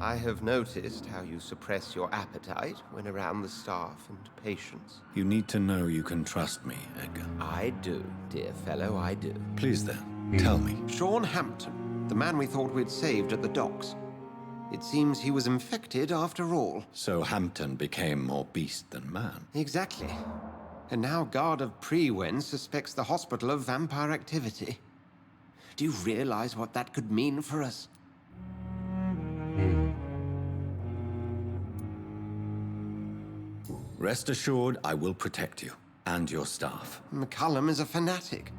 L: I have noticed how you suppress your appetite when around the staff and patients.
B: You need to know you can trust me, Edgar.
L: I do, dear fellow, I do.
B: Please then, tell me.
L: Sean Hampton, the man we thought we'd saved at the docks. It seems he was infected after all.
B: So Hampton became more beast than man.
L: Exactly. And now Guard of Prewen suspects the hospital of vampire activity. Do you realize what that could mean for us?
B: Rest assured, I will protect you and your staff.
L: McCullum is a fanatic.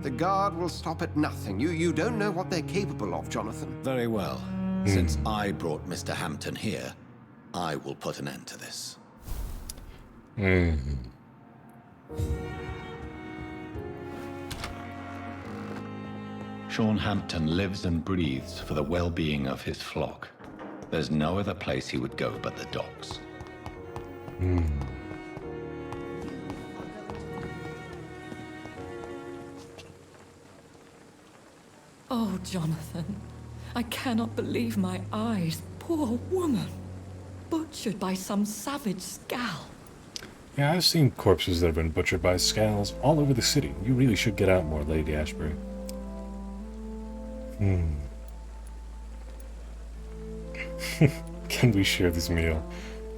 L: The Guard will stop at nothing. You don't know what they're capable of, Jonathan.
B: Very well. Since I brought Mr. Hampton here, I will put an end to this. Sean Hampton lives and breathes for the well-being of his flock. There's no other place he would go but the docks.
K: Oh, Jonathan, I cannot believe my eyes. Poor woman. Butchered by some savage scowl.
A: Yeah, I've seen corpses that have been butchered by scowls all over the city. You really should get out more, Lady Ashbury. Can we share this meal?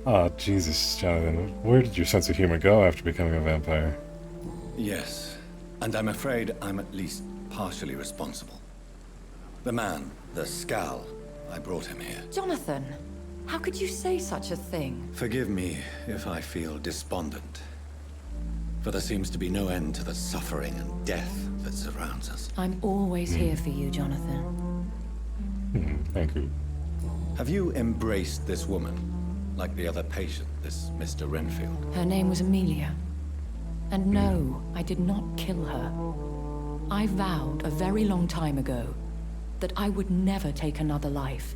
A: Oh, Jesus, Jonathan. Where did your sense of humor go after becoming a vampire?
B: Yes, and I'm afraid I'm at least partially responsible. The man, the scowl, I brought him here.
K: Jonathan, how could you say such a thing?
B: Forgive me if I feel despondent, for there seems to be no end to the suffering and death that surrounds us.
K: I'm always here for you, Jonathan.
A: Thank you.
B: Have you embraced this woman, like the other patient, this Mr. Renfield?
K: Her name was Amelia. And no, I did not kill her. I vowed a very long time ago that I would never take another life,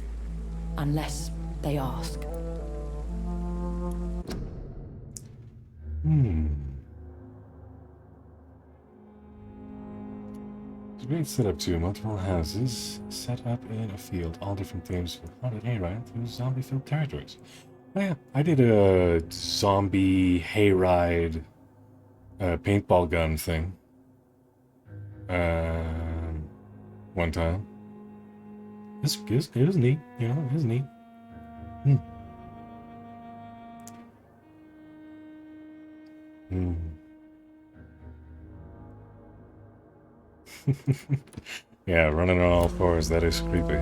K: unless they ask.
A: It's a great setup too. Multiple houses set up in a field, all different themes for haunted hayride through zombie-filled territories. Oh yeah, I did a zombie hayride paintball gun thing one time. It was neat, you know, it was neat. Yeah, running on all fours, that is creepy.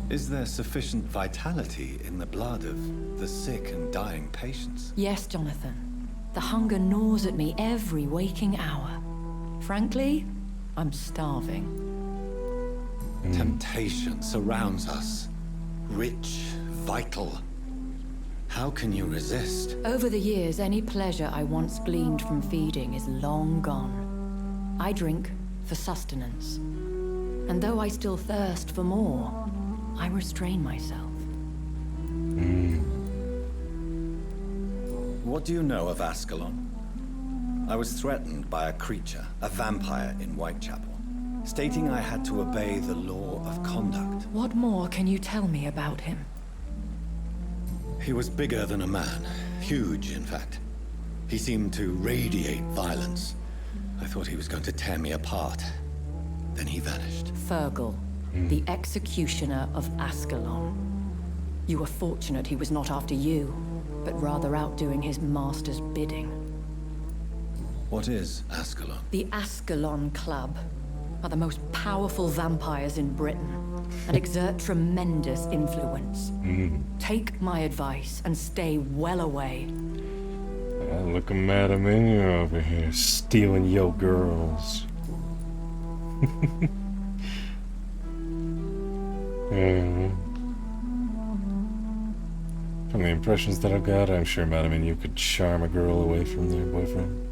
B: Is there sufficient vitality in the blood of the sick and dying patients?
K: Yes, Jonathan. The hunger gnaws at me every waking hour. Frankly, I'm starving.
B: Temptation surrounds us. Rich, vital. How can you resist?
K: Over the years, any pleasure I once gleaned from feeding is long gone. I drink for sustenance. And though I still thirst for more, I restrain myself.
B: What do you know of Ascalon? I was threatened by a creature, a vampire in Whitechapel, stating I had to obey the law of conduct.
K: What more can you tell me about him?
B: He was bigger than a man. Huge, in fact. He seemed to radiate violence. I thought he was going to tear me apart. Then he vanished.
K: Fergal, the executioner of Ascalon. You were fortunate he was not after you, but rather out doing his master's bidding.
B: What is Ascalon?
K: The Ascalon Club are the most powerful vampires in Britain and exert tremendous influence. Take my advice and stay well away.
A: Look at Madam Menu over here, stealing yo girls. From the impressions that I've got, I'm sure Madam Menu could charm a girl away from their boyfriend.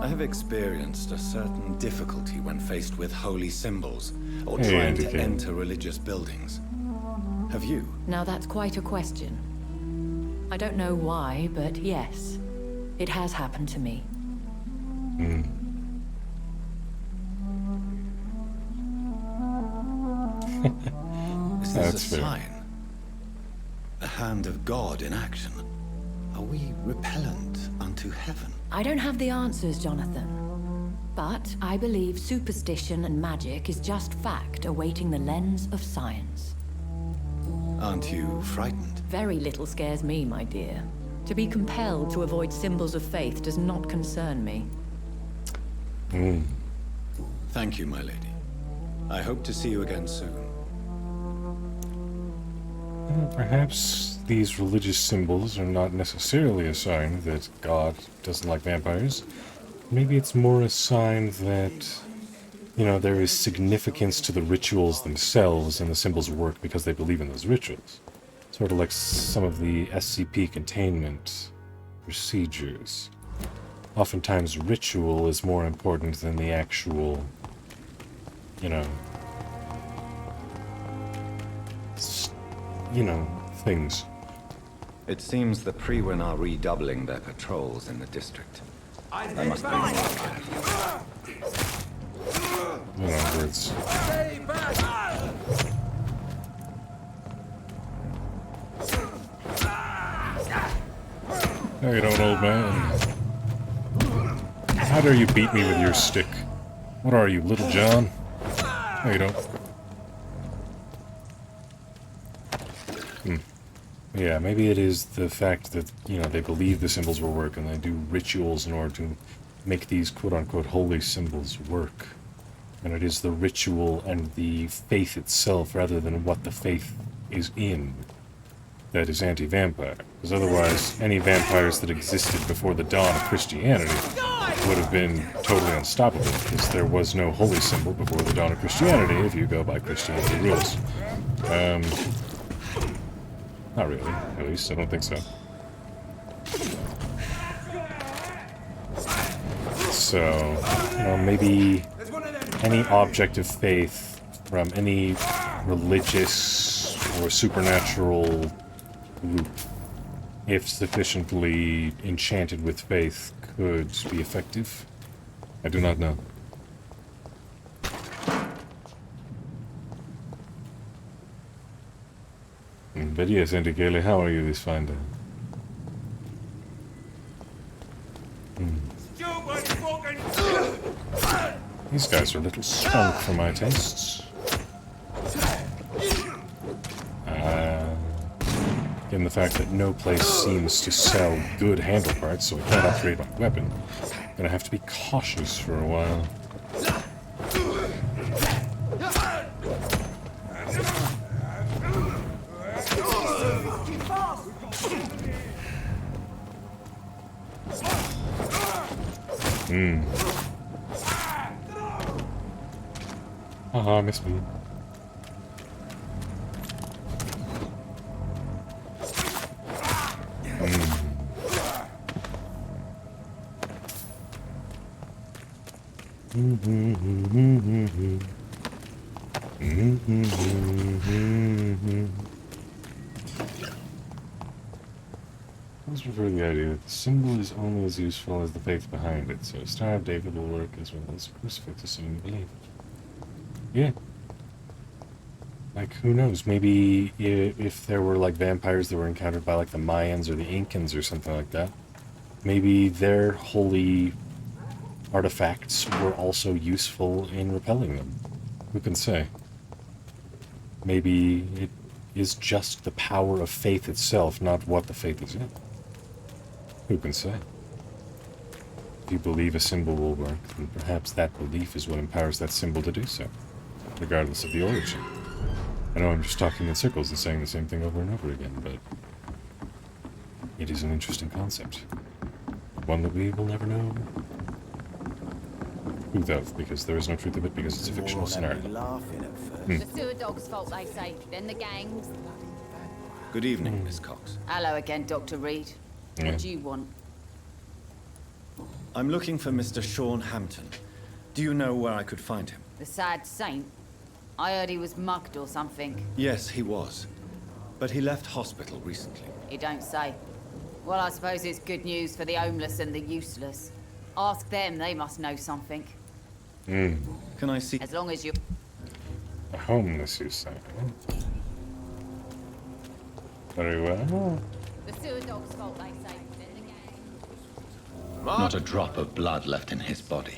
B: I have experienced a certain difficulty when faced with holy symbols or trying to enter religious buildings. Have you?
K: Now that's quite a question. I don't know why, but yes, it has happened to me.
B: Is this a sign? A hand of God in action? Are we repellent unto heaven?
K: I don't have the answers, Jonathan. But I believe superstition and magic is just fact awaiting the lens of science.
B: Aren't you frightened?
K: Very little scares me, my dear. To be compelled to avoid symbols of faith does not concern me.
B: Thank you, my lady. I hope to see you again soon.
A: Perhaps these religious symbols are not necessarily a sign that God doesn't like vampires. Maybe it's more a sign that, you know, there is significance to the rituals themselves and the symbols work because they believe in those rituals. Sort of like some of the SCP containment procedures. Oftentimes ritual is more important than the actual, you know, things.
B: It seems the Priwen are redoubling their patrols in the district. I must be more careful.
A: Words. No, you don't, old man. How dare you beat me with your stick? What are you, Little John? No, you don't. Yeah, maybe it is the fact that, you know, they believe the symbols will work and they do rituals in order to make these quote-unquote holy symbols work. And it is the ritual and the faith itself rather than what the faith is in that is anti-vampire. Because otherwise, any vampires that existed before the dawn of Christianity would have been totally unstoppable, because there was no holy symbol before the dawn of Christianity if you go by Christianity rules. Not really, at least, I don't think so. So, you know, maybe any object of faith from any religious or supernatural group, if sufficiently enchanted with faith, could be effective. I do not know. But yes, Auntie Kaylee, how are you this fine day? These guys are a little strong for my tastes. Given the fact that no place seems to sell good handle parts, so I can't upgrade my weapon, I'm gonna have to be cautious for a while. Haha, missed me. I always prefer the idea that the symbol is only as useful as the faith behind it, so a Star of David will work as well as a crucifix, assuming you believe it. Yeah. Like, who knows? Maybe if there were, like, vampires that were encountered by, like, the Mayans or the Incans or something like that, maybe their holy artifacts were also useful in repelling them. Who can say? Maybe it is just the power of faith itself, not what the faith is in. Who can say? If you believe a symbol will work, then perhaps that belief is what empowers that symbol to do so, regardless of the origin. I know I'm just talking in circles and saying the same thing over and over again, but it is an interesting concept. One that we will never know truth of, because there is no truth of it, because it's a fictional scenario.
F: The sewer dog's fault, they say. Then the gangs.
B: Good evening, Miss Cox.
F: Hello again, Dr. Reed.
B: Yeah.
F: What do you want?
B: I'm looking for Mr. Sean Hampton. Do you know where I could find him?
F: The sad saint? I heard he was mugged or something.
B: Yes, he was. But he left hospital recently.
F: You don't say. Well, I suppose it's good news for the homeless and the useless. Ask them, they must know something.
B: Can I see?
F: As long as you...
A: The homeless, you say? Very well.
F: The sewer dog's fault, they say. Then the gangs.
O: Not a drop of blood left in his body.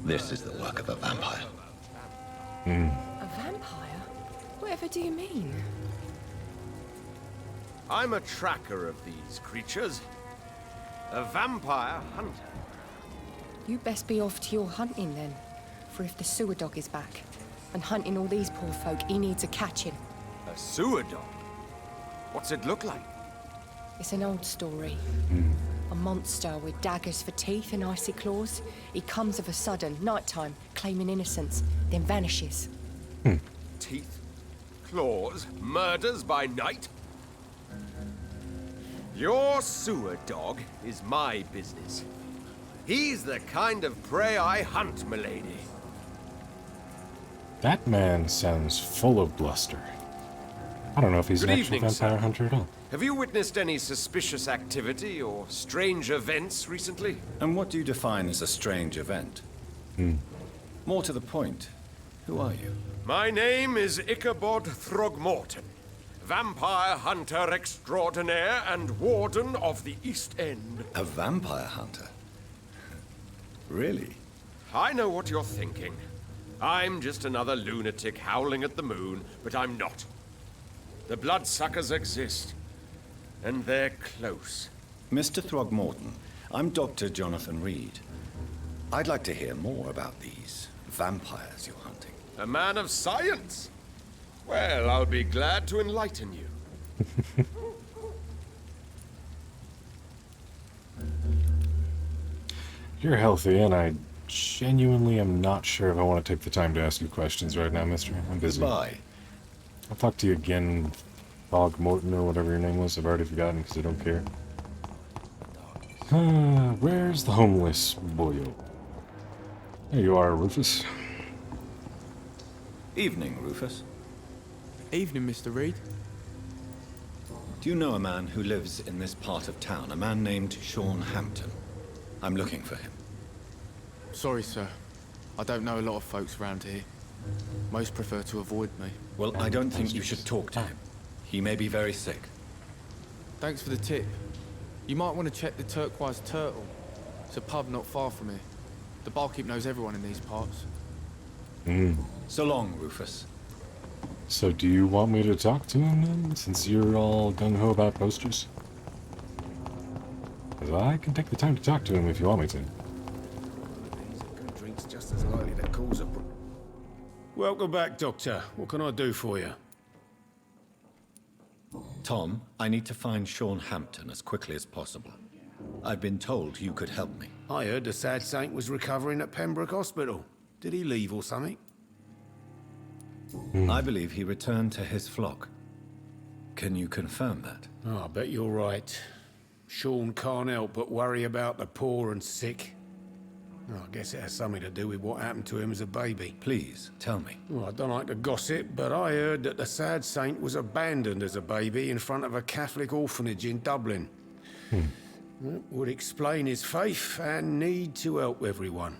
O: This is the work of a vampire.
T: A vampire? Whatever do you mean?
L: I'm a tracker of these creatures. A vampire hunter.
T: You best be off to your hunting then. For if the sewer dog is back, and hunting all these poor folk, he needs a catching.
L: A sewer dog? What's it look like?
T: It's an old story. A monster with daggers for teeth and icy claws. He comes of a sudden, nighttime, claiming innocence, then vanishes.
L: Teeth, claws, murders by night? Your sewer dog is my business. He's the kind of prey I hunt, milady.
A: That man sounds full of bluster. I don't know if he's
L: Good
A: an actual
L: evening,
A: vampire
L: sir.
A: hunter at all.
L: Have you witnessed any suspicious activity or strange events recently?
B: And what do you define as a strange event? More to the point, who are you?
L: My name is Ichabod Throgmorton, vampire hunter extraordinaire and warden of the East End.
B: A vampire hunter? Really?
L: I know what you're thinking. I'm just another lunatic howling at the moon, but I'm not. The bloodsuckers exist, and they're close.
B: Mr. Throgmorton, I'm Dr. Jonathan Reed. I'd like to hear more about these vampires you're hunting.
L: A man of science? Well, I'll be glad to enlighten you.
A: You're healthy, and I genuinely am not sure if I want to take the time to ask you questions right now, mister. I'm busy.
B: Goodbye.
A: I'll talk to you again, Morton or whatever your name was. I've already forgotten because I don't care. Where's the homeless boyo? There you are, Rufus.
B: Evening, Rufus.
H: Evening, Mr. Reed.
B: Do you know a man who lives in this part of town? A man named Sean Hampton. I'm looking for him.
H: Sorry, sir. I don't know a lot of folks around here. Most prefer to avoid me.
B: Well, I don't think you should talk to him. He may be very sick.
H: Thanks for the tip. You might want to check the Turquoise Turtle. It's a pub not far from here. The barkeep knows everyone in these parts.
B: So long, Rufus.
A: So do you want me to talk to him then, since you're all gung-ho about posters? Because I can take the time to talk to him if you want me to.
C: Good drink's just as likely to cause a... Welcome back, Doctor. What can I do for you?
B: Tom, I need to find Sean Hampton as quickly as possible. I've been told you could help me.
C: I heard the sad saint was recovering at Pembroke Hospital. Did he leave or something?
B: I believe he returned to his flock. Can you confirm that?
C: Oh, I bet you're right. Sean can't help but worry about the poor and sick. Oh, I guess it has something to do with what happened to him as a baby.
B: Please, tell me.
C: Well, I don't like to gossip, but I heard that the sad saint was abandoned as a baby in front of a Catholic orphanage in Dublin. That would explain his faith and need to help everyone.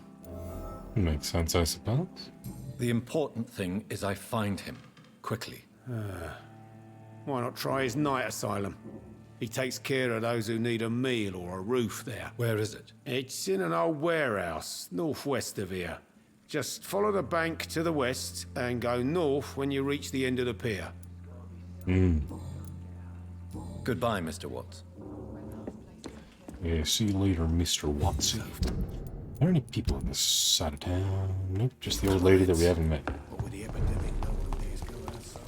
A: Makes sense, I suppose.
B: The important thing is I find him, quickly.
C: Why not try his night asylum? He takes care of those who need a meal or a roof there.
B: Where is it?
C: It's in an old warehouse, northwest of here. Just follow the bank to the west and go north when you reach the end of the pier.
B: Goodbye, Mr. Watts.
A: Yeah, see you later, Mr. Watson. Are there any people in this side of town? Nope, just the old lady that we haven't met.
C: What would the epidemic know when days go outside?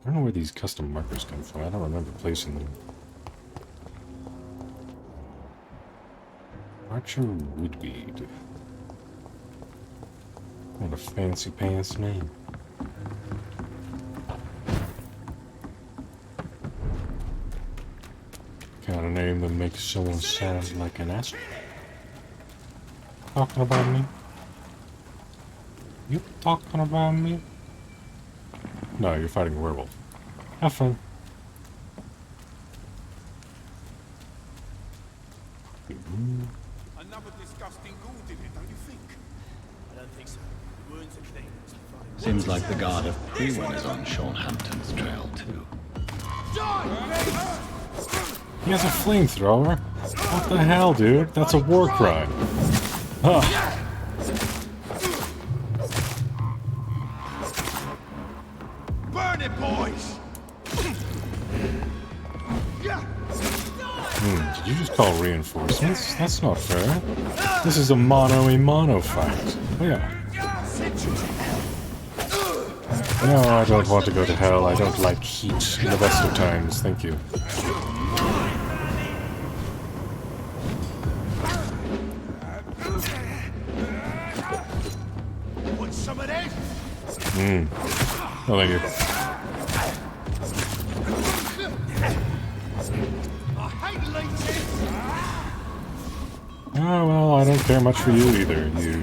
A: I don't know where these custom markers come from. I don't remember placing them. Archer Woodweed. What a fancy pants name. Kind of name that makes someone sound like an asshole. Talking about me? You talking about me? No, you're fighting a werewolf. Have fun.
R: Another disgusting ghoul did it, don't you think? I don't think so. The wounds are clean.
B: Seems like the guard of Prewen is on Sean Hampton's trail, too.
A: He has a flamethrower? What the hell, dude? That's a war crime. Huh.
R: Burn it, boys!
A: Did you just call reinforcements? That's not fair. This is a mano-a-mano fight. Oh, yeah. No, I don't want to go to hell. I don't like heat in the best of times. Thank you.
R: Want some of this?
A: Oh, thank you.
R: I hate leeches!
A: Oh, well, I don't care much for you either, you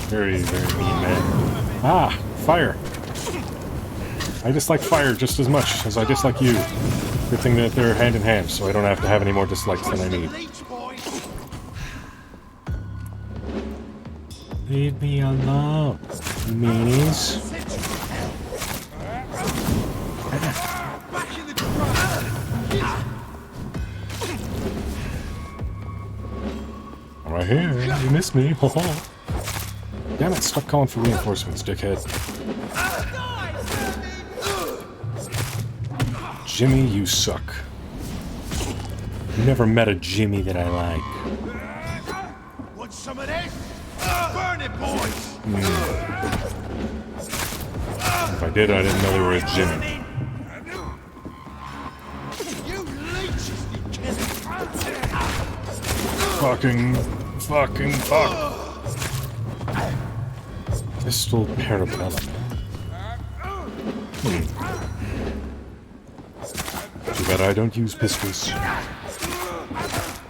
A: very, very mean man. Ah, fire. I dislike fire just as much as I dislike you. Good thing that they're hand in hand, so I don't have to have any more dislikes than I need. Leave me alone, meanies. I'm right here. You missed me. Damn it, stop calling for reinforcements, dickhead. Jimmy, you suck. Never met a Jimmy that I like.
R: Want some of this? Burn it, boys!
A: If I did, I didn't know they were a Jimmy.
R: You leeches, you kidding?
A: Fucking fuck. Pistol parabellum. Too bad I don't use pistols.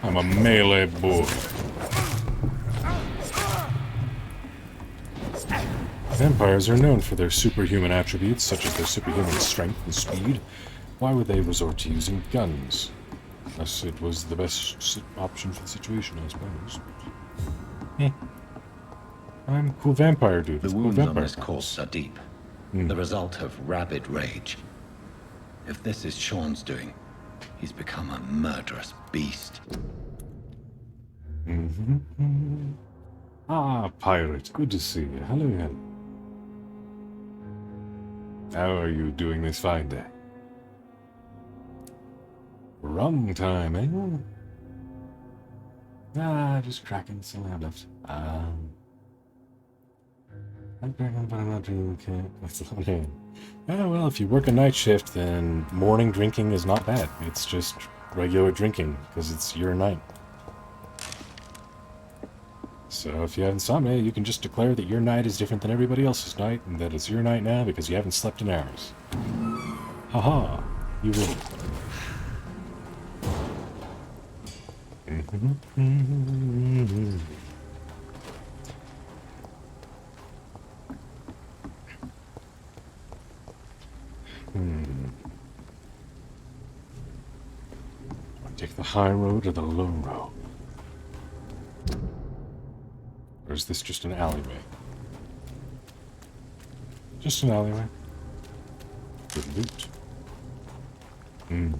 A: I'm a melee boy. Vampires are known for their superhuman attributes, such as their superhuman strength and speed. Why would they resort to using guns? Unless it was the best option for the situation, I suppose. I'm a cool vampire dude.
B: The
A: It's cool
B: wounds on
A: vampire
B: this
A: comics.
B: corpse are deep. The result of rabid rage. If this is Sean's doing, he's become a murderous beast.
A: Ah, pirate. Good to see you. Hello again. How are you doing this fine day? Rum time, eh? Just cracking some I have left. I'm cracking, but I'm not drinking. Okay, that's the name. Well, if you work a night shift, then morning drinking is not bad. It's just regular drinking, because it's your night. So if you have insomnia, you can just declare that your night is different than everybody else's night, and that it's your night now because you haven't slept in hours. Haha, you will. Take the high road or the low road? Or is this just an alleyway? Just an alleyway. Good loot. You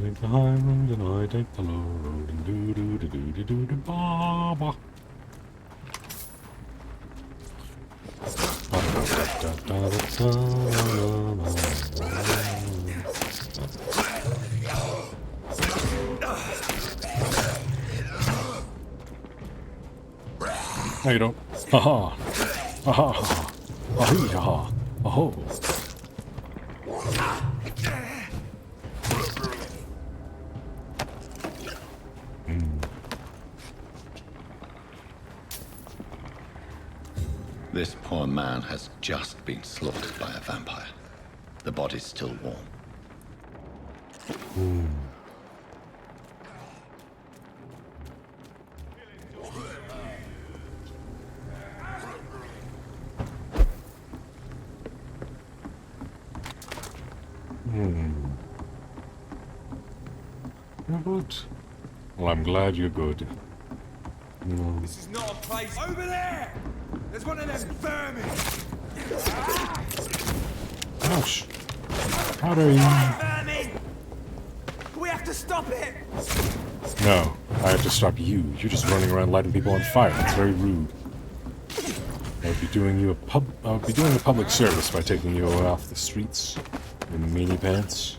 A: take the high road and I take the low road and do do do do do do do ba ba. No, you don't. Haha. Haha. Haha. Aho.
B: This poor man has just been slaughtered by a vampire. The body's still warm.
A: You're good. Well, I'm glad you're good.
I: This is not a place. Over there! There's one of them vermin!
A: Ouch. How dare you?
I: Vermin! We have to stop it!
A: No, I have to stop you. You're just running around lighting people on fire. It's very rude. I would be doing you a public service by taking you off the streets in meanie pants.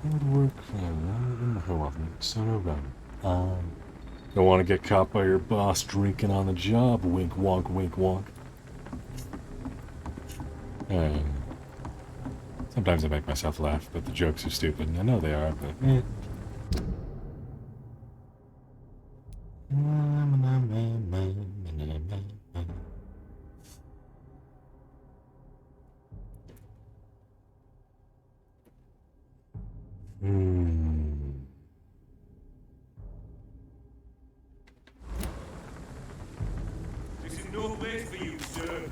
A: Would work how often? So no run. Don't want to get caught by your boss drinking on the job. Wink, wonk, wink, wonk. Sometimes I make myself laugh, but the jokes are stupid, and I know they are, but eh.
I: This is no place for you, sir.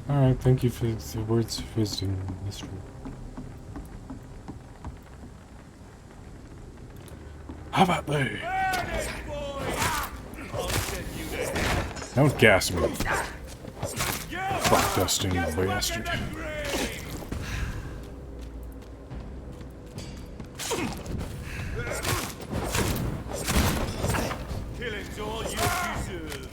A: Alright, thank you for the words of wisdom, Mr. How about they? Don't gas me. Fuck dusting bastard.
I: Killing's all you deserve.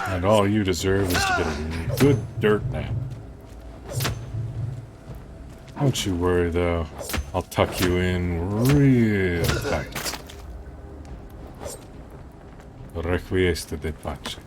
A: And all you deserve is to get a good dirt nap. Don't you worry, though. I'll tuck you in real tight. Requiesce de pace.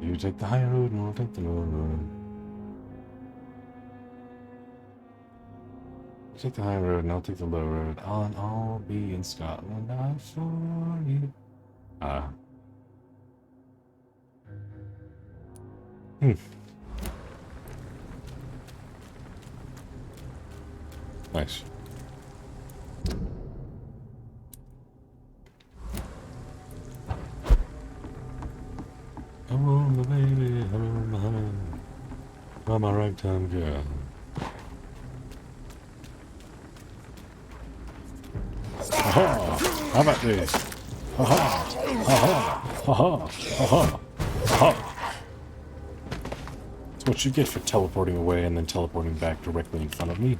A: You take the high road and I'll take the low road. take the high road and I'll take the low road. I'll be in Scotland for you. Nice. Come on, baby, I'm a ragtime girl. Aha! How about this? Aha! Aha! Aha! Aha! Aha! That's what you get for teleporting away and then teleporting back directly in front of me.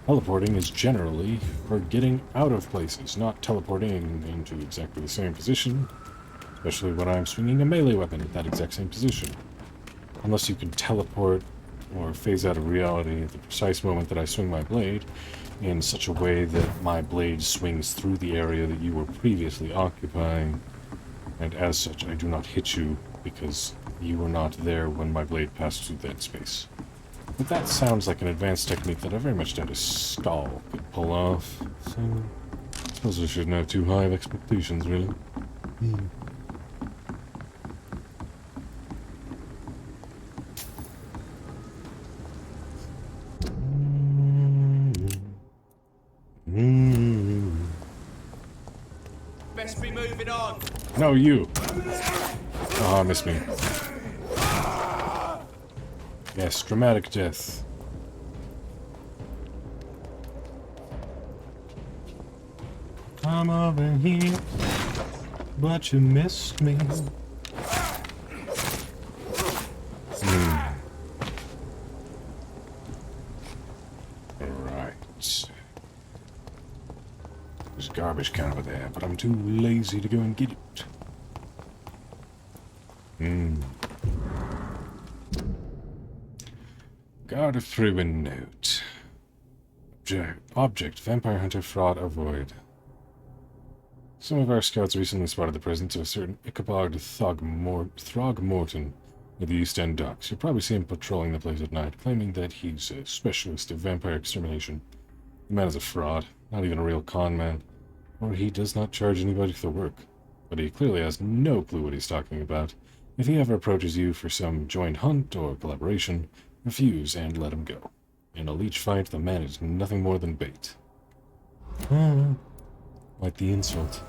A: Teleporting is generally for getting out of places, not teleporting into exactly the same position, especially when I'm swinging a melee weapon at that exact same position. Unless you can teleport or phase out of reality at the precise moment that I swing my blade in such a way that my blade swings through the area that you were previously occupying, and as such I do not hit you because you were not there when my blade passed through that space. But that sounds like an advanced technique that I very much doubt a stall could pull off, so I suppose I shouldn't have too high of expectations, really.
R: Best be moving on.
A: No, you! Oh, miss me. Yes, dramatic death. I'm over here, but you missed me. Right. There's a garbage can over there, but I'm too lazy to go and get it. Guard through a note. Object, vampire hunter, fraud, avoid. Some of our scouts recently spotted the presence of a certain Ichabod Throgmorton at the East End docks. You'll probably see him patrolling the place at night, claiming that he's a specialist of vampire extermination. The man is a fraud, not even a real con man, or he does not charge anybody for the work. But he clearly has no clue what he's talking about. If he ever approaches you for some joint hunt or collaboration, refuse and let him go. In a leech fight, the man is nothing more than bait. Like the insult.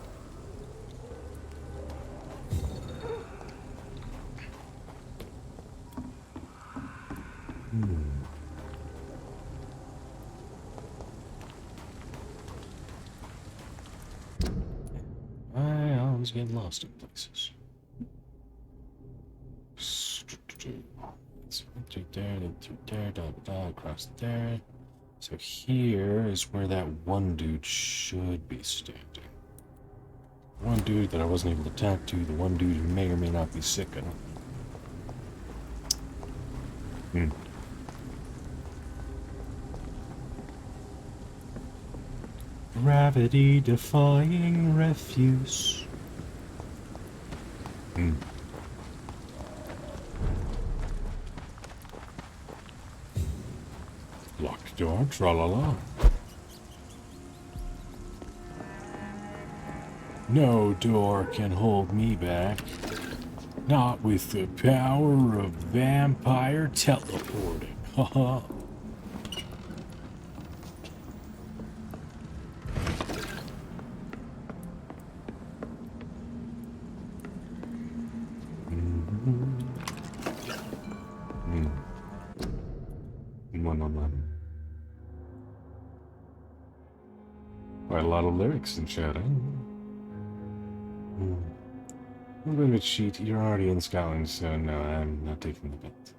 A: I always get lost in places. It's through there, then through there, across there. So here is where that one dude should be standing. One dude that I wasn't able to talk to, the one dude who may or may not be sick, I don't know. Gravity-defying refuse. Locked door, tra-la-la. No door can hold me back. Not with the power of vampire teleporting. Haha. Quite a lot of lyrics in chat, eh? A bit of a cheat. You're already in Scotland, so no, I'm not taking the bet.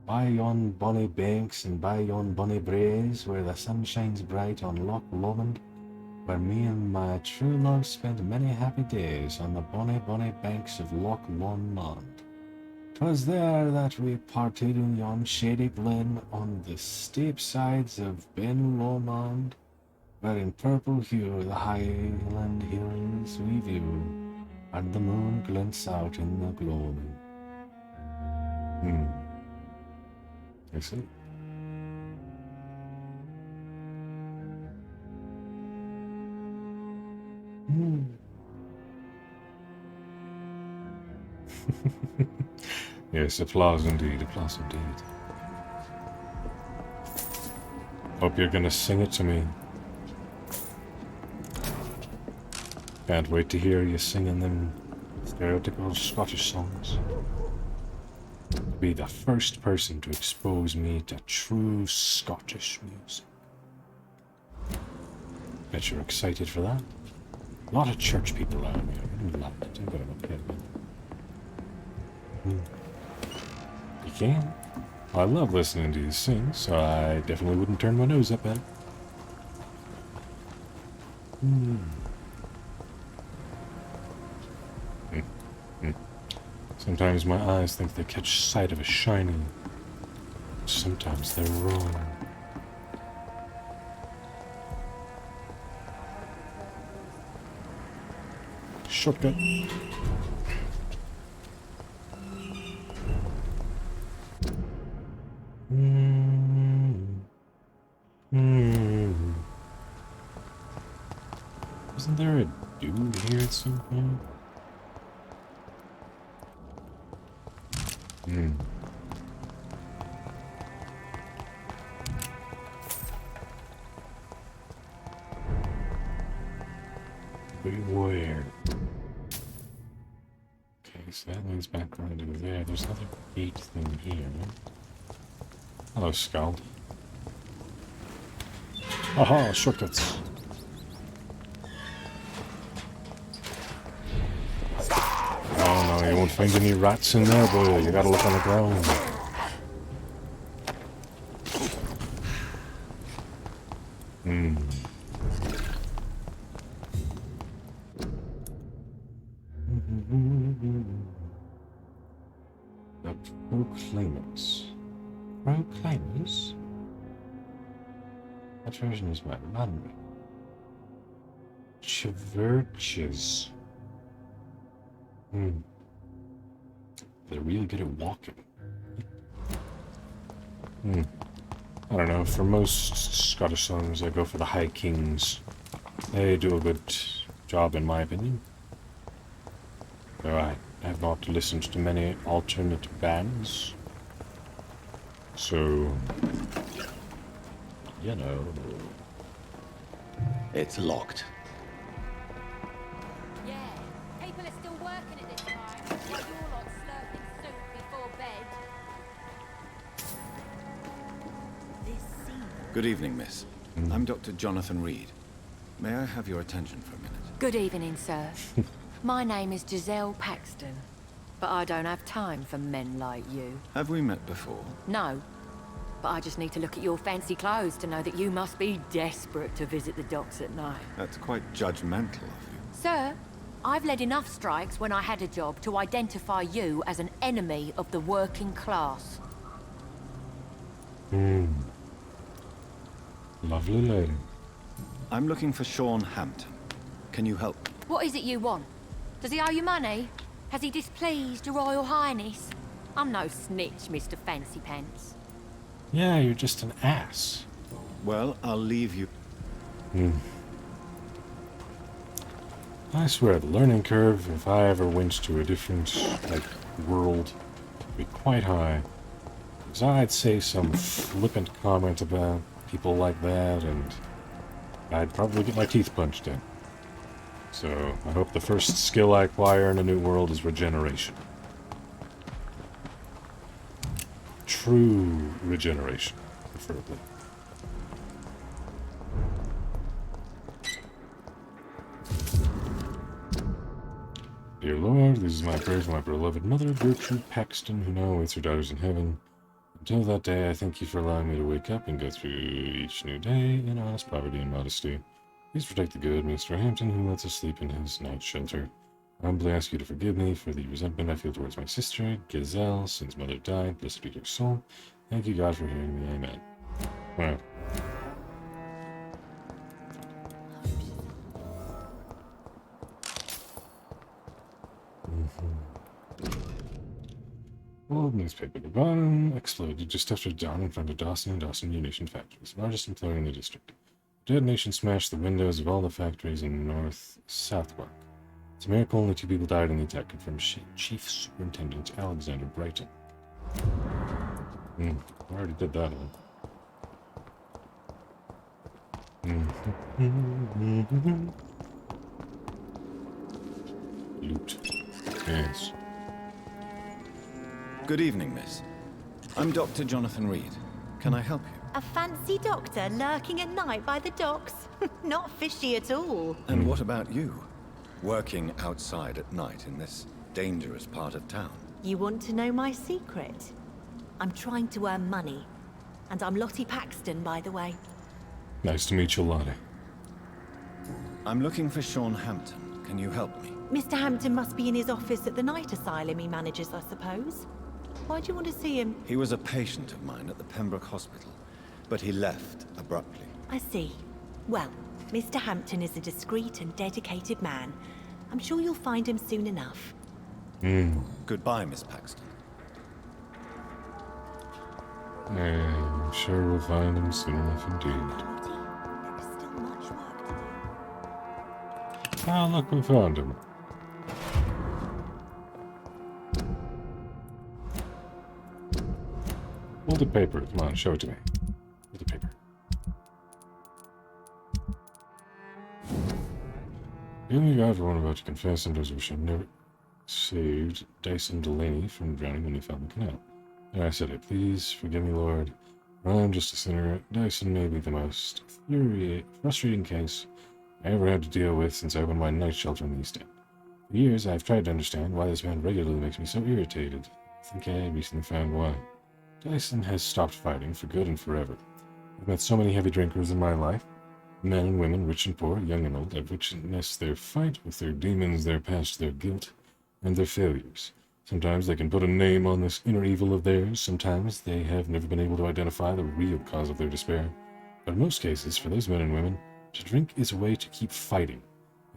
A: By yon bonny banks and by yon bonny braes, where the sun shines bright on Loch Lomond, where me and my true love spent many happy days on the bonny, bonny banks of Loch Lomond. 'Twas there that we parted in yon shady glen on the steep sides of Ben Lomond, where in purple hue the highland hills we view, and the moon glints out in the gloaming. I see. Yes, applause indeed, applause indeed. Hope you're gonna sing it to me. Can't wait to hear you singing them stereotypical Scottish songs. Be the first person to expose me to true Scottish music. Bet you're excited for that. A lot of church people around here. I love it. I'm going up here. You can. I love listening to you sing, so I definitely wouldn't turn my nose up at it. Sometimes my eyes think they catch sight of a shining. Sometimes they're wrong. Shortcut. Isn't there a dude here at some point? Beware. Okay, so that leads back around to there. There's another gate thing here. Hello, Scald. Aha, shortcuts. Oh no, you won't find any rats in there, boy. You gotta look on the ground. The Proclaimers. Proclaimers? What version is my memory? Churches. They're really good at walking. I don't know, for most Scottish songs, I go for the High Kings. They do a good job, in my opinion. Though I have not listened to many alternate bands. So, you know.
B: It's locked.
F: Yeah, people are still working at this time, while you're lot slurping soup before bed.
B: Good evening, miss. I'm Dr. Jonathan Reed. May I have your attention for a minute?
K: Good evening, sir. My name is Giselle Paxton, but I don't have time for men like you.
B: Have we met before?
K: No, but I just need to look at your fancy clothes to know that you must be desperate to visit the docks at night.
B: That's quite judgmental of you.
K: Sir, I've led enough strikes when I had a job to identify you as an enemy of the working class.
A: Lovely lady.
B: I'm looking for Sean Hampton. Can you help me?
K: What is it you want? Does he owe you money? Has he displeased your Royal Highness? I'm no snitch, Mr. Fancy Pants.
A: Yeah, you're just an ass.
B: Well, I'll leave you.
A: I swear, the learning curve, if I ever went to a different, world, would be quite high. Because I'd say some flippant comment about people like that, and I'd probably get my teeth punched in. So, I hope the first skill I acquire in a new world is regeneration. True regeneration, preferably. Dear Lord, this is my prayer for my beloved mother, Gertrude Paxton, who now awaits her daughters in heaven. Until that day, I thank you for allowing me to wake up and go through each new day in honest poverty and modesty. Please protect the good Mr. Hampton, who lets us sleep in his night shelter. I humbly ask you to forgive me for the resentment I feel towards my sister, Gazelle, since mother died. Blessed be her soul. Thank you, God, for hearing me. Amen. Well. Old newspaper at the bottom exploded just after dawn in front of Dawson and Dawson Munition Factories, the largest employer in the district. The detonation smashed the windows of all the factories in North Southwark. It's a miracle only 2 people died in the attack, confirmed Chief Superintendent Alexander Brighton. I already did that one. Loot. Yes.
B: Good evening, miss. I'm Dr. Jonathan Reed. Can I help you?
U: A fancy doctor lurking at night by the docks? Not fishy at all.
B: And what about you? Working outside at night in this dangerous part of town?
U: You want to know my secret? I'm trying to earn money. And I'm Lottie Paxton, by the way.
A: Nice to meet you, Lottie.
B: I'm looking for Sean Hampton. Can you help me?
U: Mr. Hampton must be in his office at the night asylum he manages, I suppose. Why do you want to see him?
B: He was a patient of mine at the Pembroke Hospital, but he left abruptly.
U: I see. Well, Mr. Hampton is a discreet and dedicated man. I'm sure you'll find him soon enough.
B: Goodbye, Miss Paxton.
A: I'm sure we'll find him soon enough indeed. Ah, look, we found him. Hold the paper. Come on, show it to me. Hold the paper. The only guy everyone about to confess and those who should never saved Dyson Delaney from drowning when he found the canal. And I said, please forgive me, Lord. I'm just a sinner. Dyson may be the most frustrating case I ever had to deal with since I opened my night shelter in the East End. For years, I've tried to understand why this man regularly makes me so irritated. I think I recently found why. Dyson has stopped fighting for good and forever. I've met so many heavy drinkers in my life. Men and women, rich and poor, young and old. I've witnessed their fight with their demons, their past, their guilt, and their failures. Sometimes they can put a name on this inner evil of theirs. Sometimes they have never been able to identify the real cause of their despair. But in most cases, for those men and women, to drink is a way to keep fighting.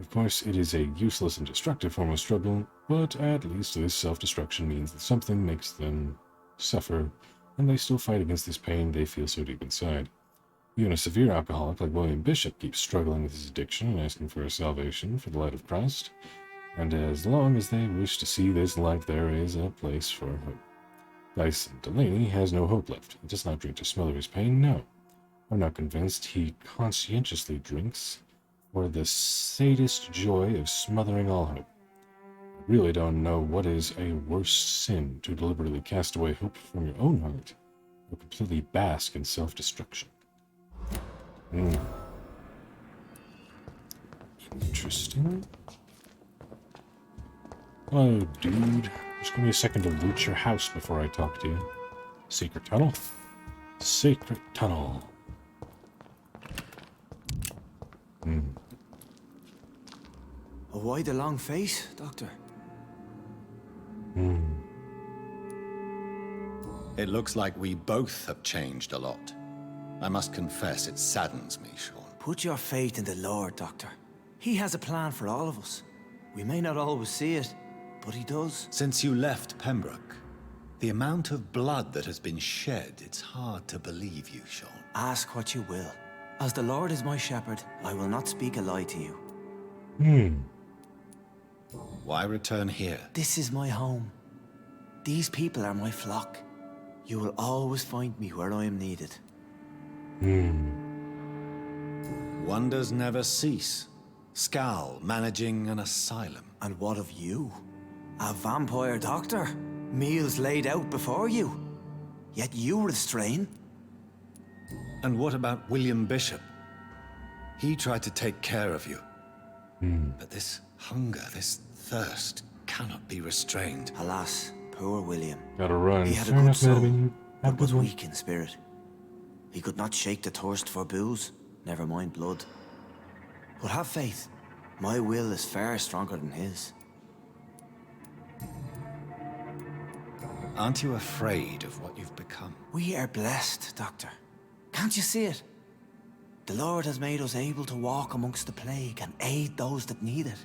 A: Of course, it is a useless and destructive form of struggle, but at least this self-destruction means that something makes them suffer, and they still fight against this pain they feel so deep inside. Even a severe alcoholic like William Bishop keeps struggling with his addiction and asking for a salvation for the light of Christ. And as long as they wish to see this light, there is a place for hope. Dyson Delaney has no hope left. He does not drink to smother his pain, no. I'm not convinced he conscientiously drinks for the sadist joy of smothering all hope. I really don't know what is a worse sin, to deliberately cast away hope from your own heart, or completely bask in self-destruction. Interesting. Hello, dude. Just give me a second to loot your house before I talk to you. Secret tunnel? Secret tunnel.
J: Why the long face, Doctor?
B: It looks like we both have changed a lot. I must confess, it saddens me, Sean.
J: Put your faith in the Lord, Doctor. He has a plan for all of us. We may not always see it, but he does.
B: Since you left Pembroke, the amount of blood that has been shed, it's hard to believe you, Sean.
J: Ask what you will. As the Lord is my shepherd, I will not speak a lie to you.
B: Why return here?
J: This is my home. These people are my flock. You will always find me where I am needed.
B: Wonders never cease. Scal managing an asylum.
J: And what of you? A vampire doctor? Meals laid out before you. Yet you restrain.
B: And what about William Bishop? He tried to take care of you. But this hunger, this thirst, cannot be restrained.
J: Alas, poor William.
A: Gotta run.
J: He had a good soul, but was weak in spirit. He could not shake the thirst for booze, never mind blood. But have faith. My will is far stronger than his.
B: Aren't you afraid of what you've become?
J: We are blessed, Doctor. Can't you see it? The Lord has made us able to walk amongst the plague and aid those that need it.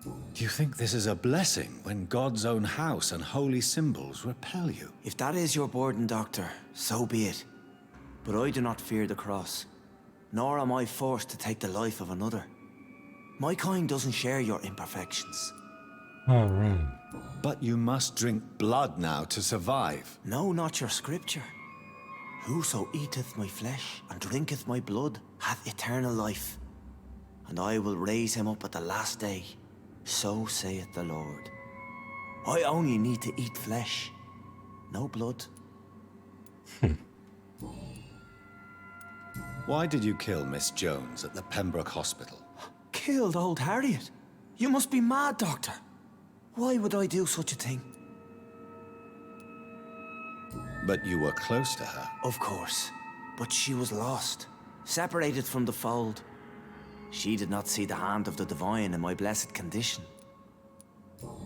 B: Do you think this is a blessing when God's own house and holy symbols repel you?
J: If that is your burden, Doctor, so be it. But I do not fear the cross, nor am I forced to take the life of another. My kind doesn't share your imperfections.
A: All right.
B: But you must drink blood now to survive.
J: No, not your scripture. Whoso eateth my flesh and drinketh my blood hath eternal life, and I will raise him up at the last day. So saith the Lord. I only need to eat flesh, no blood.
B: Why did you kill Miss Jones at the Pembroke Hospital?
J: Killed old Harriet? You must be mad, Doctor. Why would I do such a thing?
B: But you were close to her.
J: Of course. But she was lost, separated from the fold. She did not see the hand of the divine in my blessed condition.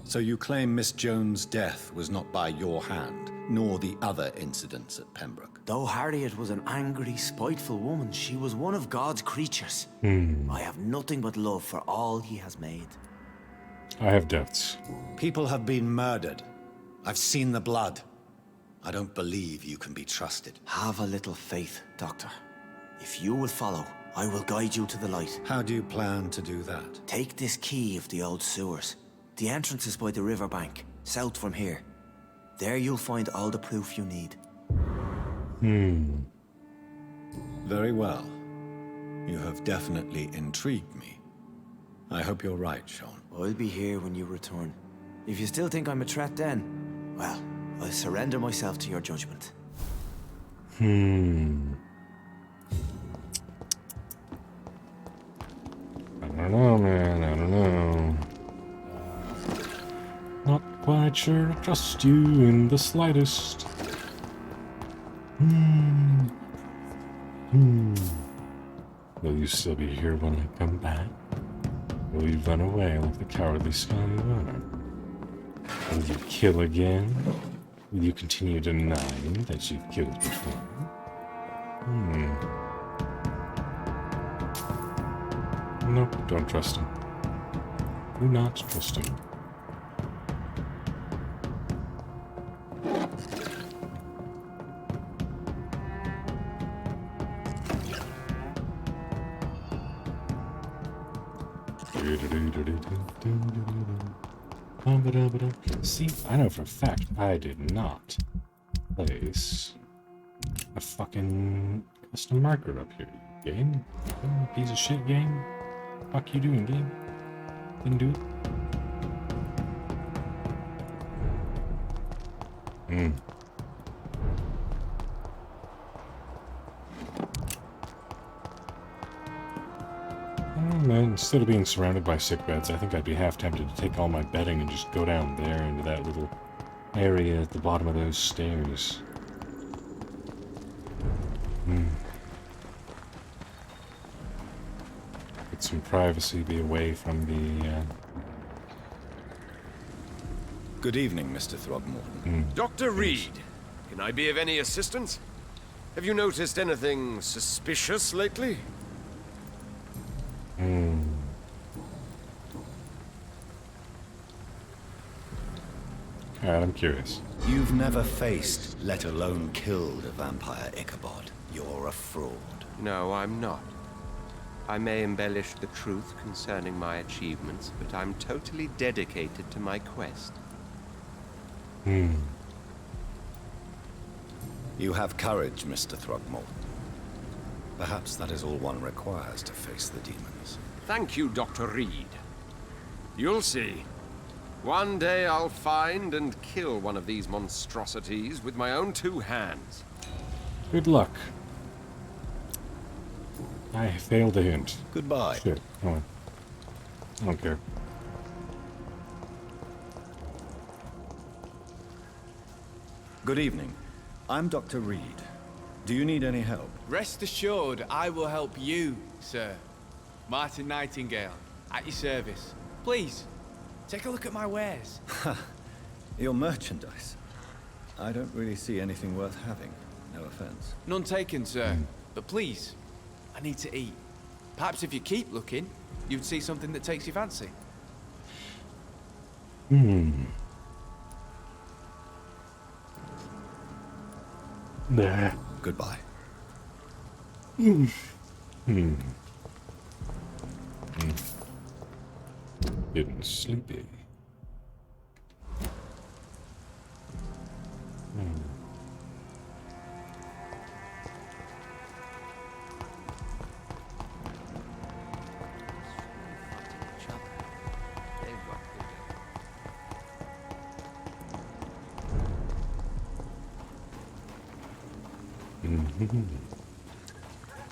B: So you claim Miss Jones' death was not by your hand, nor the other incidents at Pembroke?
J: Though Harriet was an angry, spiteful woman, she was one of God's creatures. I have nothing but love for all he has made.
A: I have doubts.
B: People have been murdered. I've seen the blood. I don't believe you can be trusted.
J: Have a little faith, Doctor. If you will follow, I will guide you to the light.
B: How do you plan to do that?
J: Take this key of the old sewers. The entrance is by the riverbank, south from here. There you'll find all the proof you need.
B: Very well. You have definitely intrigued me. I hope you're right, Sean.
J: I'll be here when you return. If you still think I'm a threat then, well, I'll surrender myself to your judgment.
A: I don't know, man. I don't know. Not quite sure I trust you in the slightest. Will you still be here when I come back? Will you run away like the cowardly scum you are? Will you kill again? Will you continue denying that you've killed before? Nope, don't trust him. Do not trust him. See, I know for a fact I did not place a fucking custom marker up here. Game? Piece of shit game? Fuck you doing, game? Didn't do it? Instead of being surrounded by sickbeds, I think I'd be half tempted to take all my bedding and just go down there into that little area at the bottom of those stairs. Get some privacy, be away from the...
B: Good evening, Mr. Throgmorton.
L: Dr. Reed, can I be of any assistance? Have you noticed anything suspicious lately?
A: Alright, I'm curious.
B: You've never faced, let alone killed, a vampire, Ichabod. You're a fraud.
L: No, I'm not. I may embellish the truth concerning my achievements, but I'm totally dedicated to my quest.
B: You have courage, Mr. Throgmorton. Perhaps that is all one requires to face the demons.
L: Thank you, Dr. Reed. You'll see. One day I'll find and kill one of these monstrosities with my own 2 hands.
A: Good luck. I failed a hint.
B: Goodbye.
A: Shit. Oh. I don't care.
B: Good evening. I'm Dr. Reed. Do you need any help?
G: Rest assured, I will help you, sir. Martin Nightingale, at your service. Please, take a look at my wares.
B: Your merchandise. I don't really see anything worth having. No offense.
G: None taken, sir. But please, I need to eat. Perhaps if you keep looking, you'd see something that takes your fancy.
A: Nah.
B: Goodbye.
A: Getting sleepy.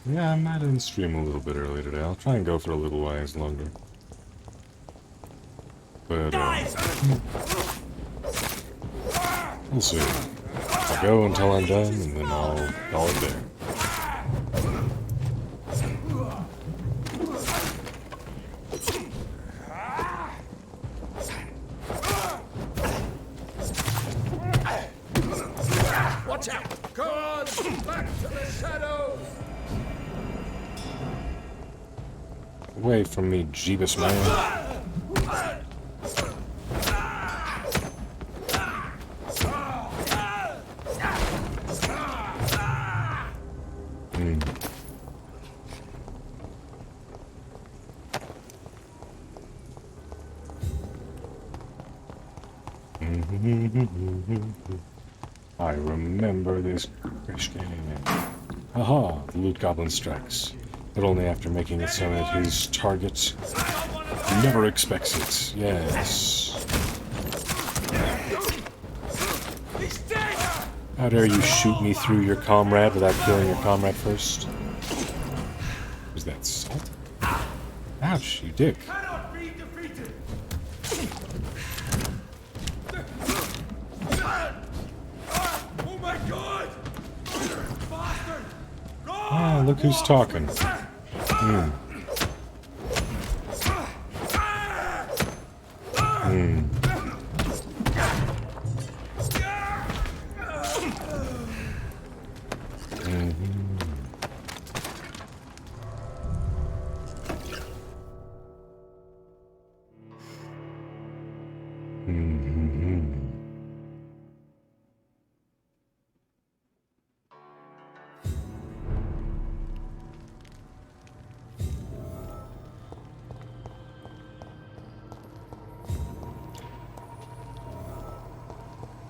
A: Yeah, I might end stream a little bit early today. I'll try and go for a little while longer. But, we'll see. I'll go until I'm done, and then I'll call it there.
R: Watch out! Go on! Back to the shadows!
A: Away from me, Jeebus man. I remember this crash game. Aha, the loot goblin strikes. But only after making it so that his target never expects it. Yes. How dare you shoot me through your comrade without killing your comrade first? Was that salt? Ouch, you dick.
R: Oh my god! Bastard!
A: Ah, look who's talking. Hmm.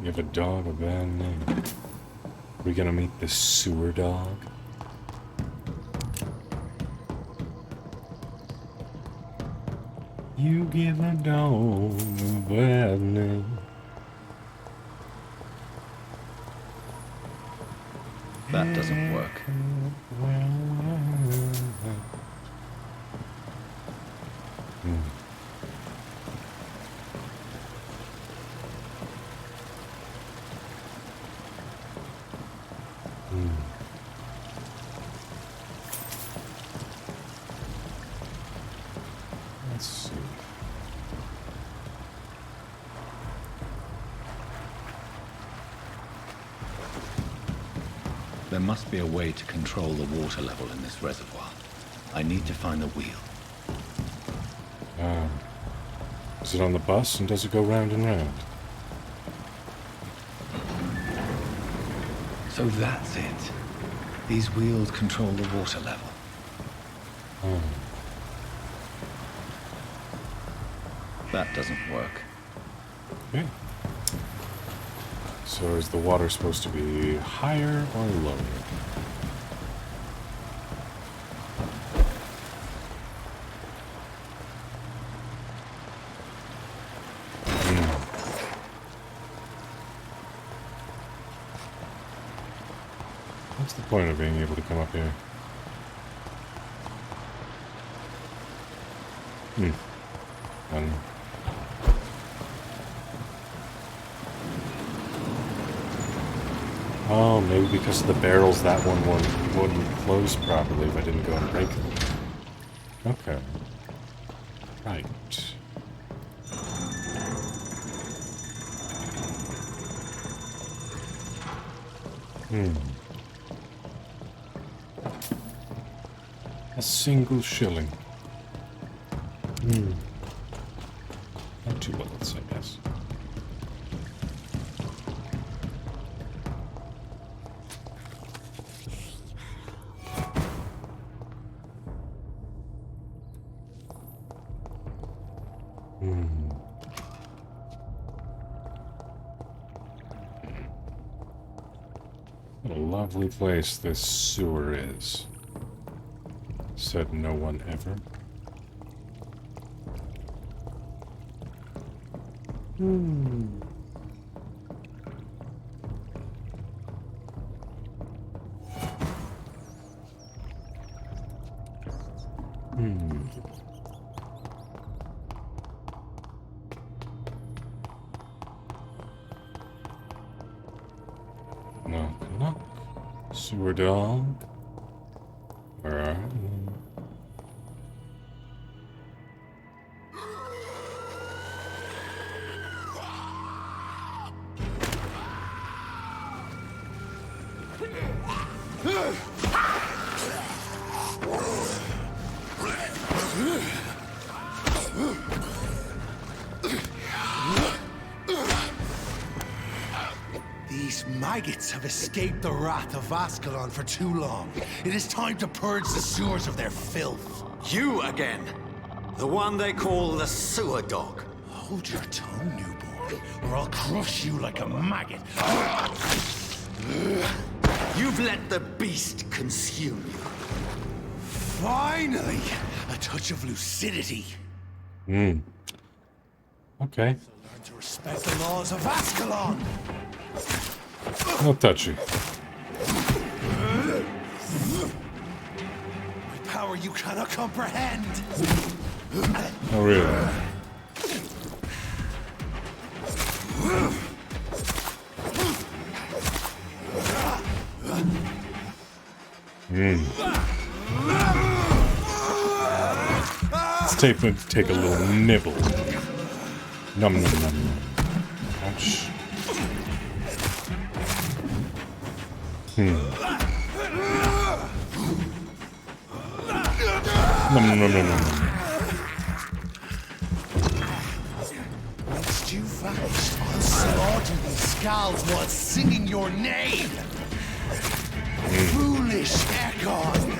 A: Give a dog a bad name. We gonna meet the sewer dog? You give a dog a bad name.
B: That doesn't work.
A: Let's see.
B: There must be a way to control the water level in this reservoir. I need to find the wheel.
A: Is it on the bus and does it go round and round?
B: So that's it. These wheels control the water level. That doesn't work.
A: Okay. So is the water supposed to be higher or lower? What's the point of being able to come up here? I don't know. Oh, maybe because of the barrels that one wouldn't close properly if I didn't go and break them. Okay. Right. A single shilling. Not 2 bullets, I guess. What a lovely place this sewer is. Said no one ever. Knock, knock. Sewer doll. Where are you?
D: These maggots have escaped the wrath of Ascalon for too long. It is time to purge the sewers of their filth.
B: You again. The one they call the sewer dog.
D: Hold your tongue, newborn, or I'll crush you like a maggot.
B: You've let the beast consume you.
D: Finally! A touch of lucidity.
A: Okay.
D: Learn to respect the laws of Ascalon!
A: No touchy.
D: My power you cannot comprehend!
A: Oh, really? Let's take a little nibble. Num num num num. Ouch. Num num num num num.
D: Next you vanish, I'll slaughter these skulls while singing your name! Foolish Ekon!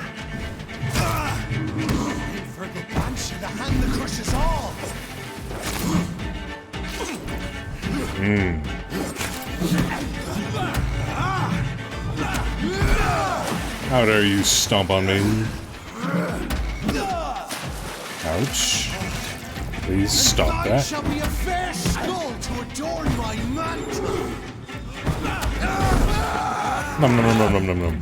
D: Infernal Banshee, the hand that crushes all!
A: How dare you stomp on me? Ouch. Please stop
D: Mine
A: that.
D: shall be a fair skull to adorn my mantle!
A: Num num num num num num.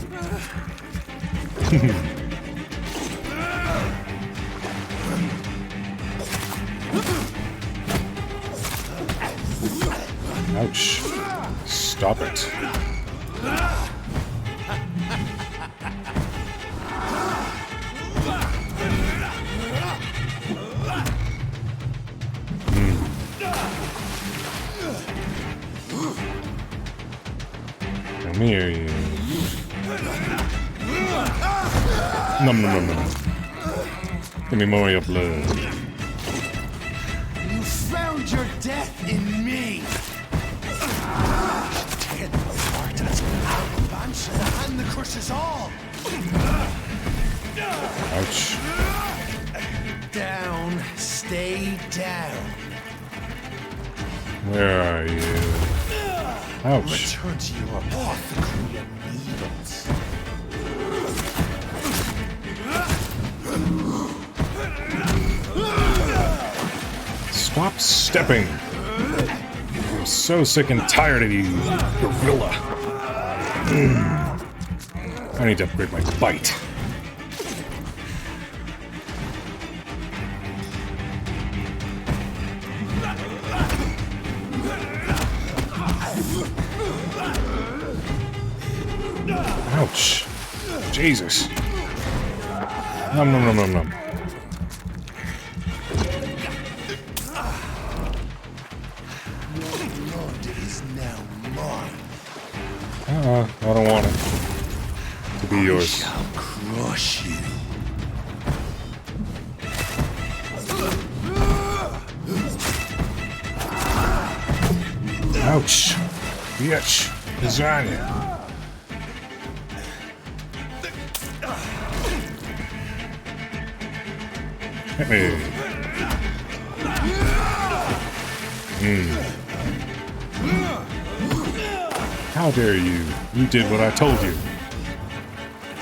A: Ouch. Stop it. Come here, you. Num num num num. Give me more of your blood.
D: You found your death in me! Tear them apart as Banshee, the hand that crushes all!
A: Ouch.
D: Down, stay down.
A: Where are you? Ouch.
D: Return to your apothecary and needles.
A: Stop stepping. I'm so sick and tired of you, gorilla. I need to upgrade my bite. Ouch. Jesus. Num num num num num.
D: Your blood is now mine.
A: I don't want it to be yours.
D: I shall crush you.
A: Ouch! Bitch! Lasagna! Hit me! How dare you? You did what I told you.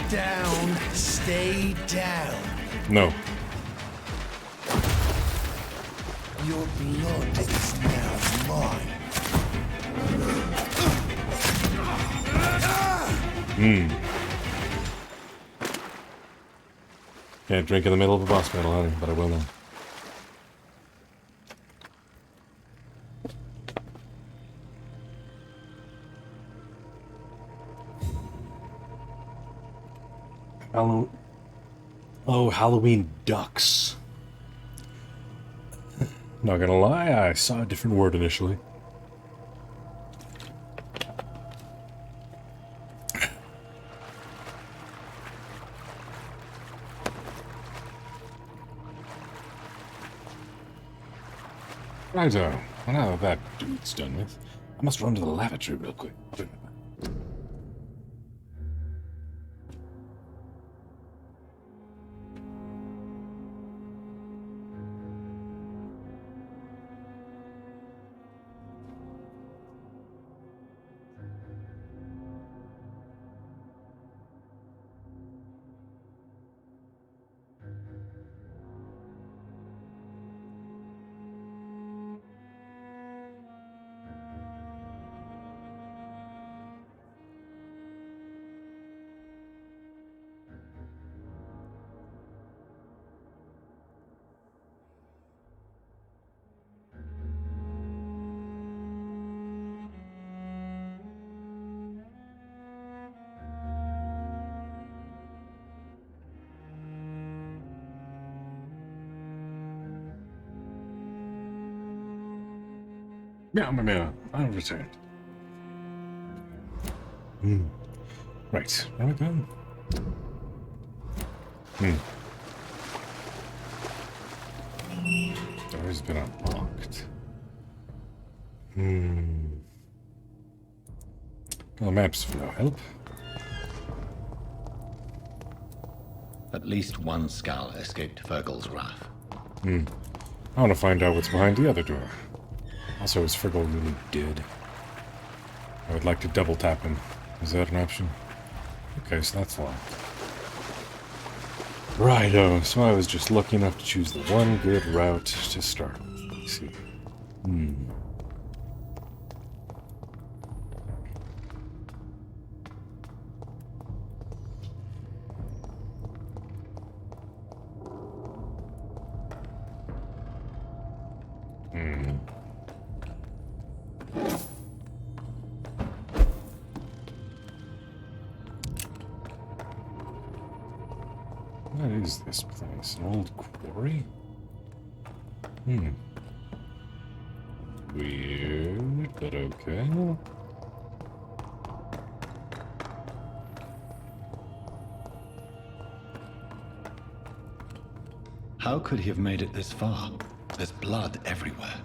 D: Down. Stay down.
A: No.
D: Your blood is now mine.
A: Can't drink in the middle of a boss battle, honey, but I will now. Halloween ducks. Not gonna lie, I saw a different word initially. Right, well, now that dude's done with, I must run to the lavatory real quick. Yeah, I've returned. Right, where are we going? Door's been unlocked. Well, maps for no help.
B: At least one skull escaped Fergal's wrath.
A: I want to find out what's behind the other door. Also, is Fergal really dead? I would like to double tap him. Is that an option? Okay, so that's locked. Righto, so I was just lucky enough to choose the one good route to start with. Let's see. What is this place? An old quarry? Weird, but okay.
B: How could he have made it this far? There's blood everywhere.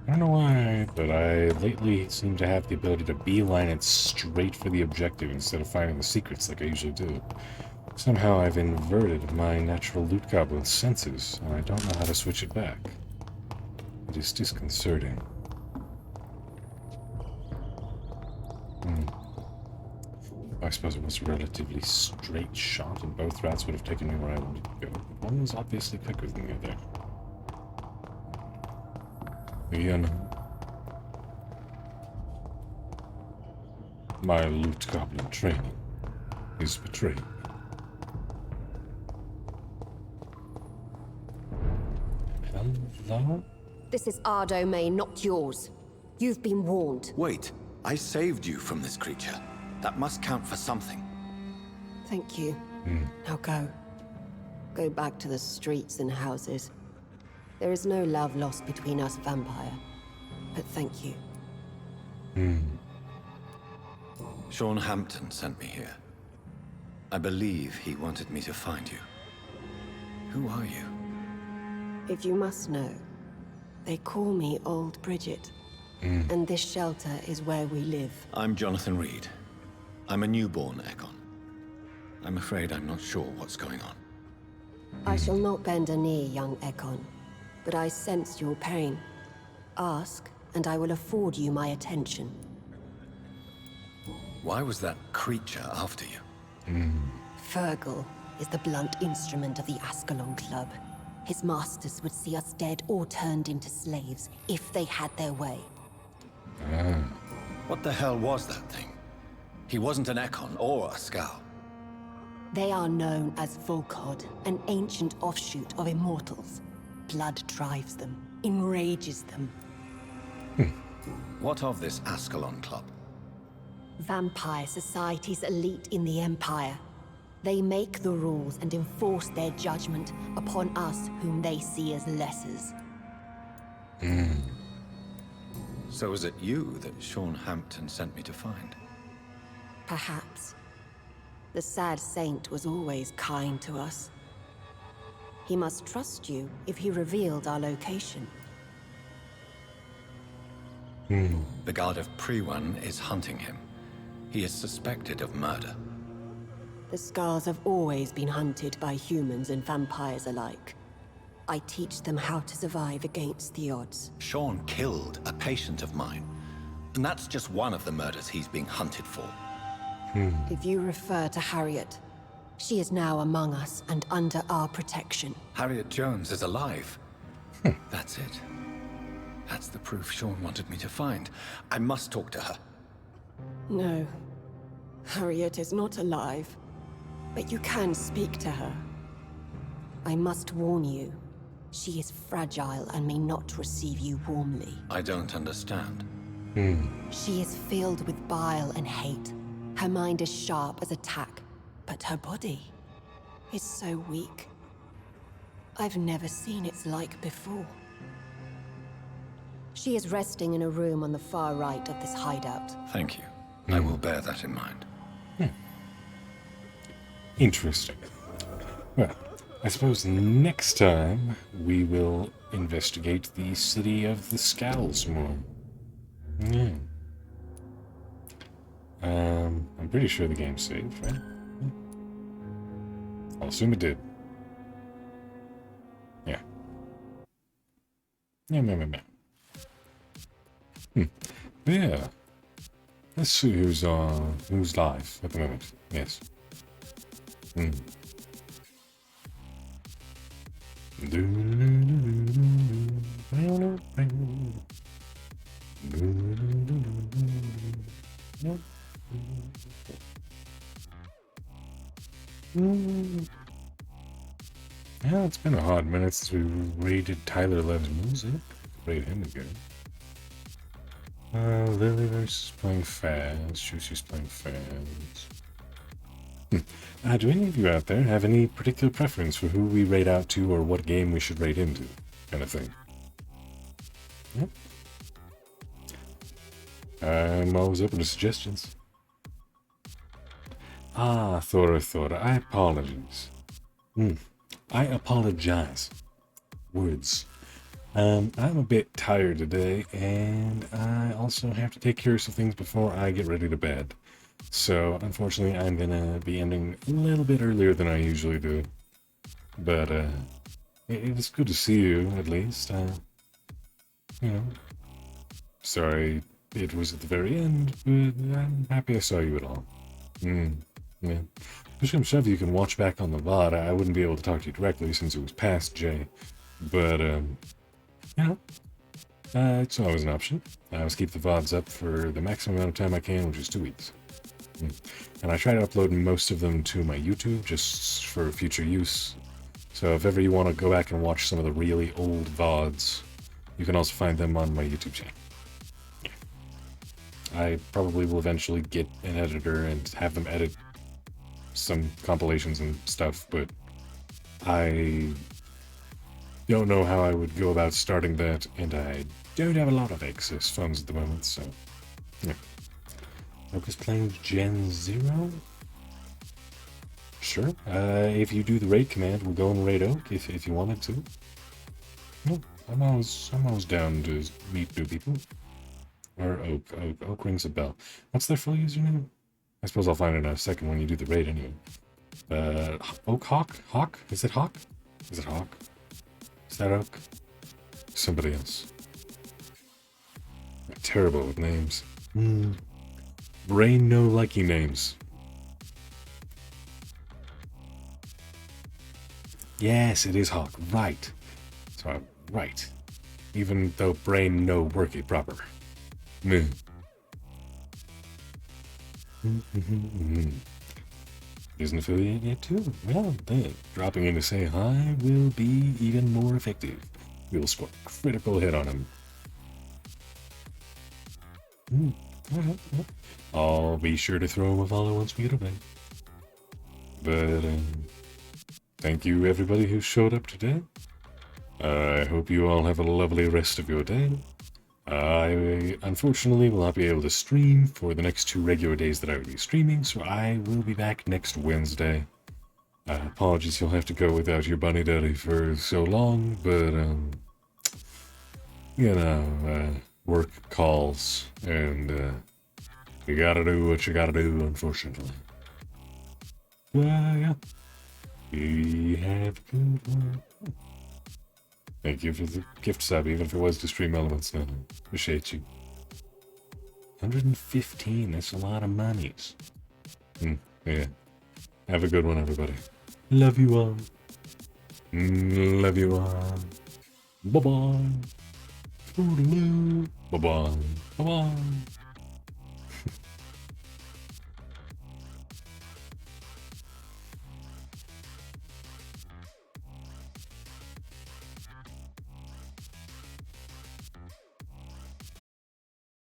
A: I don't know why, but I lately seem to have the ability to beeline it straight for the objective instead of finding the secrets like I usually do. Somehow I've inverted my natural loot goblin senses, and I don't know how to switch it back. It is disconcerting. I suppose it was a relatively straight shot, and both routes would have taken me where I wanted to go. One was obviously quicker than the other. Again, my loot goblin training is betrayed. Hello?
M: This is our domain, not yours. You've been warned.
B: Wait, I saved you from this creature. That must count for something.
M: Thank you. Now go. Go back to the streets and houses. There is no love lost between us, vampire. But thank you.
B: Sean Hampton sent me here. I believe he wanted me to find you. Who are you?
M: If you must know, they call me Old Bridget. And this shelter is where we live.
B: I'm Jonathan Reed. I'm a newborn Ekon. I'm afraid I'm not sure what's going on.
M: I shall not bend a knee, young Ekon, but I sense your pain. Ask, and I will afford you my attention.
B: Why was that creature after you?
M: Fergal is the blunt instrument of the Ascalon Club. His masters would see us dead or turned into slaves if they had their way.
B: What the hell was that thing? He wasn't an Ekon or a Scow.
M: They are known as Volkod, an ancient offshoot of immortals. Blood drives them, enrages them.
B: What of this Ascalon Club?
M: Vampire society's elite in the Empire. They make the rules and enforce their judgment upon us whom they see as lessers.
B: So was it you that Sean Hampton sent me to find?
M: Perhaps. The sad saint was always kind to us. He must trust you if he revealed our location.
B: The Guard of Prewan is hunting him. He is suspected of murder.
M: The Scars have always been hunted by humans and vampires alike. I teach them how to survive against the odds.
B: Sean killed a patient of mine. And that's just one of the murders he's being hunted for.
M: If you refer to Harriet, she is now among us and under our protection.
B: Harriet Jones is alive. That's it. That's the proof Sean wanted me to find. I must talk to her.
M: No. Harriet is not alive. But you can speak to her. I must warn you. She is fragile and may not receive you warmly.
B: I don't understand.
M: She is filled with bile and hate. Her mind is sharp as a tack, but her body is so weak. I've never seen its like before. She is resting in a room on the far right of this hideout.
B: Thank you. I will bear that in mind.
A: Interesting. Well, I suppose next time we will investigate the city of the Scowls more. Yeah. I'm pretty sure the game saved, right? I'll assume it did. Yeah. Yeah. Let's see who's live at the moment. Yes. Yeah, it's been a hot minute since we rated Tyler Love's music. Rate him again. Lily versus playing fast. Shushi's playing fast. Do any of you out there have any particular preference for who we rate out to or what game we should rate into? Kind of thing. Yep. I'm always open to suggestions. Thora, I apologize. I apologize. Words. I'm a bit tired today, and I also have to take care of some things before I get ready to bed. So, unfortunately, I'm gonna be ending a little bit earlier than I usually do. But, it was good to see you, at least. Sorry it was at the very end, but I'm happy I saw you at all. Yeah. Push come shove, you can watch back on the VOD. I wouldn't be able to talk to you directly since it was past Jay. But, it's always an option. I always keep the VODs up for the maximum amount of time I can, which is 2 weeks. And I try to upload most of them to my YouTube, just for future use. So if ever you want to go back and watch some of the really old VODs, you can also find them on my YouTube channel. I probably will eventually get an editor and have them edit some compilations and stuff, but I don't know how I would go about starting that, and I don't have a lot of excess funds at the moment, so yeah. Focus playing Gen 0? Sure. If you do the raid command, we'll go and raid Oak if you wanted to. No, I'm always down to meet new people. Or Oak rings a bell. What's their full username? I suppose I'll find it in a second when you do the raid anyway. Oak Hawk? Hawk? Is it Hawk? Is it Hawk? Is that Oak? Somebody else. I'm terrible with names. Brain no likey names. Yes, it is Hawk. Right. So I'm right. Even though brain no work it proper. Meh. Is an affiliate yet too? Well, then, dropping in to say hi will be even more effective. We will score a critical hit on him. I'll be sure to throw him a follow once we get away. But, thank you everybody who showed up today. I hope you all have a lovely rest of your day. I unfortunately will not be able to stream for the next 2 regular days that I will be streaming, so I will be back next Wednesday. Apologies you'll have to go without your bunny daddy for so long, but, you know, work calls, and you gotta do what you gotta do, unfortunately. Yeah. We have a good one. Thank you for the gift sub, even if it was to stream elements now. Appreciate you. 115, that's a lot of monies. Yeah. Have a good one, everybody. Love you all. Love you all. Bye-bye. Bye-bye. Bye-bye. Bye-bye.